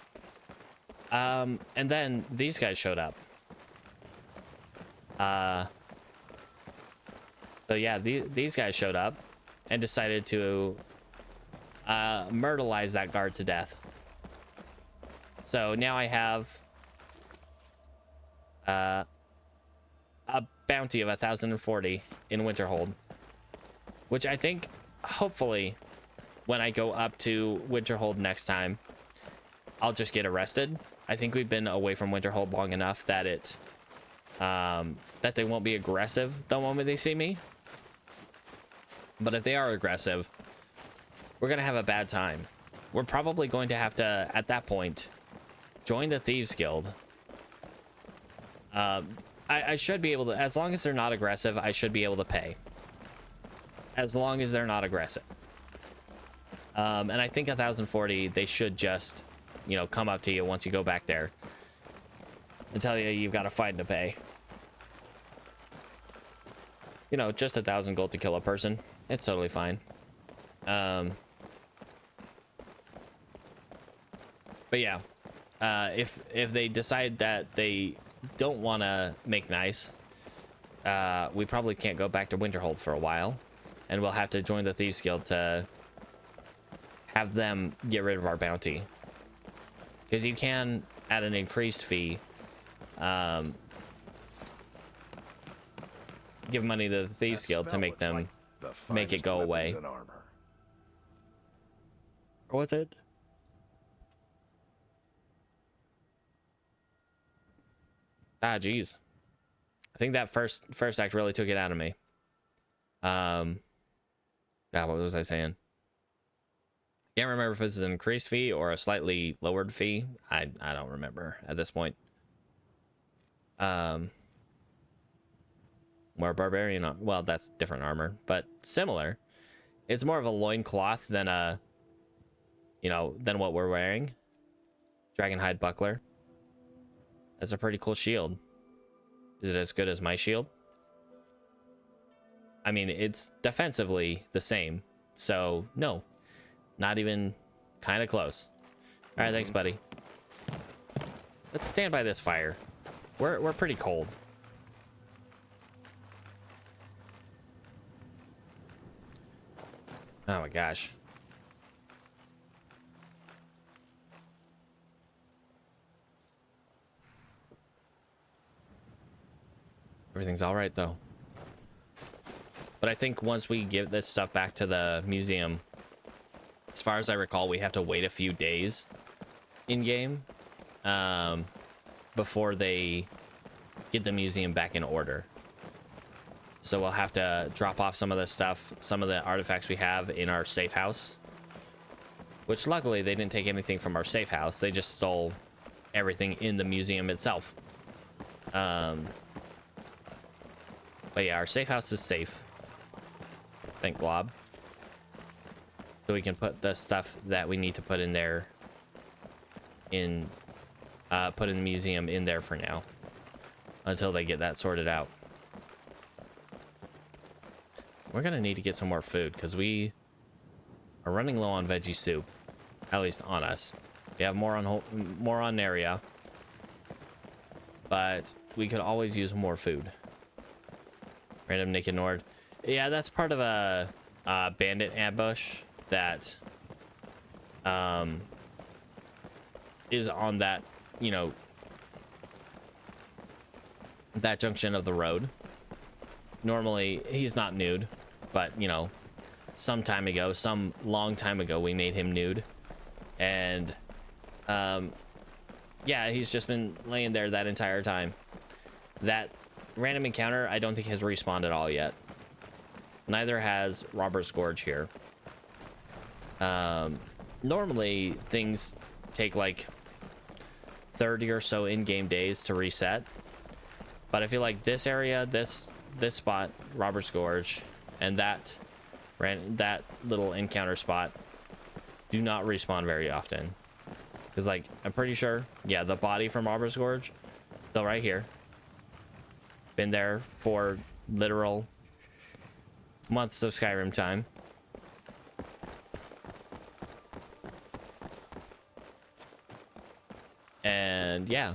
And then these guys showed up. So yeah, these guys showed up and decided to myrtleize that guard to death. So now I have a bounty of 1,040 in Winterhold, which I think, hopefully, when I go up to Winterhold next time, I'll just get arrested. I think we've been away from Winterhold long enough that it that they won't be aggressive the moment they see me. But if they are aggressive, we're gonna have a bad time. We're probably going to have to, at that point, join the Thieves Guild. I should be able to, as long as they're not aggressive, I should be able to pay. As long as they're not aggressive. And I think 1,040, they should just, you know, come up to you once you go back there and tell you you've got a fine to pay. You know, just 1,000 gold to kill a person. It's totally fine. But yeah, if they decide that they don't want to make nice, we probably can't go back to Winterhold for a while, and we'll have to join the Thieves Guild to have them get rid of our bounty. Because you can, at an increased fee, give money to the Thieves Guild to make them make it go away. Or was it? Ah, geez. I think that first act really took it out of me. God, what was I saying? Can't remember if this is an increased fee or a slightly lowered fee. I don't remember at this point. More barbarian, well, that's different armor, but similar. It's more of a loincloth than a, you know, than what we're wearing. Dragonhide buckler. That's a pretty cool shield. Is it as good as my shield? I mean, it's defensively the same, so no, not even kind of close. All right, thanks, buddy. Let's stand by this fire. We're pretty cold. Oh my gosh. Everything's all right though. But I think once we give this stuff back to the museum, as far as I recall, we have to wait a few days in game before they get the museum back in order. So we'll have to drop off some of the stuff, some of the artifacts we have in our safe house. Which luckily they didn't take anything from our safe house. They just stole everything in the museum itself. But yeah, our safe house is safe. Thank Glob. So we can put the stuff that we need to put in there in put in the museum in there for now. Until they get that sorted out. we're gonna need to get some more food because we are running low on veggie soup, at least on us. We have more on area, but we could always use more food. Random naked Nord. Yeah, that's part of a bandit ambush that is on that, you know, that junction of the road. Normally he's not nude, but you know, some long time ago we made him nude, and yeah, he's just been laying there that entire time. That random encounter I don't think has respawned at all yet. Neither has Robber's Gorge here. Normally things take like 30 or so in-game days to reset, but I feel like this area, this spot, Robber's Gorge, and that little encounter spot do not respawn very often. Because, like, I'm pretty sure, yeah, the body from Robber's Gorge still right here. Been there for literal months of Skyrim time. And yeah.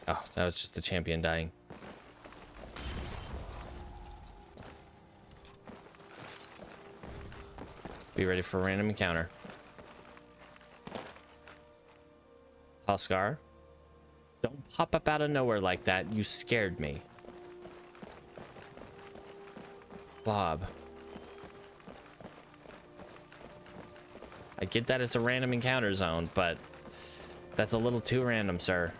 Oh, that was just the champion dying. Be ready for a random encounter. Scar, don't pop up out of nowhere like that. You scared me. Blob. I get that it's a random encounter zone, but that's a little too random, sir.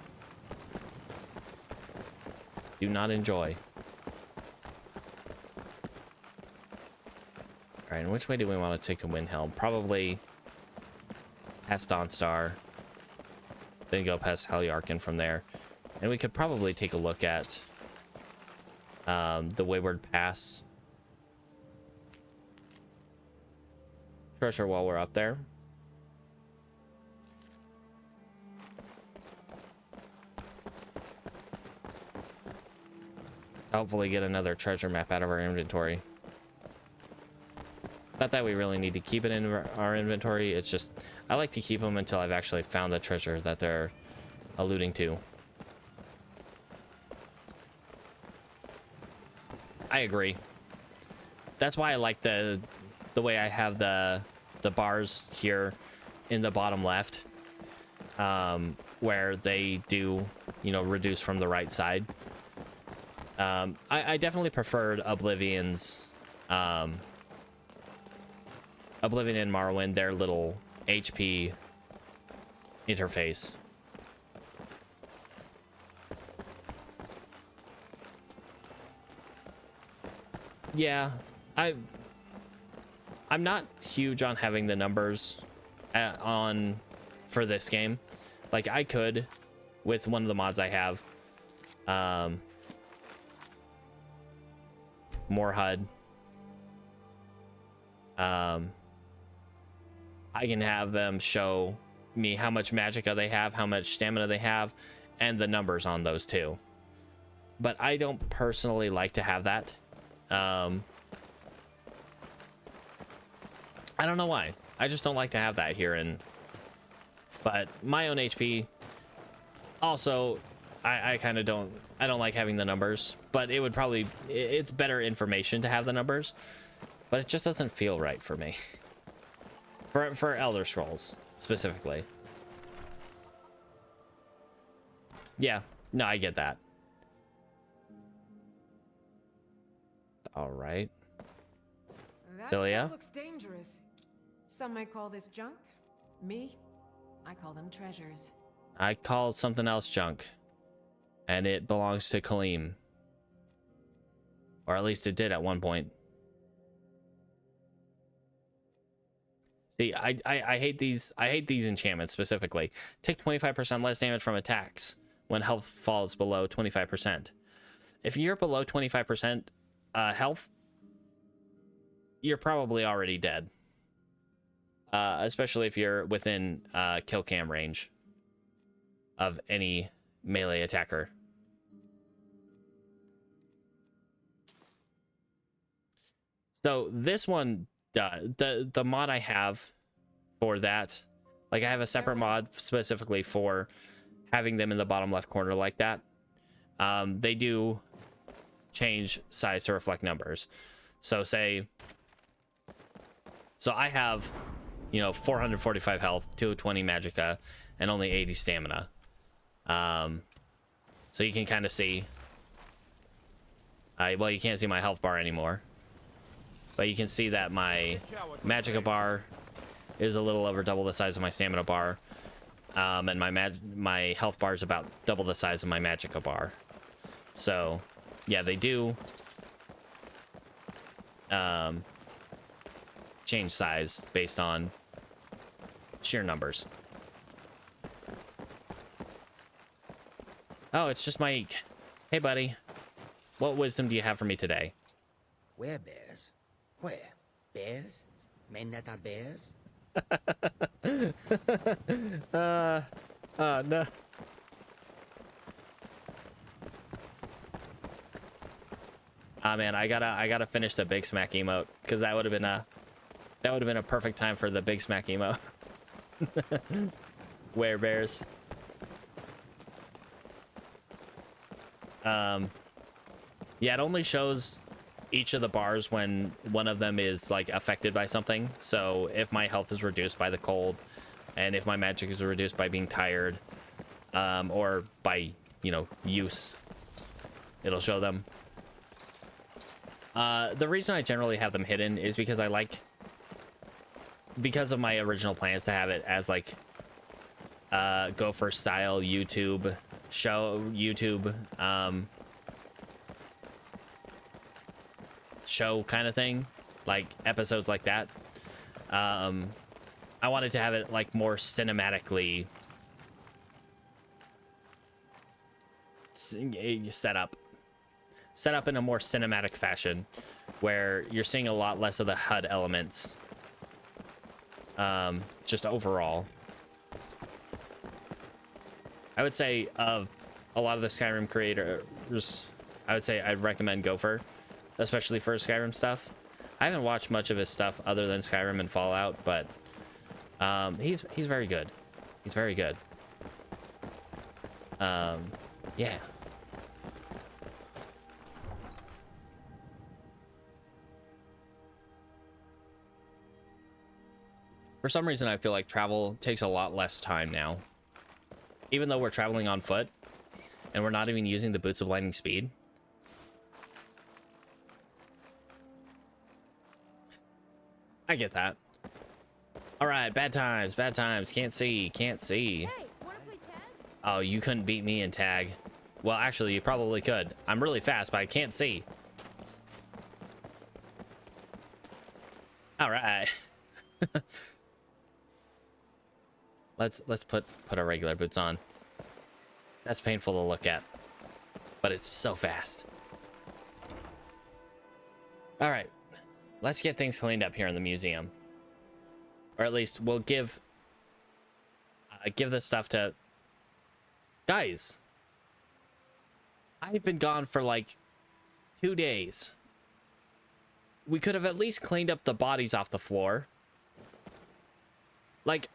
Do not enjoy. Alright, and which way do we want to take to Windhelm? Probably past Dawnstar. Then go past Halyarkin from there. And we could probably take a look at the Wayward Pass treasure while we're up there. Hopefully get another treasure map out of our inventory. Not that we really need to keep it in our inventory, it's just I like to keep them until I've actually found the treasure that they're alluding to. I agree. That's why I like the way I have the bars here in the bottom left, where they do, you know, reduce from the right side. I definitely preferred Oblivion's Oblivion and Morrowind, their little HP interface. Yeah, I'm not huge on having the numbers on for this game. Like, I could with one of the mods I have, more HUD. I can have them show me how much magicka they have, how much stamina they have, and the numbers on those too. But I don't personally like to have that. I don't know why. I just don't like to have that here. But my own HP, also, I kind of don't. I don't like having the numbers. But it would probably, it's better information to have the numbers. But it just doesn't feel right for me. For Elder Scrolls, specifically. Yeah, no, I get that. All right. That Celia? spell looks dangerous. Some might call this junk. Me, I call them treasures. I call something else junk. And it belongs to Kaleem. Or at least it did at one point. See, I hate these enchantments specifically. Take 25% less damage from attacks when health falls below 25%. If you're below 25% health, you're probably already dead. Especially if you're within kill cam range of any melee attacker. So this one, the mod I have for that, like I have a separate mod specifically for having them in the bottom left corner like that. They do change size to reflect numbers. So I have, 445 health, 220 magicka, and only 80 stamina. So you can kind of see. Well, you can't see my health bar anymore, but you can see that my magicka bar is a little over double the size of my stamina bar, and my health bar is about double the size of my magicka bar. So, yeah, they do change size based on sheer numbers. Oh, it's just Mike. Hey, buddy. What wisdom do you have for me today? Where bears? Where? Bears? Men that are bears? No. Ah, man, I gotta finish the big smack emote, because that would have been a perfect time for the big smack emote. Werebears. Yeah, it only shows each of the bars when one of them is like affected by something. So if my health is reduced by the cold, and if my magic is reduced by being tired, or by, use, it'll show them. The reason I generally have them hidden is because because of my original plans to have it as like Gopher style YouTube show kind of thing, like episodes like that. I wanted to have it like more cinematically set up in a more cinematic fashion, where you're seeing a lot less of the HUD elements, just overall. I would say of a lot of the Skyrim creators, I would say I'd recommend Gopher, especially for Skyrim stuff. I haven't watched much of his stuff other than Skyrim and Fallout, but he's very good. He's very good. Yeah. For some reason, I feel like travel takes a lot less time now. Even though we're traveling on foot, and we're not even using the Boots of Lightning Speed. I get that. All right, bad times, can't see. Hey, wanna play tag? Oh, you couldn't beat me in tag. Well, actually, you probably could. I'm really fast, but I can't see. All right. Let's put our regular boots on. That's painful to look at, but it's so fast. All right, let's get things cleaned up here in the museum, or at least we'll give this stuff to guys. I've been gone for like 2 days. We could have at least cleaned up the bodies off the floor. Like,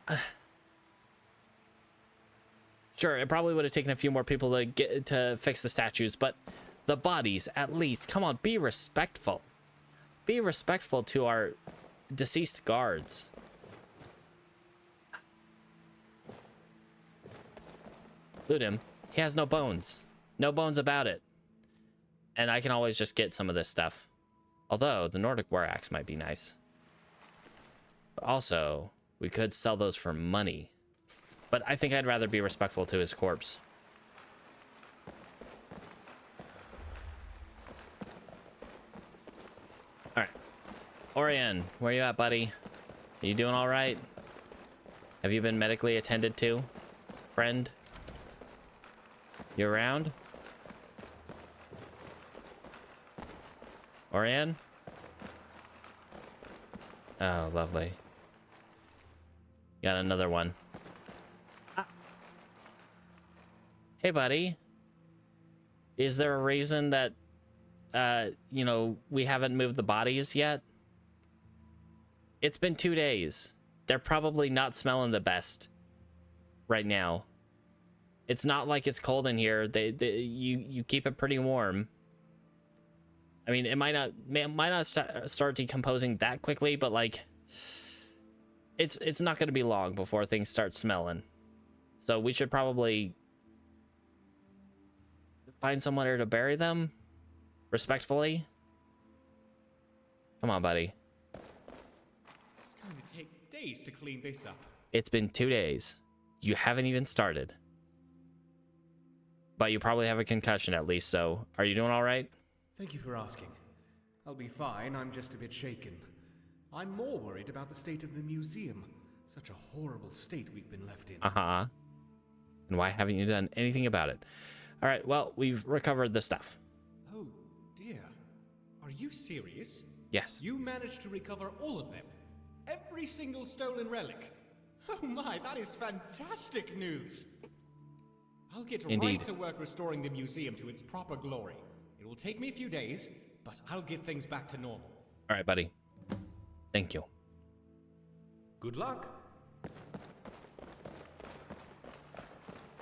sure, it probably would have taken a few more people to fix the statues, but the bodies, at least. Come on, be respectful. Be respectful to our deceased guards. Loot him. He has no bones. No bones about it. And I can always just get some of this stuff. Although, the Nordic War Axe might be nice. But also, we could sell those for money. But I think I'd rather be respectful to his corpse. Alright. Orion, where you at, buddy? Are you doing alright? Have you been medically attended to, friend? You around? Orion? Oh, lovely. Got another one. Ah. Hey, buddy. Is there a reason that, we haven't moved the bodies yet? It's been 2 days. They're probably not smelling the best right now. It's not like it's cold in here. You keep it pretty warm. I mean, it might not start decomposing that quickly, but like it's not going to be long before things start smelling. So we should probably find somewhere to bury them respectfully. Come on, buddy. It's going to take days to clean this up. It's been 2 days. You haven't even started. But you probably have a concussion at least, so are you doing all right? Thank you for asking. I'll be fine, I'm just a bit shaken. I'm more worried about the state of the museum. Such a horrible state we've been left in. Uh-huh. And why haven't you done anything about it? All right, well, we've recovered the stuff. Oh, dear. Are you serious? Yes. You managed to recover all of them? Every single stolen relic? Oh my, that is fantastic news! I'll get Indeed. right to work restoring the museum to its proper glory. It will take me a few days, but I'll get things back to normal. All right, buddy. Thank you. Good luck.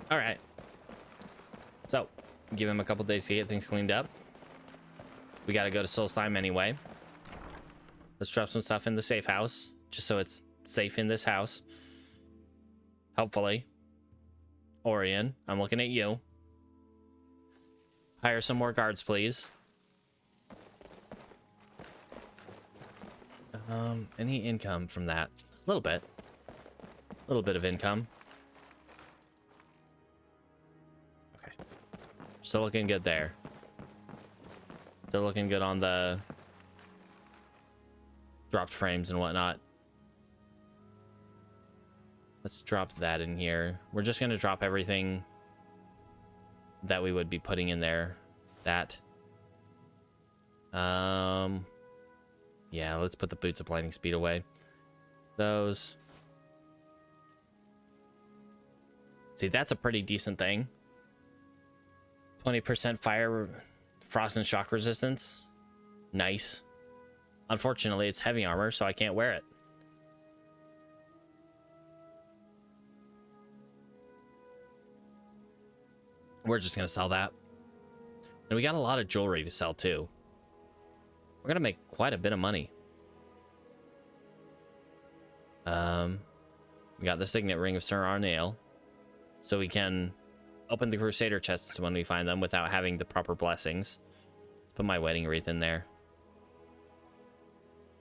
All right. So, give him a couple days to get things cleaned up. We got to go to Soul Slime anyway. Let's drop some stuff in the safe house, just so it's safe in this house. Hopefully. Orion, I'm looking at you. Hire some more guards, please. Any income from that? A little bit. A little bit of income. Okay. Still looking good there. Still looking good on the dropped frames and whatnot. Let's drop that in here. We're just going to drop everything that we would be putting in there. That. Yeah, let's put the boots of lightning speed away. Those. See, that's a pretty decent thing. 20% fire, frost, and shock resistance. Nice. Unfortunately, it's heavy armor, so I can't wear it. We're just going to sell that. And we got a lot of jewelry to sell, too. We're going to make quite a bit of money. We got the signet ring of Sir Arnail. So we can open the Crusader chests when we find them without having the proper blessings. Put my wedding wreath in there.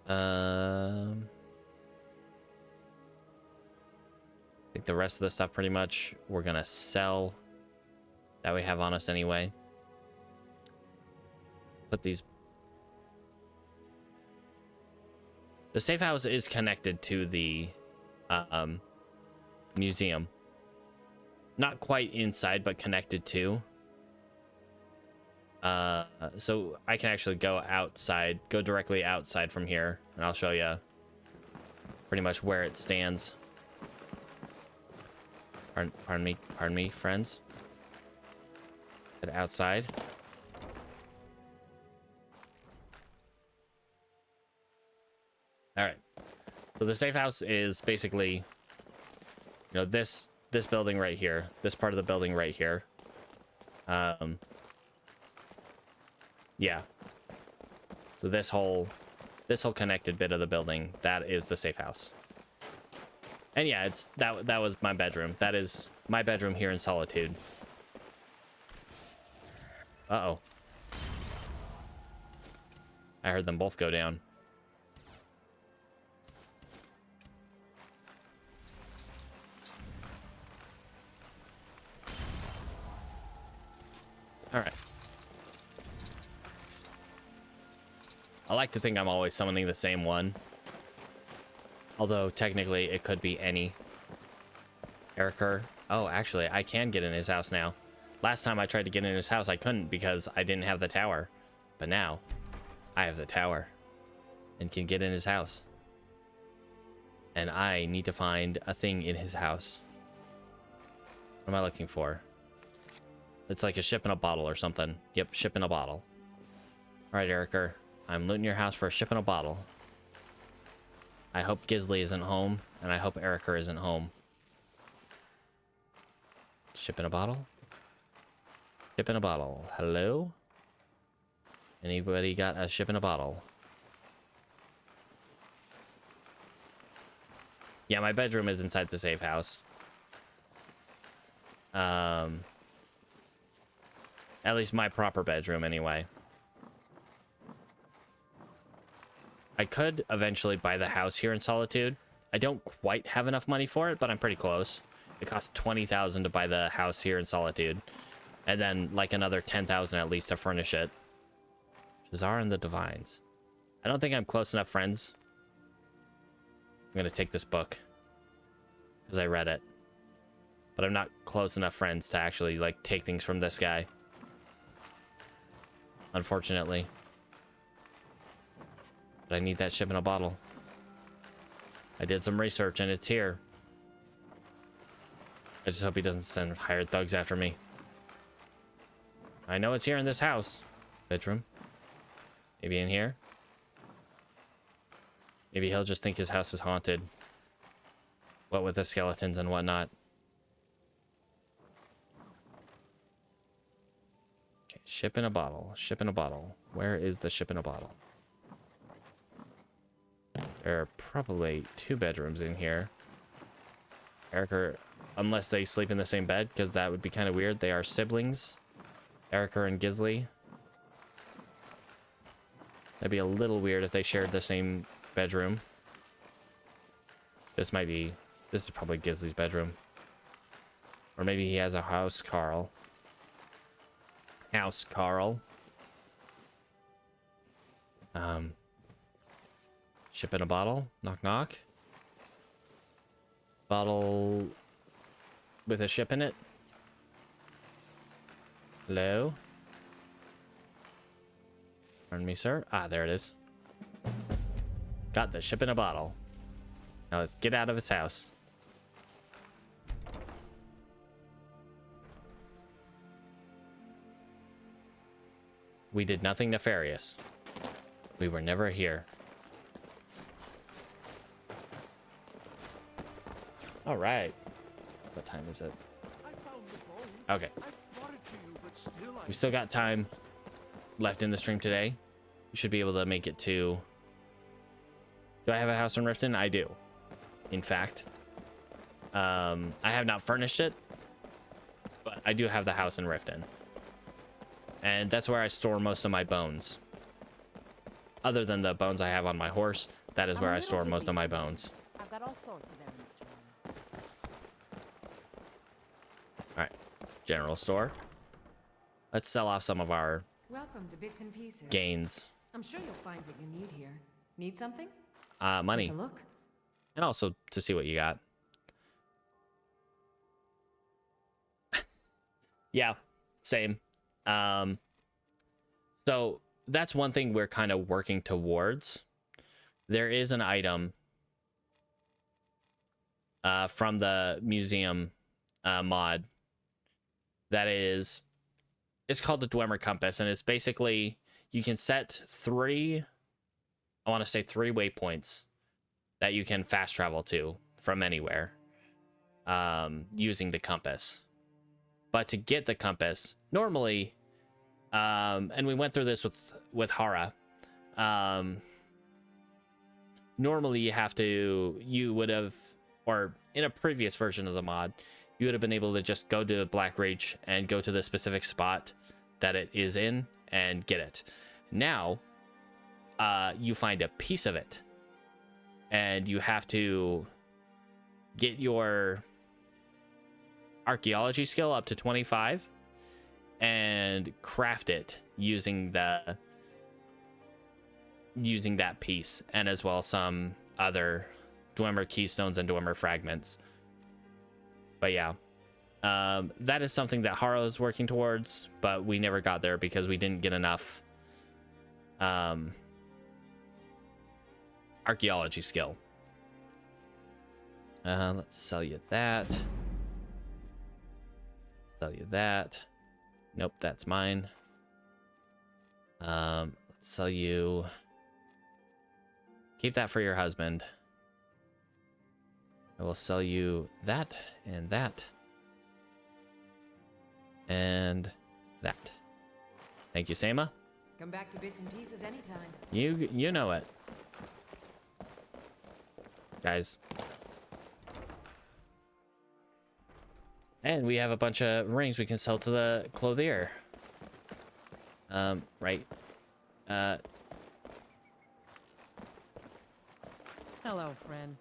I think the rest of the stuff pretty much we're going to sell that we have on us anyway. Put these. The safe house is connected to the museum. Not quite inside, but connected to. So I can actually go outside, go directly outside from here, and I'll show you pretty much where it stands. Pardon me, friends. Head outside. All right. So the safe house is basically, you know, this building right here, this part of the building right here. Yeah. So this whole connected bit of the building, that is the safe house. And yeah, it's that was my bedroom. That is my bedroom here in Solitude. Uh-oh. I heard them both go down. All right. I like to think I'm always summoning the same one. Although, technically, it could be any. Eriker. Oh, actually, I can get in his house now. Last time I tried to get in his house, I couldn't because I didn't have the tower. But now, I have the tower. And can get in his house. And I need to find a thing in his house. What am I looking for? It's like a ship in a bottle or something. Yep, ship in a bottle. Alright, Eriker. I'm looting your house for a ship in a bottle. I hope Gisley isn't home, and I hope Erica isn't home. Ship in a bottle? Ship in a bottle. Hello? Anybody got a ship in a bottle? Yeah, my bedroom is inside the safe house. At least my proper bedroom, anyway. I could eventually buy the house here in Solitude. I don't quite have enough money for it, but I'm pretty close. It costs 20,000 to buy the house here in Solitude, and then like another 10,000 at least to furnish it. Shazar and the Divines. I don't think I'm close enough friends. I'm gonna take this book because I read it, but I'm not close enough friends to actually like take things from this guy, unfortunately. But I need that ship in a bottle. I did some research and it's here. I just hope he doesn't send hired thugs after me. I know it's here in this house. Bedroom. Maybe in here. Maybe he'll just think his house is haunted. What with the skeletons and whatnot. Okay, ship in a bottle. Ship in a bottle. Where is the ship in a bottle? There are probably 2 bedrooms in here. Erica, unless they sleep in the same bed, because that would be kind of weird. They are siblings. Erica and Gisley. That'd be a little weird if they shared the same bedroom. This is probably Gisley's bedroom. Or maybe he has a house Carl. House Carl. Ship in a bottle. Knock knock. Bottle with a ship in it. Hello? Pardon me, sir. Ah, there it is. Got the ship in a bottle. Now let's get out of his house. We did nothing nefarious. We were never here. All right. What time is it? Okay. We still got time left in the stream today. We should be able to make it to... Do I have a house in Riften? I do. In fact. I have not furnished it, but I do have the house in Riften. And that's where I store most of my bones. Other than the bones I have on my horse, that is where I store most of my bones. I've got all sorts of errands to run. All right, general store. Let's sell off some of our Welcome to Bits and Pieces. gains. I'm sure you'll find what you need here. Need something? Money. Take a look. And also to see what you got. Yeah, same. So that's one thing we're kind of working towards. There is an item from the museum mod that is, it's called the Dwemer Compass, and it's basically, you can set 3 waypoints that you can fast travel to from anywhere using the compass. But to get the compass, normally, and we went through this with Hara, normally you would have, or in a previous version of the mod, you would have been able to just go to Black Reach and go to the specific spot that it is in and get it. Now, you find a piece of it, and you have to get your archaeology skill up to 25 and craft it using that piece, and as well some other Dwemer keystones and Dwemer fragments. But yeah, that is something that Haro is working towards, but we never got there because we didn't get enough archaeology skill. Let's sell you that. Sell you that. Nope, that's mine. Let's sell you. Keep that for your husband. I will sell you that and that. And that. Thank you, Sama. Come back to bits and pieces anytime. You know it. Guys. And we have a bunch of rings we can sell to the clothier. Right. Hello, friend.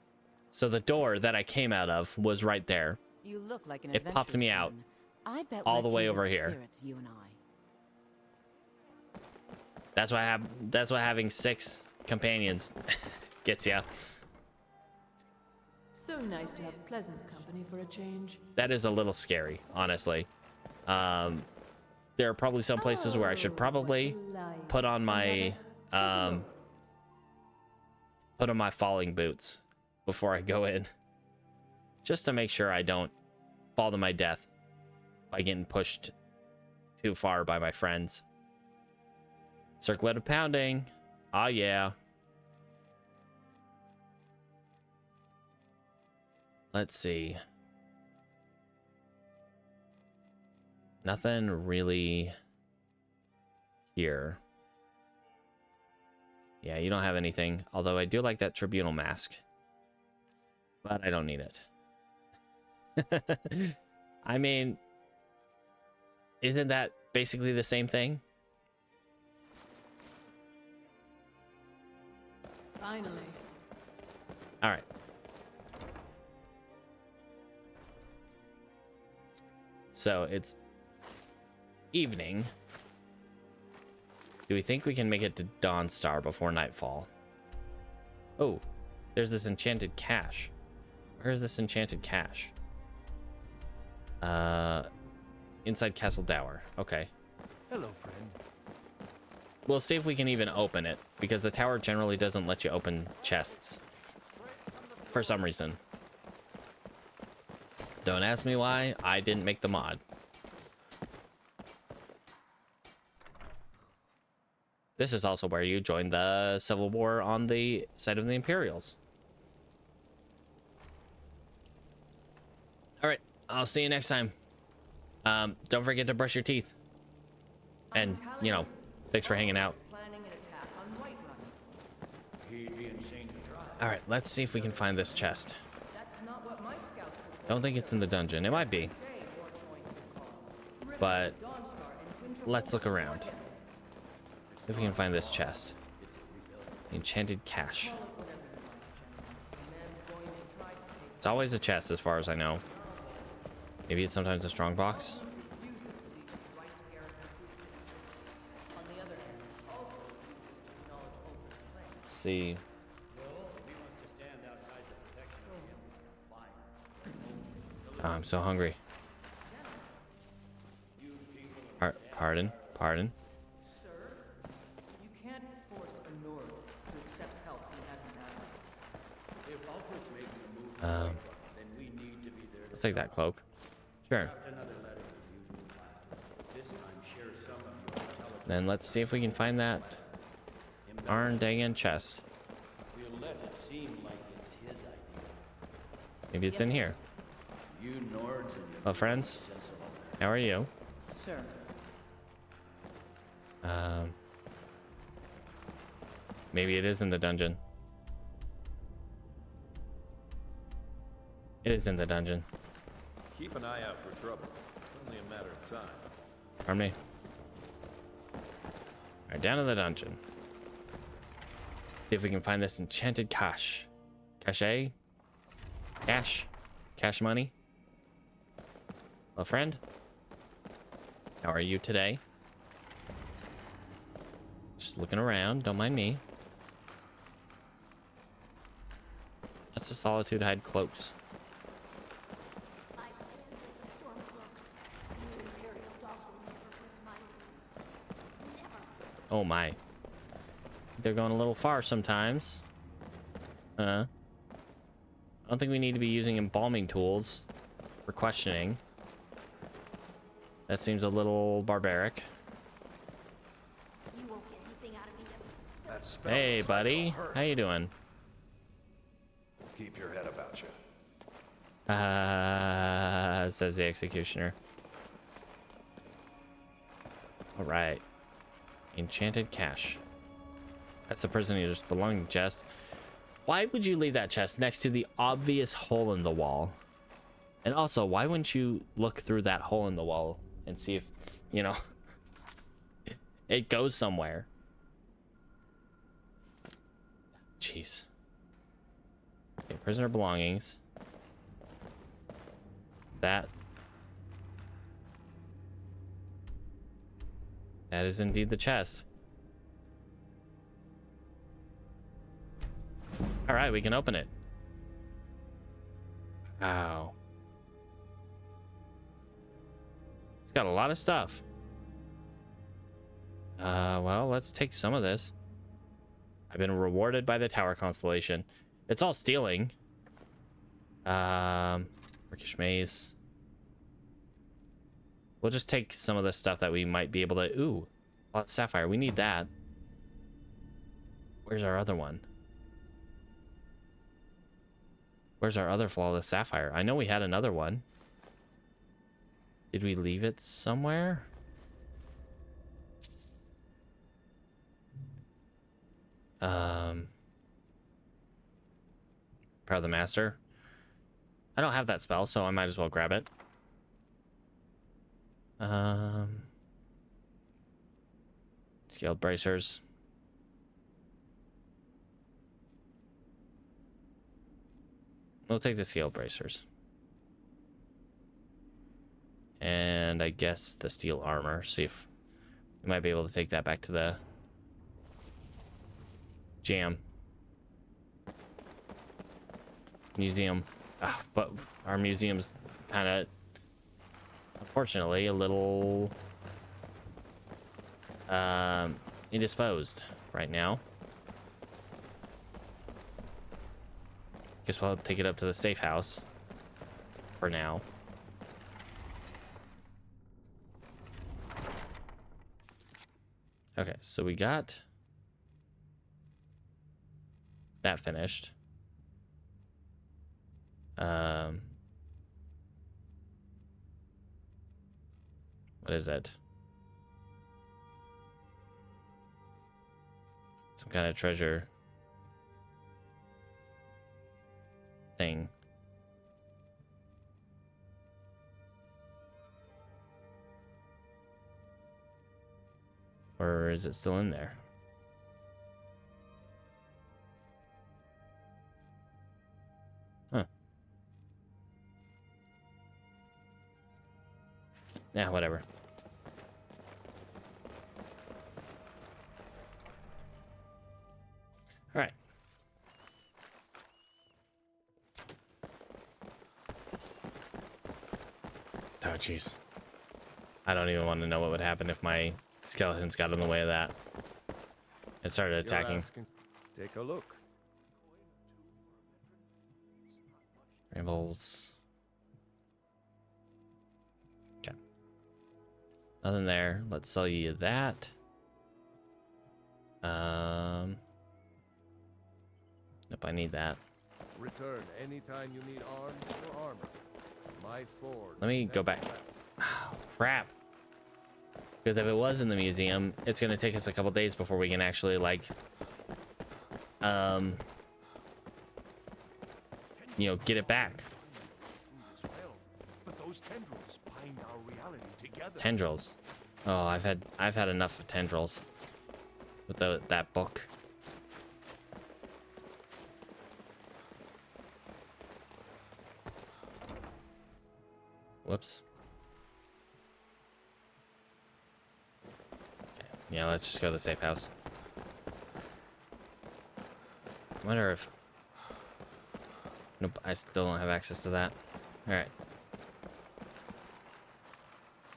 So the door that I came out of was right there. You look like an It popped me out. I bet all the way over here. Spirits, you and I. That's why having 6 companions gets you. So nice to have pleasant company for a change. That is a little scary, honestly. There are probably some places where I should probably put on my falling boots before I go in, just to make sure I don't fall to my death by getting pushed too far by my friends. Circlet of pounding. Ah, yeah. Let's see. Nothing really here. Yeah, you don't have anything. Although I do like that tribunal mask. But I don't need it. I mean, isn't that basically the same thing? Finally. All right. So it's evening. Do we think we can make it to Dawnstar before nightfall? Oh, there's this enchanted cache. Where is this enchanted cache? Inside Castle Dower. Okay. Hello, friend. We'll see if we can even open it, because the tower generally doesn't let you open chests for some reason. Don't ask me why. I didn't make the mod. This is also where you join the Civil War on the side of the Imperials. All right, I'll see you next time. Don't forget to brush your teeth. And, you know, thanks for hanging out. All right, let's see if we can find this chest. Don't think it's in the dungeon. It might be. But let's look around. See if we can find this chest. Enchanted cache. It's always a chest as far as I know. Maybe it's sometimes a strong box. Let's see. Oh, I'm so hungry. Pardon? Sir, you can't force a Nord to accept help he hasn't asked. If Alfred's making a move, then we need to be there. I'll take that cloak. Sure. Then let's see if we can find that darn dang chest. We'll let it seem like it's his idea. Maybe it's in here. You Nords and Well, friends, how are you? Sir. Maybe it is in the dungeon. It is in the dungeon. Keep an eye out for trouble. It's only a matter of time. Pardon me. Alright, down to the dungeon. See if we can find this enchanted cache. Cache? Cash money? Hello, friend. How are you today? Just looking around. Don't mind me. That's the Solitude hide cloaks. Oh my. They're going a little far sometimes. I don't think we need to be using embalming tools for questioning. That seems a little barbaric. Hey, buddy. How you doing? Keep your head about you. Says the executioner. All right. Enchanted cache. That's the prisoner's belonging chest. Why would you leave that chest next to the obvious hole in the wall? And also, why wouldn't you look through that hole in the wall and see if, you know, it goes somewhere? Jeez. Okay, prisoner belongings. That is indeed the chest. All right, we can open it. Wow. It's got a lot of stuff. Well, let's take some of this. I've been rewarded by the tower constellation. It's all stealing. Turkish maze. We'll just take some of the stuff that we might be able to... Ooh, a lot of sapphire. We need that. Where's our other one? Where's our other flawless sapphire? I know we had another one. Did we leave it somewhere? Power of the Master. I don't have that spell, so I might as well grab it. Scaled bracers. We'll take the scaled bracers. And I guess the steel armor. See if we might be able to take that back to the jam museum. But our museum's kind of, unfortunately, a little indisposed right now. Guess we'll take it up to the safe house for now. Okay, so we got that finished. What is it? Some kind of treasure thing. Or is it still in there? Huh. Yeah, whatever. All right. Oh, jeez. I don't even want to know what would happen if my skeletons got in the way of that and started attacking. Take a look. Rambles. Okay. Nothing there. Let's sell you that. Nope, I need that. Return anytime you need arms or armor. My forge. Let me go back. Oh, crap. Because if it was in the museum, it's going to take us a couple days before we can actually, like, you know, get it back. But those tendrils bind our reality together. Tendrils. Oh, I've had enough of tendrils with that book. Whoops. Okay. Yeah, let's just go to the safe house. I wonder if... Nope, I still don't have access to that. Alright.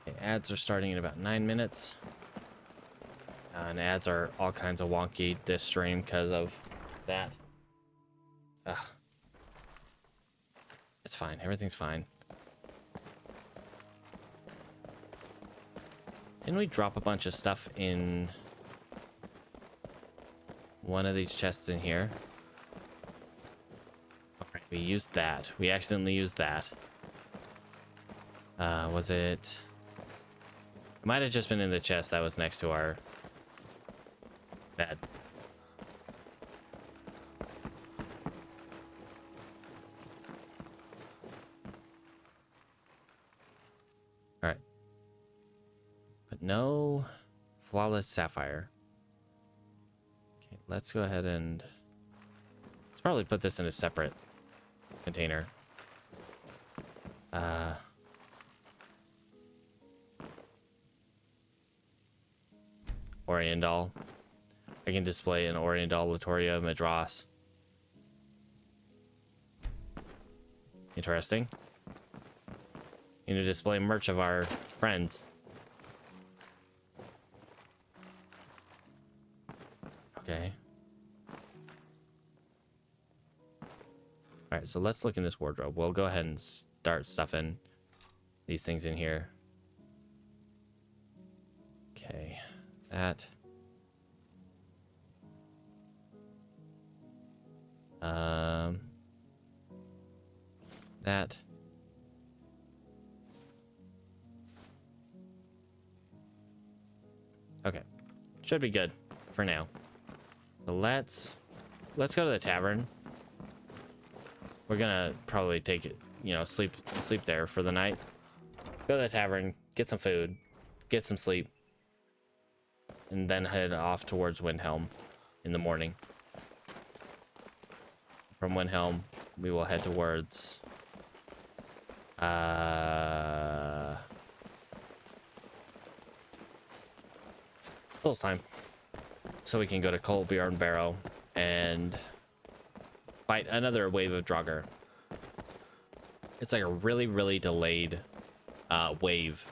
Okay, ads are starting in about 9 minutes. And ads are all kinds of wonky this stream because of that. Ugh. It's fine. Everything's fine. Didn't we drop a bunch of stuff in one of these chests in here? Alright. We used that. We accidentally used that. Was it? It might have just been in the chest that was next to our bed. All right. But no flawless sapphire. Okay, let's go ahead and let's probably put this in a separate container. Oriental. I can display an Oriental Latoria Madras. Interesting. You know, display merch of our friends. Okay. All right, so let's look in this wardrobe. We'll go ahead and start stuffing these things in here. Okay, that. That. Okay, should be good for now. So let's go to the tavern. We're gonna probably take it, you know, sleep there for the night. Go to the tavern, get some food, get some sleep, and then head off towards Windhelm in the morning. From Windhelm, we will head towards Solstheim, so we can go to Colbjorn Barrow and fight another wave of Draugr. It's like a really, really delayed wave.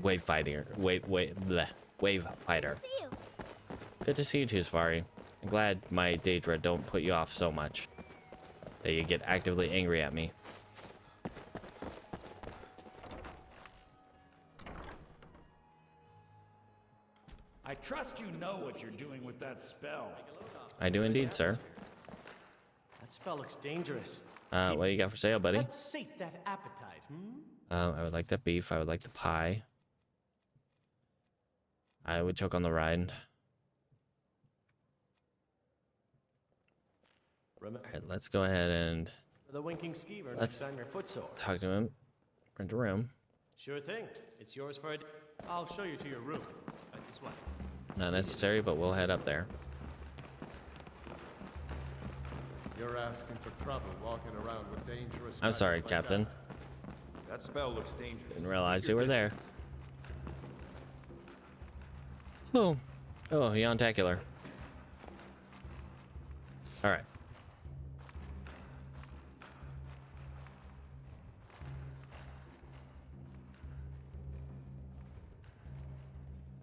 Wave fighter. Wave fighter. Good to see you too, Safari. I'm glad my Daedra don't put you off so much that you get actively angry at me. I trust you know what you're doing with that spell. I do indeed, sir. That spell looks dangerous. What do you got for sale, buddy? Let's sate that appetite, I would like the beef. I would like the pie. I would choke on the rind. All right, let's go ahead and The winking skeever let's next time you're footsore. talk to him. Rent a room. Sure thing. It's yours for a day. I'll show you to your room. Right this way. Not necessary, but we'll head up there. You're asking for trouble walking around with dangerous. I'm sorry, magic like Captain. That spell looks dangerous. Didn't realize Keep you your were there. distance. Oh, Yontacular. All right.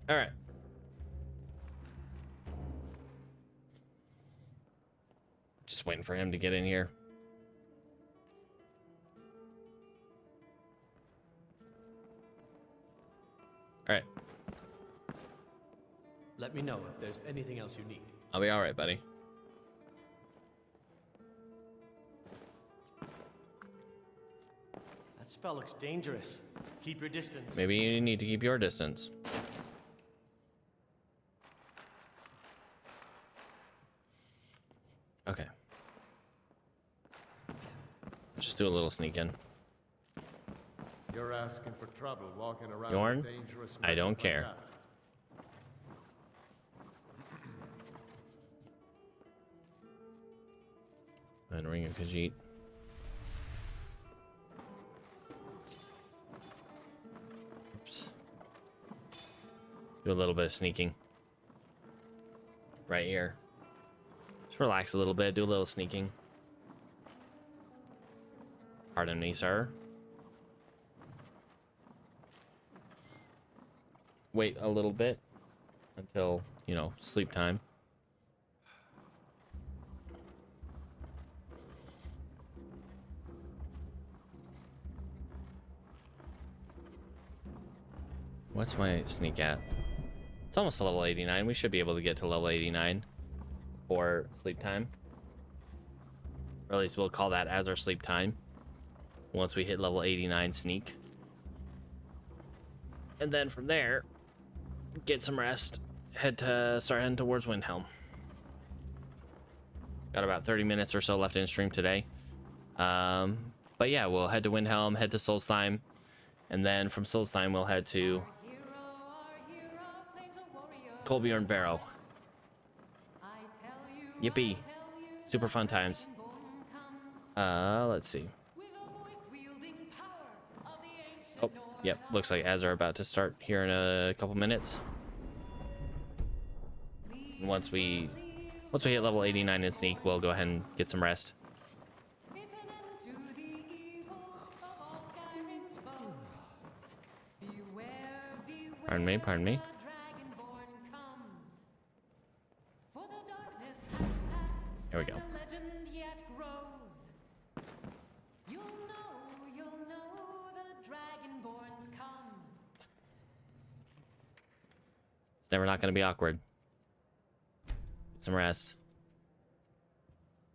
All right. Just waiting for him to get in here. All right. Let me know if there's anything else you need. I'll be all right, buddy. That spell looks dangerous. Keep your distance. Maybe you need to keep your distance. Okay. Just do a little sneak in. You're asking for trouble walking around Yorn, with dangerous I don't magic care. like that. And Ring of Khajiit. Oops. Do a little bit of sneaking. Right here. Just relax a little bit, do a little sneaking. Pardon me, sir. Wait a little bit until, you know, sleep time. What's my sneak at? It's almost to level 89. We should be able to get to level 89 for sleep time. Or at least we'll call that as our sleep time once we hit level 89 sneak. And then from there, get some rest, start heading towards Windhelm. Got about 30 minutes or so left in stream today. But yeah, we'll head to Windhelm, head to Solstheim, and then from Solstheim we'll head to Kolbjorn Barrow. Yippee. Super fun times. Let's see. Oh, yep. Looks like ads are about to start here in a couple minutes. And once we hit level 89 in sneak, we'll go ahead and get some rest. Pardon me. Here we go. It's never not going to be awkward. Get some rest.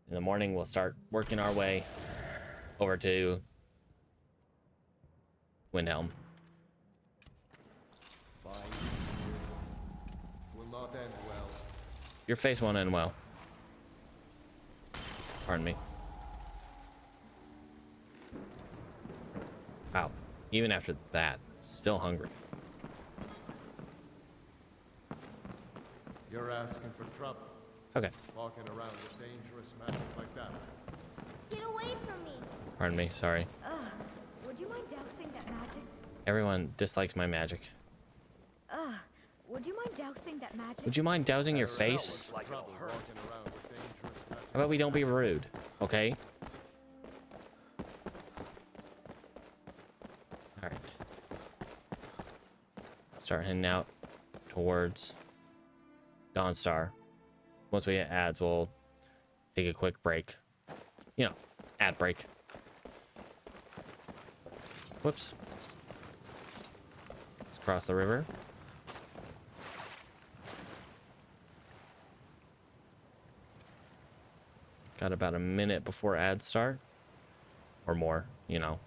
In the morning, we'll start working our way over to Windhelm. Will not end well. Your face won't end well. Pardon me. Wow. Even after that, still hungry. You're asking for trouble. Okay. Walking around with dangerous magic like that. Get away from me! Pardon me, sorry. Ugh. Would you mind dousing that magic? Everyone dislikes my magic. Ugh. Would you mind dousing that magic? Would you mind dousing your face? Like How about we don't be rude, okay? Alright. Start heading out towards Dawnstar. Once we hit ads, we'll take a quick break. You know, ad break. Whoops. Let's cross the river. Got about a minute before ads start. Or more, you know.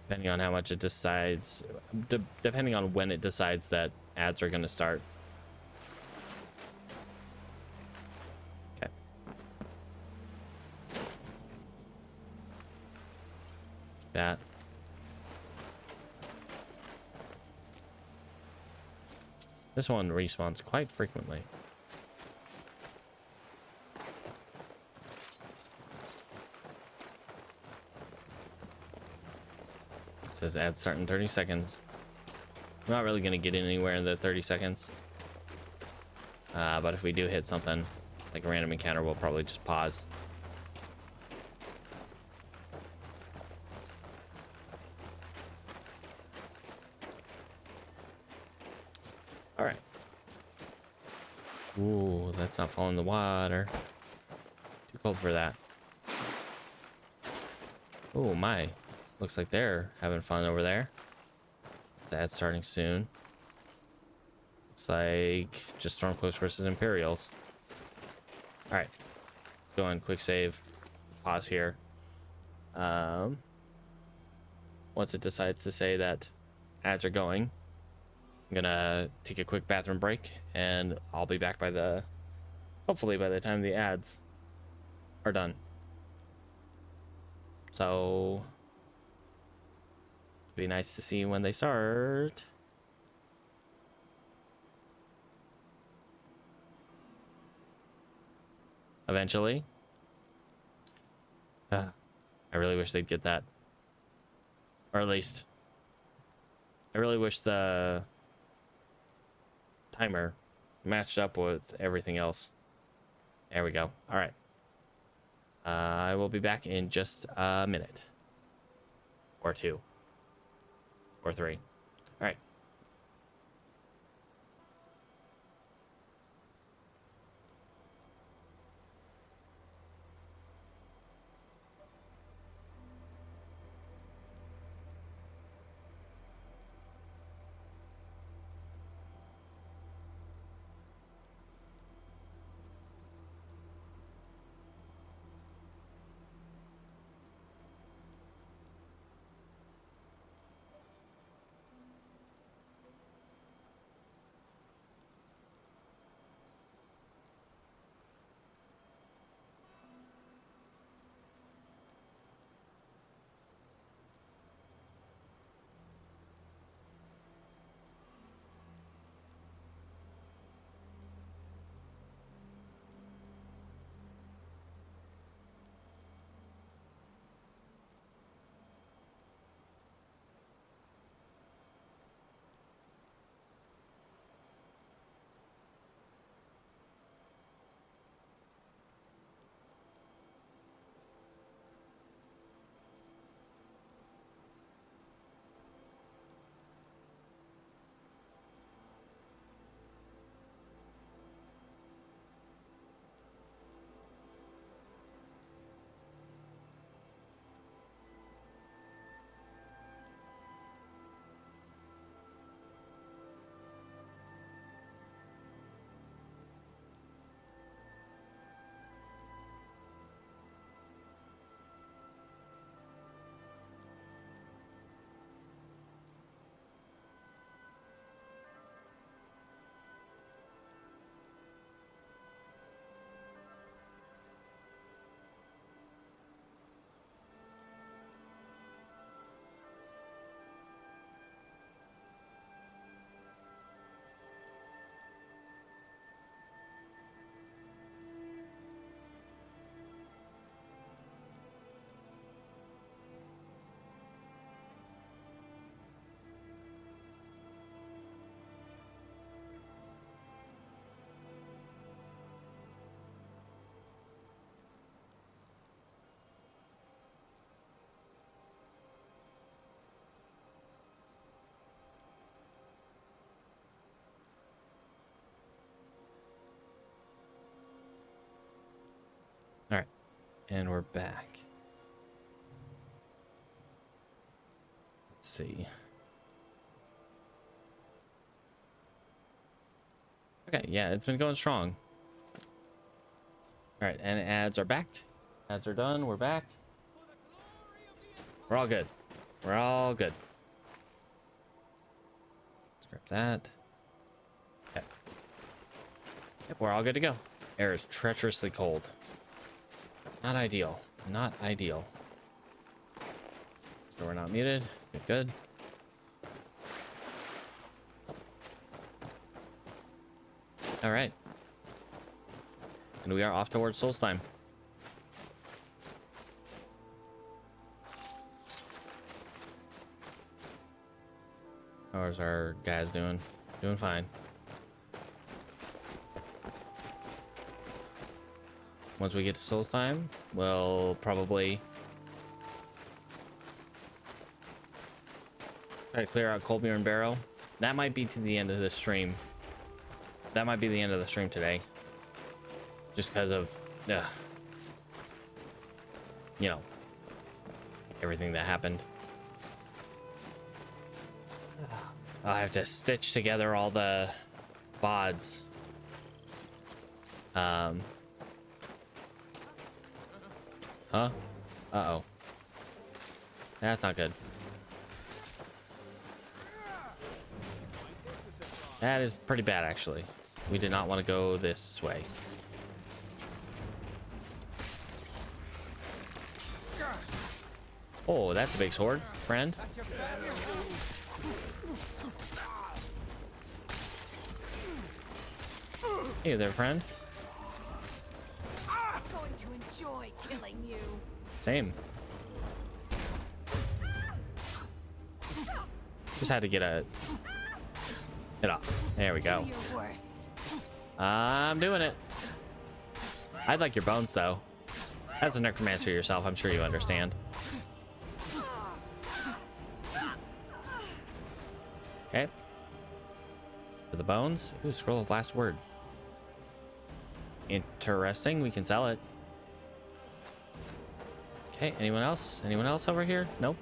Depending on how much it decides. Depending on when it decides that ads are going to start. Okay. That. This one respawns quite frequently. It says ads start in 30 seconds. I'm not really going to get anywhere in the 30 seconds. But if we do hit something, like a random encounter, we'll probably just pause. Alright. Ooh, let's not fall in the water. Too cold for that. Oh my. Looks like they're having fun over there. That's starting soon. Looks like just Stormcloaks versus Imperials. Alright. Go on, quick save. Pause here. Once it decides to say that ads are going, I'm gonna take a quick bathroom break and I'll be back hopefully by the time the ads are done. So be nice to see when they start. Eventually. I really wish they'd get that. Or at least, I really wish the timer matched up with everything else. There we go. All right. I will be back in just a minute. Or two. Or three. All right. And we're back. Let's see. Okay, yeah, it's been going strong. All right, and ads are back. Ads are done. We're back. We're all good. We're all good. Let's grab that. Okay. Yep, we're all good to go. Air is treacherously cold. Not ideal. Not ideal. So we're not muted. Good, good. All right. And we are off towards Solstheim. How's our guys doing? Doing fine. Once we get to Solstheim, we'll probably try to clear out Colbier and Barrow. That might be to the end of the stream. That might be the end of the stream today. Just because of, you know, everything that happened. I have to stitch together all the VODs. Huh? Uh-oh. That's not good. That is pretty bad, actually. We did not want to go this way. Oh, that's a big sword, friend. Hey there, friend. I'm going to enjoy killing you. Same. Just had to get it off. There we go. Do your worst. I'm doing it. I'd like your bones, though. As a necromancer yourself, I'm sure you understand. Okay. For the bones. Ooh, scroll of last word. Interesting. We can sell it. Okay. Anyone else? Anyone else over here? Nope.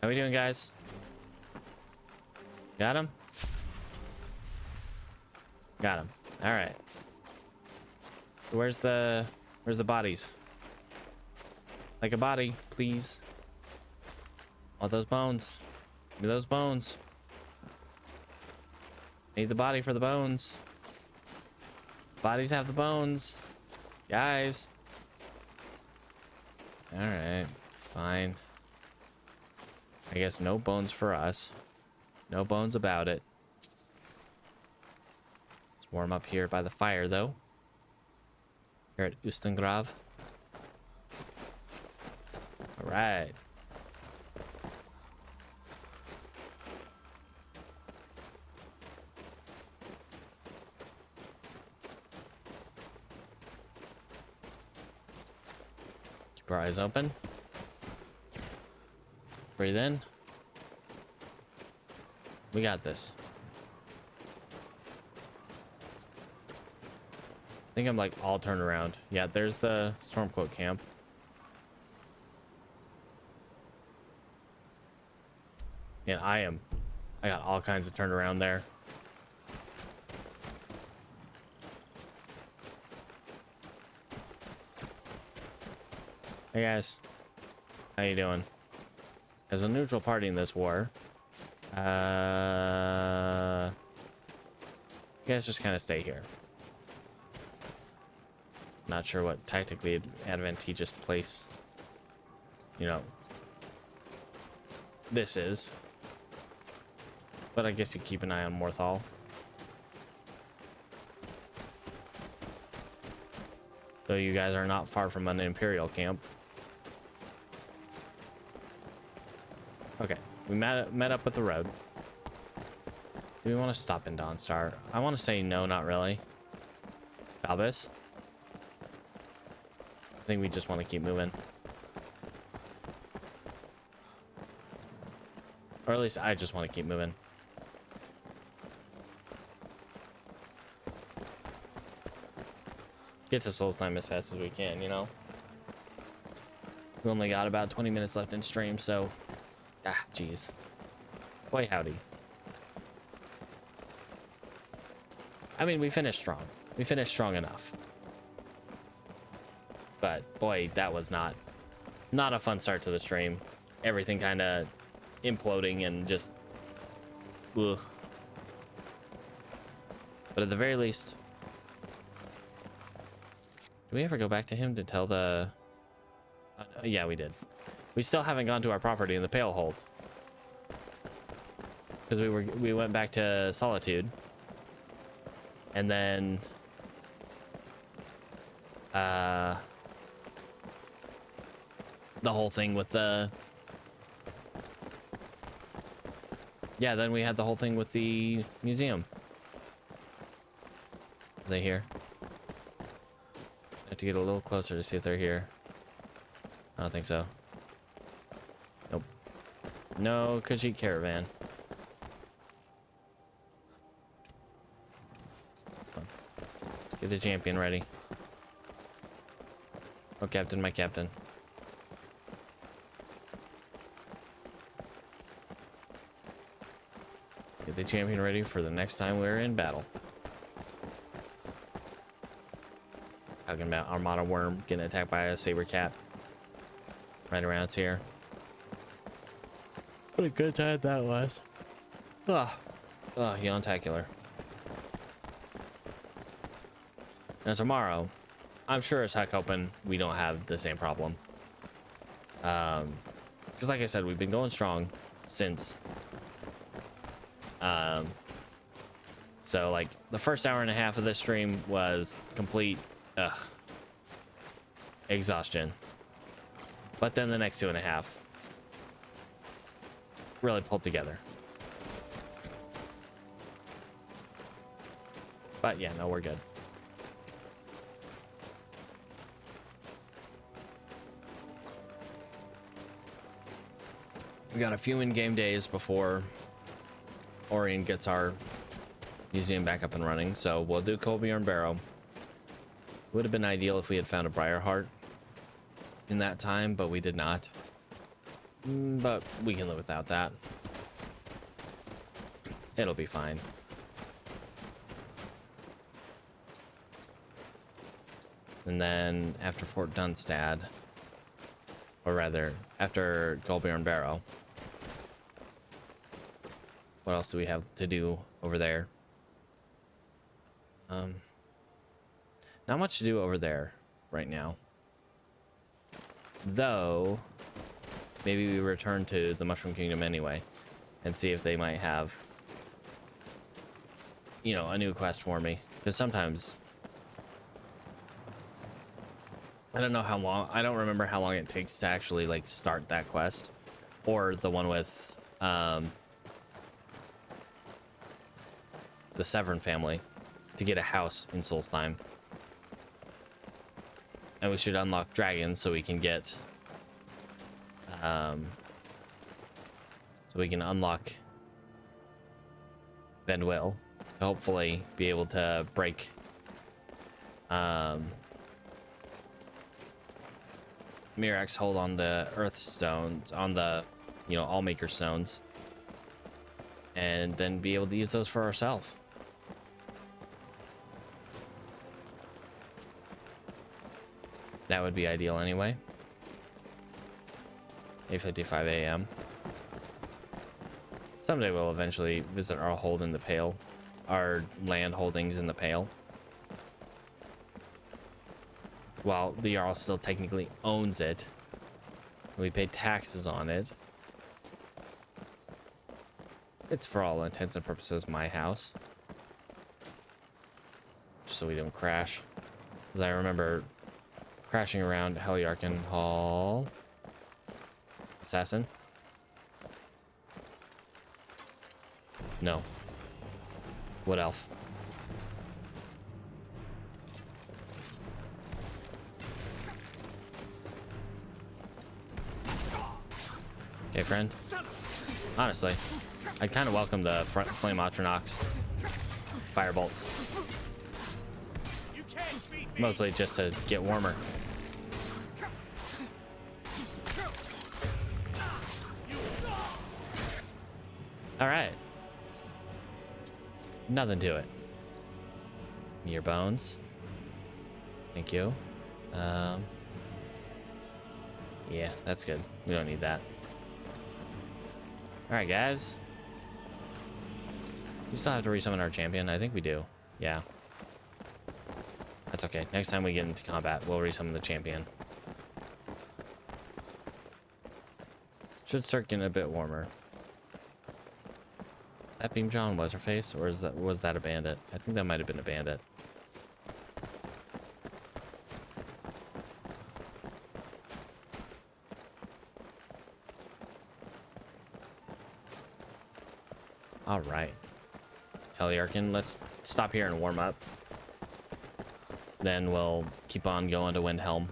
How we doing, guys? Got him? Got him. All right. Where's the bodies? Like a body, please. All those bones. Give me those bones. Need the body for the bones. Bodies have the bones. Guys. All right. Fine. I guess no bones for us. No bones about it. Let's warm up here by the fire, though. Here at Ustengrav. All right. Keep our eyes open. Breathe in. We got this. I think I'm like all turned around. Yeah, there's the Stormcloak camp. Yeah, I got all kinds of turned around there. Hey guys, how you doing? As a neutral party in this war, you guys just kind of stay here. Not sure what tactically advantageous place, you know, this is. But I guess you keep an eye on Morthal. Though you guys are not far from an Imperial camp. Okay, we met up with the road. Do we want to stop in Dawnstar? I want to say no, not really. Balbus? I think we just want to keep moving. Or at least I just want to keep moving. get to Solstheim as fast as we can, you know? We only got about 20 minutes left in stream, so... jeez. Boy, howdy. I mean, we finished strong. We finished strong enough. But, boy, that was not a fun start to the stream. Everything kind of imploding and just... ugh. But at the very least... Do we ever go back to him to tell the... yeah, we did. We still haven't gone to our property in the Pale Hold. Because we went back to Solitude. And then... the whole thing with the... yeah, then we had the whole thing with the museum. Are they here? I have to get a little closer to see if they're here. I don't think so. Nope. No Khajiit caravan. That's fun. Get the champion ready. Oh, Captain, my captain. Get the champion ready for the next time we're in battle. Talking about Armada Worm getting attacked by a saber cat. Right around here. What a good time that was. Yawntacular. Now tomorrow, I'm sure as heck hoping we don't have the same problem. Because like I said, we've been going strong since. So like the first hour and a half of this stream was complete exhaustion. But then the next 2.5 really pulled together. But yeah, no, we're good. We got a few in-game days before Orion gets our museum back up and running, so we'll do Colbjorn Barrow. Would have been ideal if we had found a Briarheart in that time, but we did not. But we can live without that. It'll be fine. And then after Fort Dunstad, or rather after Colbjorn Barrow, what else do we have to do over there? Not much to do over there right now. Though, maybe we return to the Mushroom Kingdom anyway and see if they might have, you know, a new quest for me. Because sometimes, I don't know how long, I don't remember how long it takes to actually, like, start that quest. Or the one with, the Severn family to get a house in Solstheim. And we should unlock dragons so we can get, so we can unlock Benwill to hopefully be able to break, Mirak's hold on the Earth Stones, on the, you know, Allmaker Stones, and then be able to use those for ourselves. That would be ideal anyway. 8:55 a.m. Someday we'll eventually visit our hold in the Pale, our land holdings in the Pale. While the Jarl still technically owns it, we pay taxes on it. It's for all intents and purposes my house. Just so we don't crash. Because I remember crashing around Heliarchan Hall. Assassin? No. Wood Elf. Okay, friend. Honestly, I'd kind of welcome the Flame Atronox Firebolts. You can't Mostly just to get warmer. All right. Nothing to it. Your bones. Thank you. Yeah, that's good. We don't need that. All right, guys. We still have to resummon our champion. I think we do. Yeah. That's okay. Next time we get into combat, we'll resummon the champion. Should start getting a bit warmer. That Beam John was her face, or was that a bandit? I think that might have been a bandit. All right, Heliarchin, let's stop here and warm up. Then we'll keep on going to Windhelm.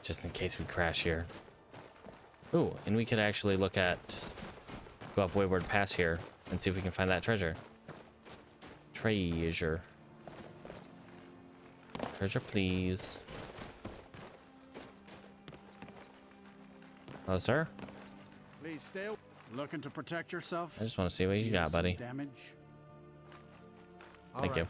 Just in case we crash here. Ooh, and we could actually go up Wayward Pass here and see if we can find that treasure. Treasure, please. Hello, sir. Please stay. Looking to protect yourself? I just want to see what you got, buddy. Damage. Thank you.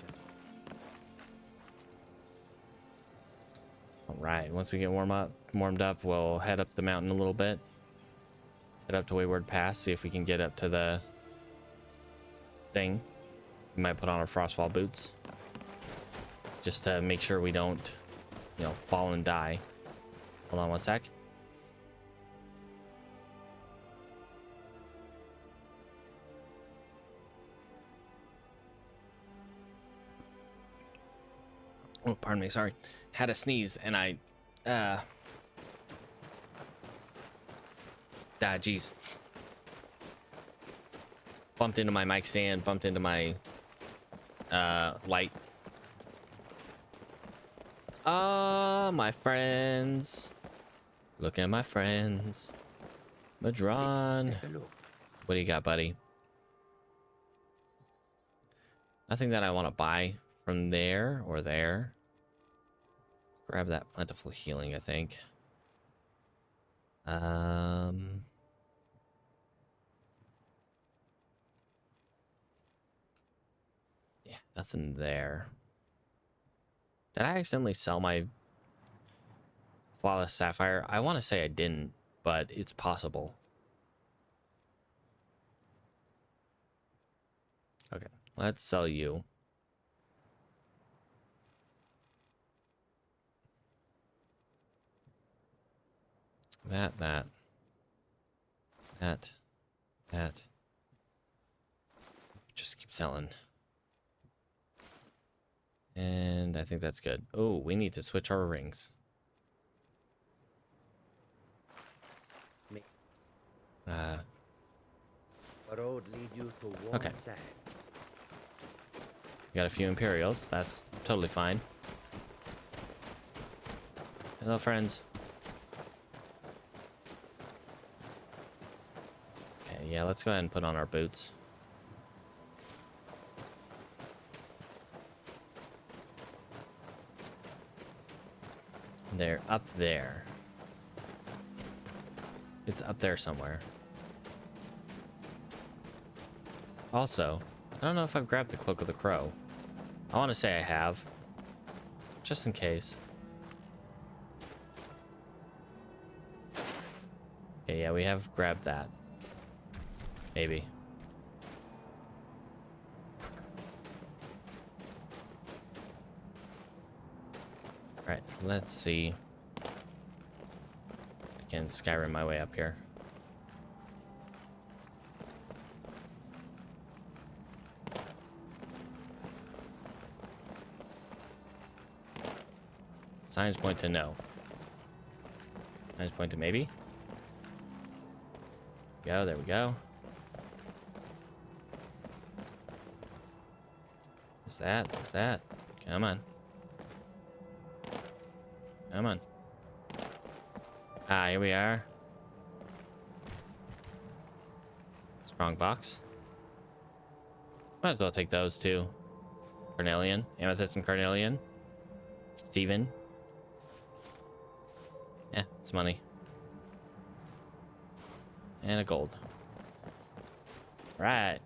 All right, once we get warmed up, we'll head up the mountain a little bit. Head up to Wayward Pass, see if we can get up to the thing. We might put on our Frostfall boots. Just to make sure we don't, fall and die. Hold on one sec. Oh, pardon me, sorry. Had a sneeze and I, geez. Bumped into my mic stand, bumped into my, light. Ah, my friends. Look at my friends. Madron. What do you got, buddy? Nothing that I want to buy from there or there. Grab that plentiful healing, I think. Yeah, nothing there. Did I accidentally sell my Flawless Sapphire? I want to say I didn't, but it's possible. Okay, let's sell you. That. Just keep selling. And I think that's good. Oh, we need to switch our rings. Road lead you to warm okay. sands. We got a few Imperials. That's totally fine. Hello, friends. Okay, yeah, let's go ahead and put on our boots. They're up there. It's up there somewhere. Also, I don't know if I've grabbed the Cloak of the Crow. I want to say I have. Just in case. Okay, yeah, we have grabbed that. Maybe. Alright, let's see. I can Skyrim my way up here. Signs point to no. Signs point to maybe. Go, there we go. What's that? What's that? Come on. Come on. Ah, here we are. Strong box. Might as well take those too. Carnelian, amethyst and carnelian. Steven. Yeah, it's money. And a gold. Right.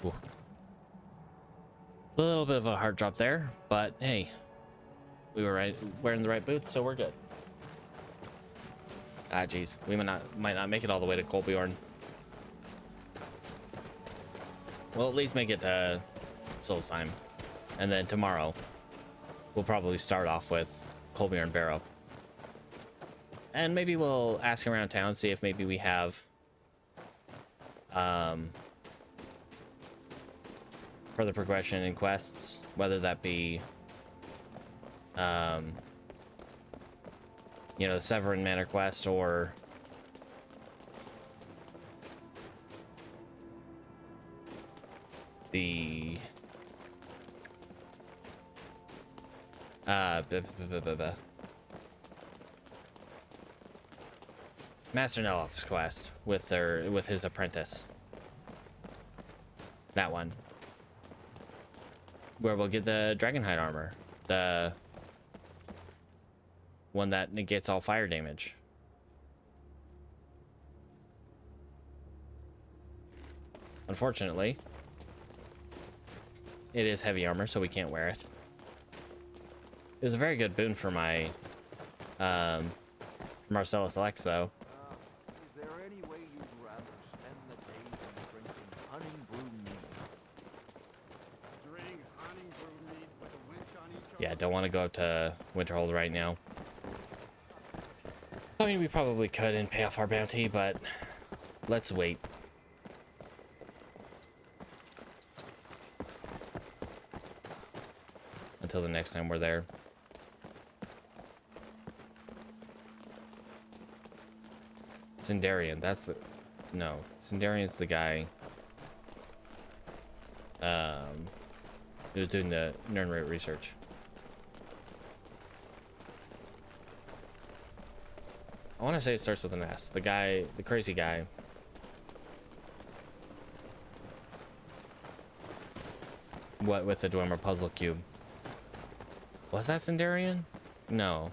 Ooh. A little bit of a hard drop there, but hey, we were right wearing the right boots, so we're good. Ah, geez, we might not make it all the way to Colbjorn. We'll at least make it to Solstheim, and then tomorrow we'll probably start off with Colbjorn Barrow, and maybe we'll ask around town, see if maybe we have further progression in quests, whether that be you know, the Severin Manor quest or the Master Neloth's quest with his apprentice. That one. Where we'll get the Dragonhide armor. The one that negates all fire damage. Unfortunately, it is heavy armor, so we can't wear it. It was a very good boon for my Marcellus Lex, though. Is there any way you'd rather spend the day than drinking hunting brew mead? Drink hunting brew mead with a winch on each Yeah, don't want to go up to Winterhold right now. I mean, we probably could and pay off our bounty, but let's wait. Until the next time we're there. Sindarian, that's the... No, Sindarian's the guy who was doing the Nernrate research. I want to say it starts with an S. The guy, the crazy guy. What with the Dwemer puzzle cube? Was that Sindarian? No.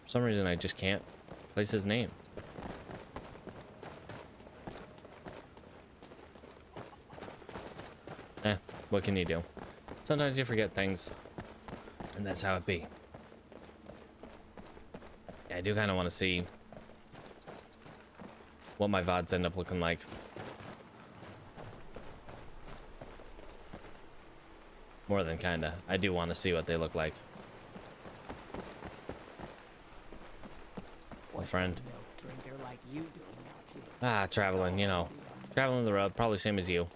For some reason I just can't place his name. What can you do? Sometimes you forget things, and that's how it be. Yeah, I do kind of want to see what my VODs end up looking like. More than kinda. I do want to see what they look like. My friend. Like you Traveling, you know. Traveling the road, probably same as you.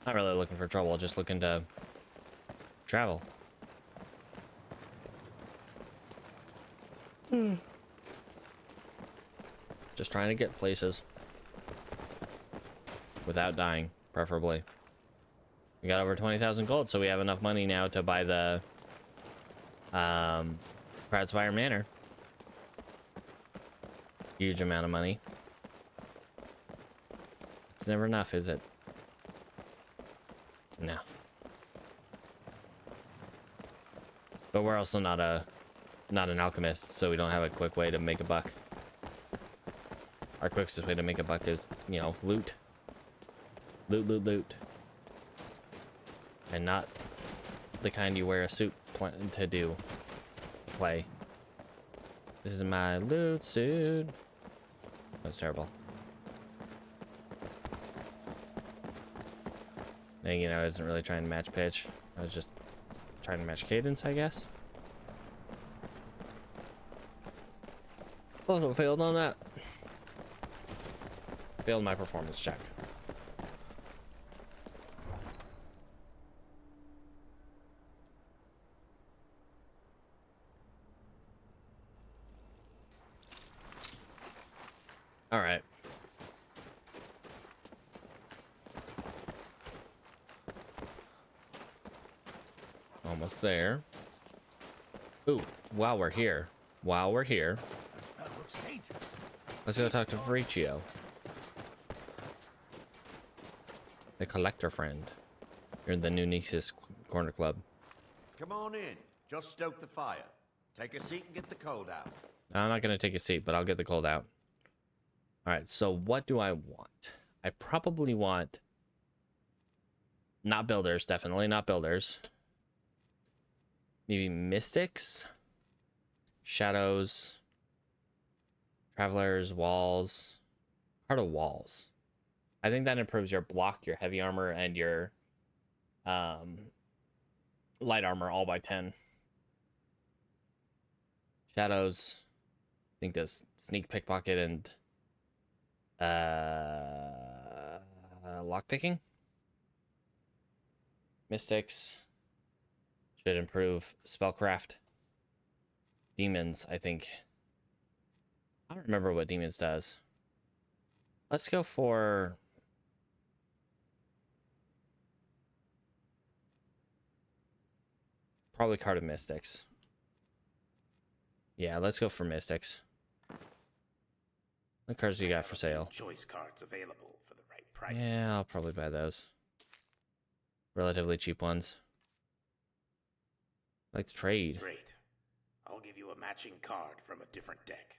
Not really looking for trouble, just looking to travel. Just trying to get places without dying, preferably. We got over 20,000 gold, so we have enough money now to buy the Proudspire Manor. Huge amount of money. It's never enough, is it? No. But we're also not an alchemist, so we don't have a quick way to make a buck. Our quickest way to make a buck is, you know, loot. Loot, loot, loot. And not the kind you wear a suit to do. Play. This is my loot suit. That's terrible. And, you know, I wasn't really trying to match pitch. I was just trying to match cadence, I guess. Also failed on that. Failed my performance check. All right. Almost there. Ooh, while we're here. Let's go talk to Faricio. The collector friend. You're in the new Nice's Corner Club. Come on in. Just stoke the fire. Take a seat and get the cold out. I'm not going to take a seat, but I'll get the cold out. Alright, so what do I want? I probably want... Not builders, definitely not builders. Maybe mystics? Shadows. Travelers, walls. Part of walls. I think that improves your block, your heavy armor, and your light armor all by 10. Shadows. I think does sneak, pickpocket, and lockpicking. Mystics should improve spellcraft. Demons, I think. I don't remember what demons does. Let's go for... Probably card of mystics. Yeah, let's go for mystics. What cards do you got for sale? Choice cards available for the right price. Yeah, I'll probably buy those. Relatively cheap ones. I like to trade. Great. I'll give you a matching card from a different deck.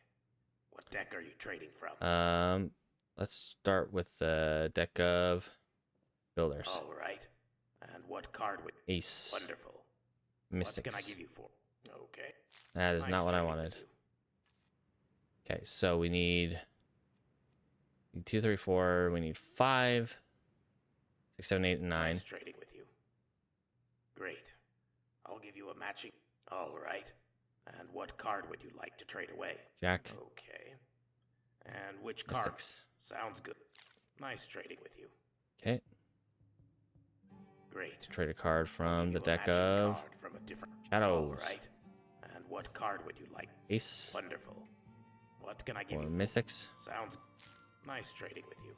What deck are you trading from? Let's start with the deck of builders. All right. And what card would... Ace. Wonderful. Mystics. What can I give you for? Okay. That is not what I wanted. Okay, so we need 2, 3, 4. We need 5, 6, 7, 8, and 9. Nice trading with you. Great. I'll give you a matching... All right. And what card would you like to trade away? Jack. Okay. And which card? Mystics. Sounds good. Nice trading with you. Okay. Great. Let's trade a card from the deck of Shadows. All right. And what card would you like? Ace. Wonderful. What can I give Or you? mystics. Sounds nice trading with you.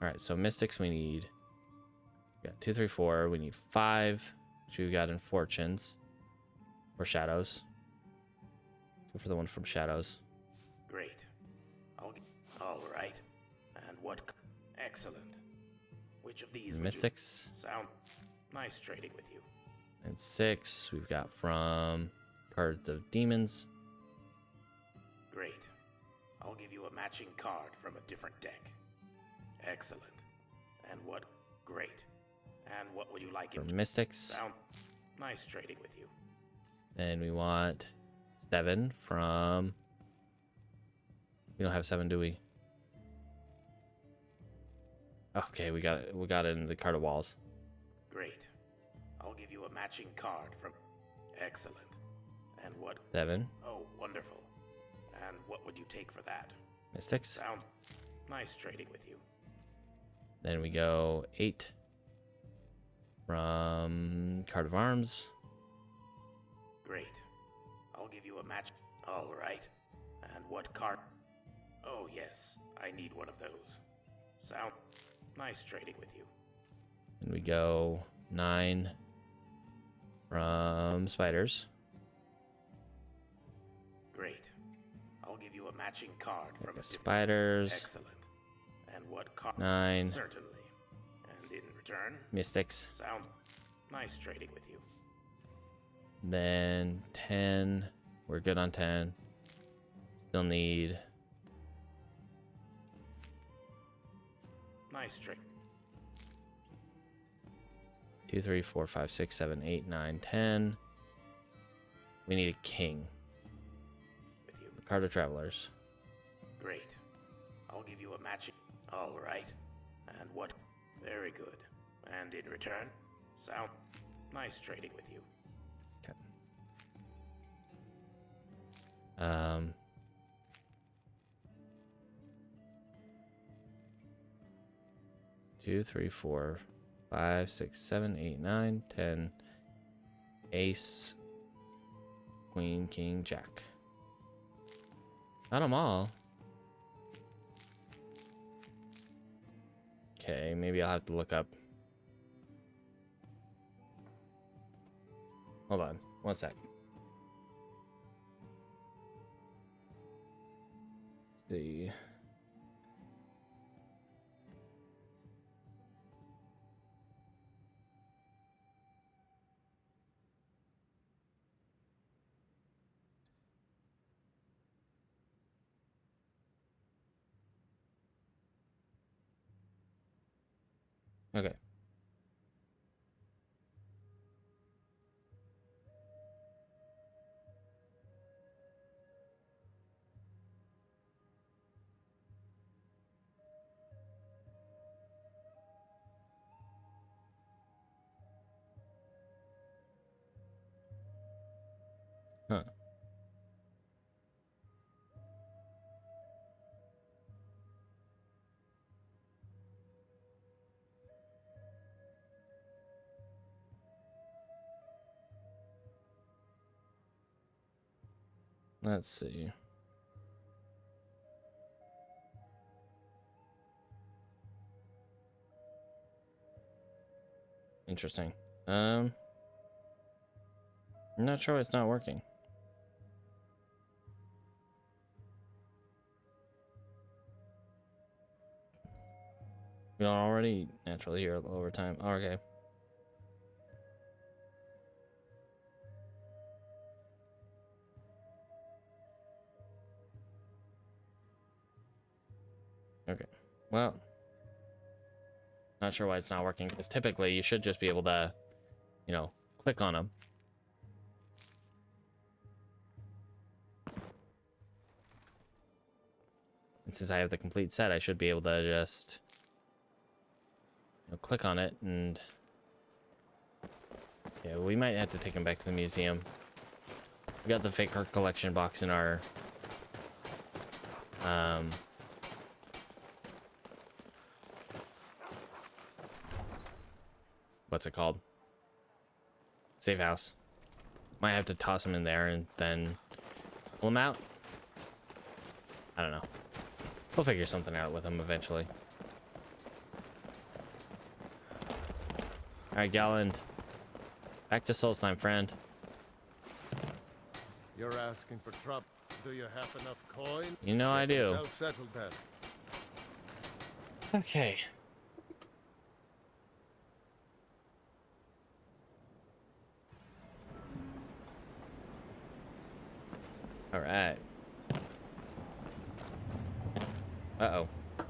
All right, so mystics we need. We got 2, 3, 4. We need 5, which we got in fortunes or shadows. Go for the one from shadows. Great. All right. And what? Excellent. Which of these? Mystics. Sound nice trading with you. And 6 we've got from cards of demons. Great. I'll give you a matching card from a different deck. Excellent. And what? Great. And what would you like For in mystics. Sound nice trading with you. And we want 7 from... We don't have 7, do we? Okay, we got it in the card of walls. Great. I'll give you a matching card from... Excellent. And what? 7. Oh, wonderful. And what would you take for that? Mystics. Sound nice trading with you. Then we go 8 from card of arms. Great. I'll give you a match. All right. And what card? Oh, yes. I need one of those. Sound nice trading with you. And we go 9 from spiders. Great. I'll give you a matching card from a spiders. Excellent. And what card? 9. Certainly. And in return? Mystics. Sound nice trading with you. Then 10. We're good on 10. Still need... Nice trade. 2, 3, 4, 5, 6, 7, 8, 9, 10. We need a king. With you. The card of travelers. Great. I'll give you a matching. All right. And what? Very good. And in return? Sound nice trading with you. Okay. 2, 3, 4, 5, 6, 7, 8, 9, 10. Ace, Queen, King, Jack. Not them all. Okay, maybe I'll have to look up Hold on. One sec. Let's see. Okay. Huh. Let's see. Interesting. I'm not sure it's not working. We don't already naturally hear over time. Oh, okay. Okay. Well, not sure why it's not working, because typically you should just be able to, you know, click on them. And since I have the complete set, I should be able to just, you know, click on it and... Yeah, we might have to take him back to the museum. We got the fake art collection box in our... what's it called? Safe house. Might have to toss him in there and then pull him out. I don't know. We'll figure something out with him eventually. Alright, Galland. Back to Solstheim, friend. You're asking for trouble. Do you have enough coin? You know I do. Settled then. Okay. All right. Uh-oh. The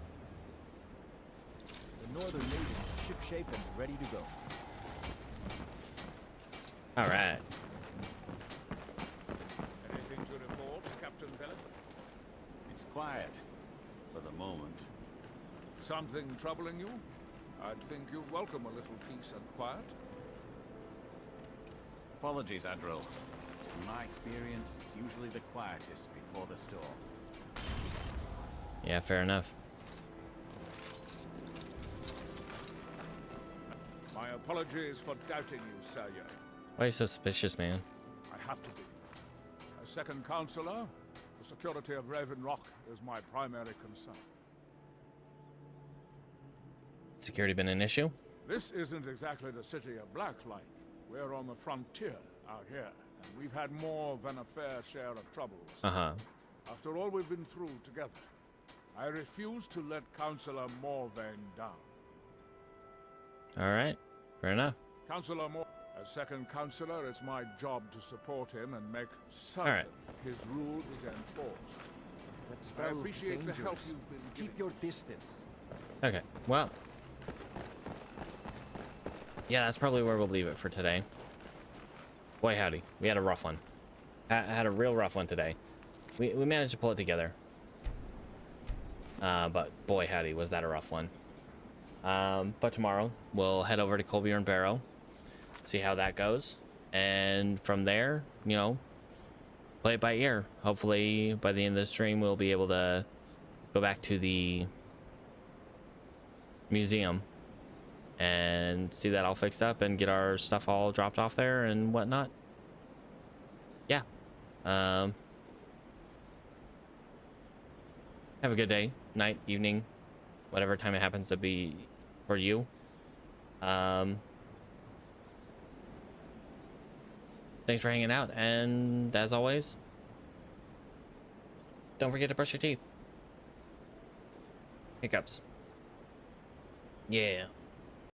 northern natives are ship-shape and ready to go. All right. Anything to report, Captain Philip? It's quiet for the moment. Something troubling you? I'd think you'd welcome a little peace and quiet. Apologies, Adril. In my experience, it's usually the quietest before the storm. Yeah, fair enough. My apologies for doubting you, Sir. Why are you so suspicious, man? I have to be. As second counselor, the security of Raven Rock is my primary concern. Security been an issue? This isn't exactly the city of Blacklight. We're on the frontier out here, and we've had more than a fair share of troubles. Uh-huh. After all we've been through together, I refuse to let Councillor Morvain down. All right. Fair enough. Councillor Moore, as second councillor, it's my job to support him and make certain his rule is enforced. I appreciate the help you've been giving. Keep your distance. Okay. Well. Yeah, that's probably where we'll leave it for today. Boy, howdy. We had a rough one. Had a real rough one today. We managed to pull it together. But boy, howdy, was that a rough one. But tomorrow we'll head over to Colbier and Barrow, see how that goes, and from there, you know, play it by ear. Hopefully by the end of the stream we'll be able to go back to the museum and see that all fixed up and get our stuff all dropped off there and whatnot. Yeah. Have a good day, night, evening, whatever time it happens to be for you. thanks for hanging out. And as always, don't forget to brush your teeth. Hiccups. Yeah.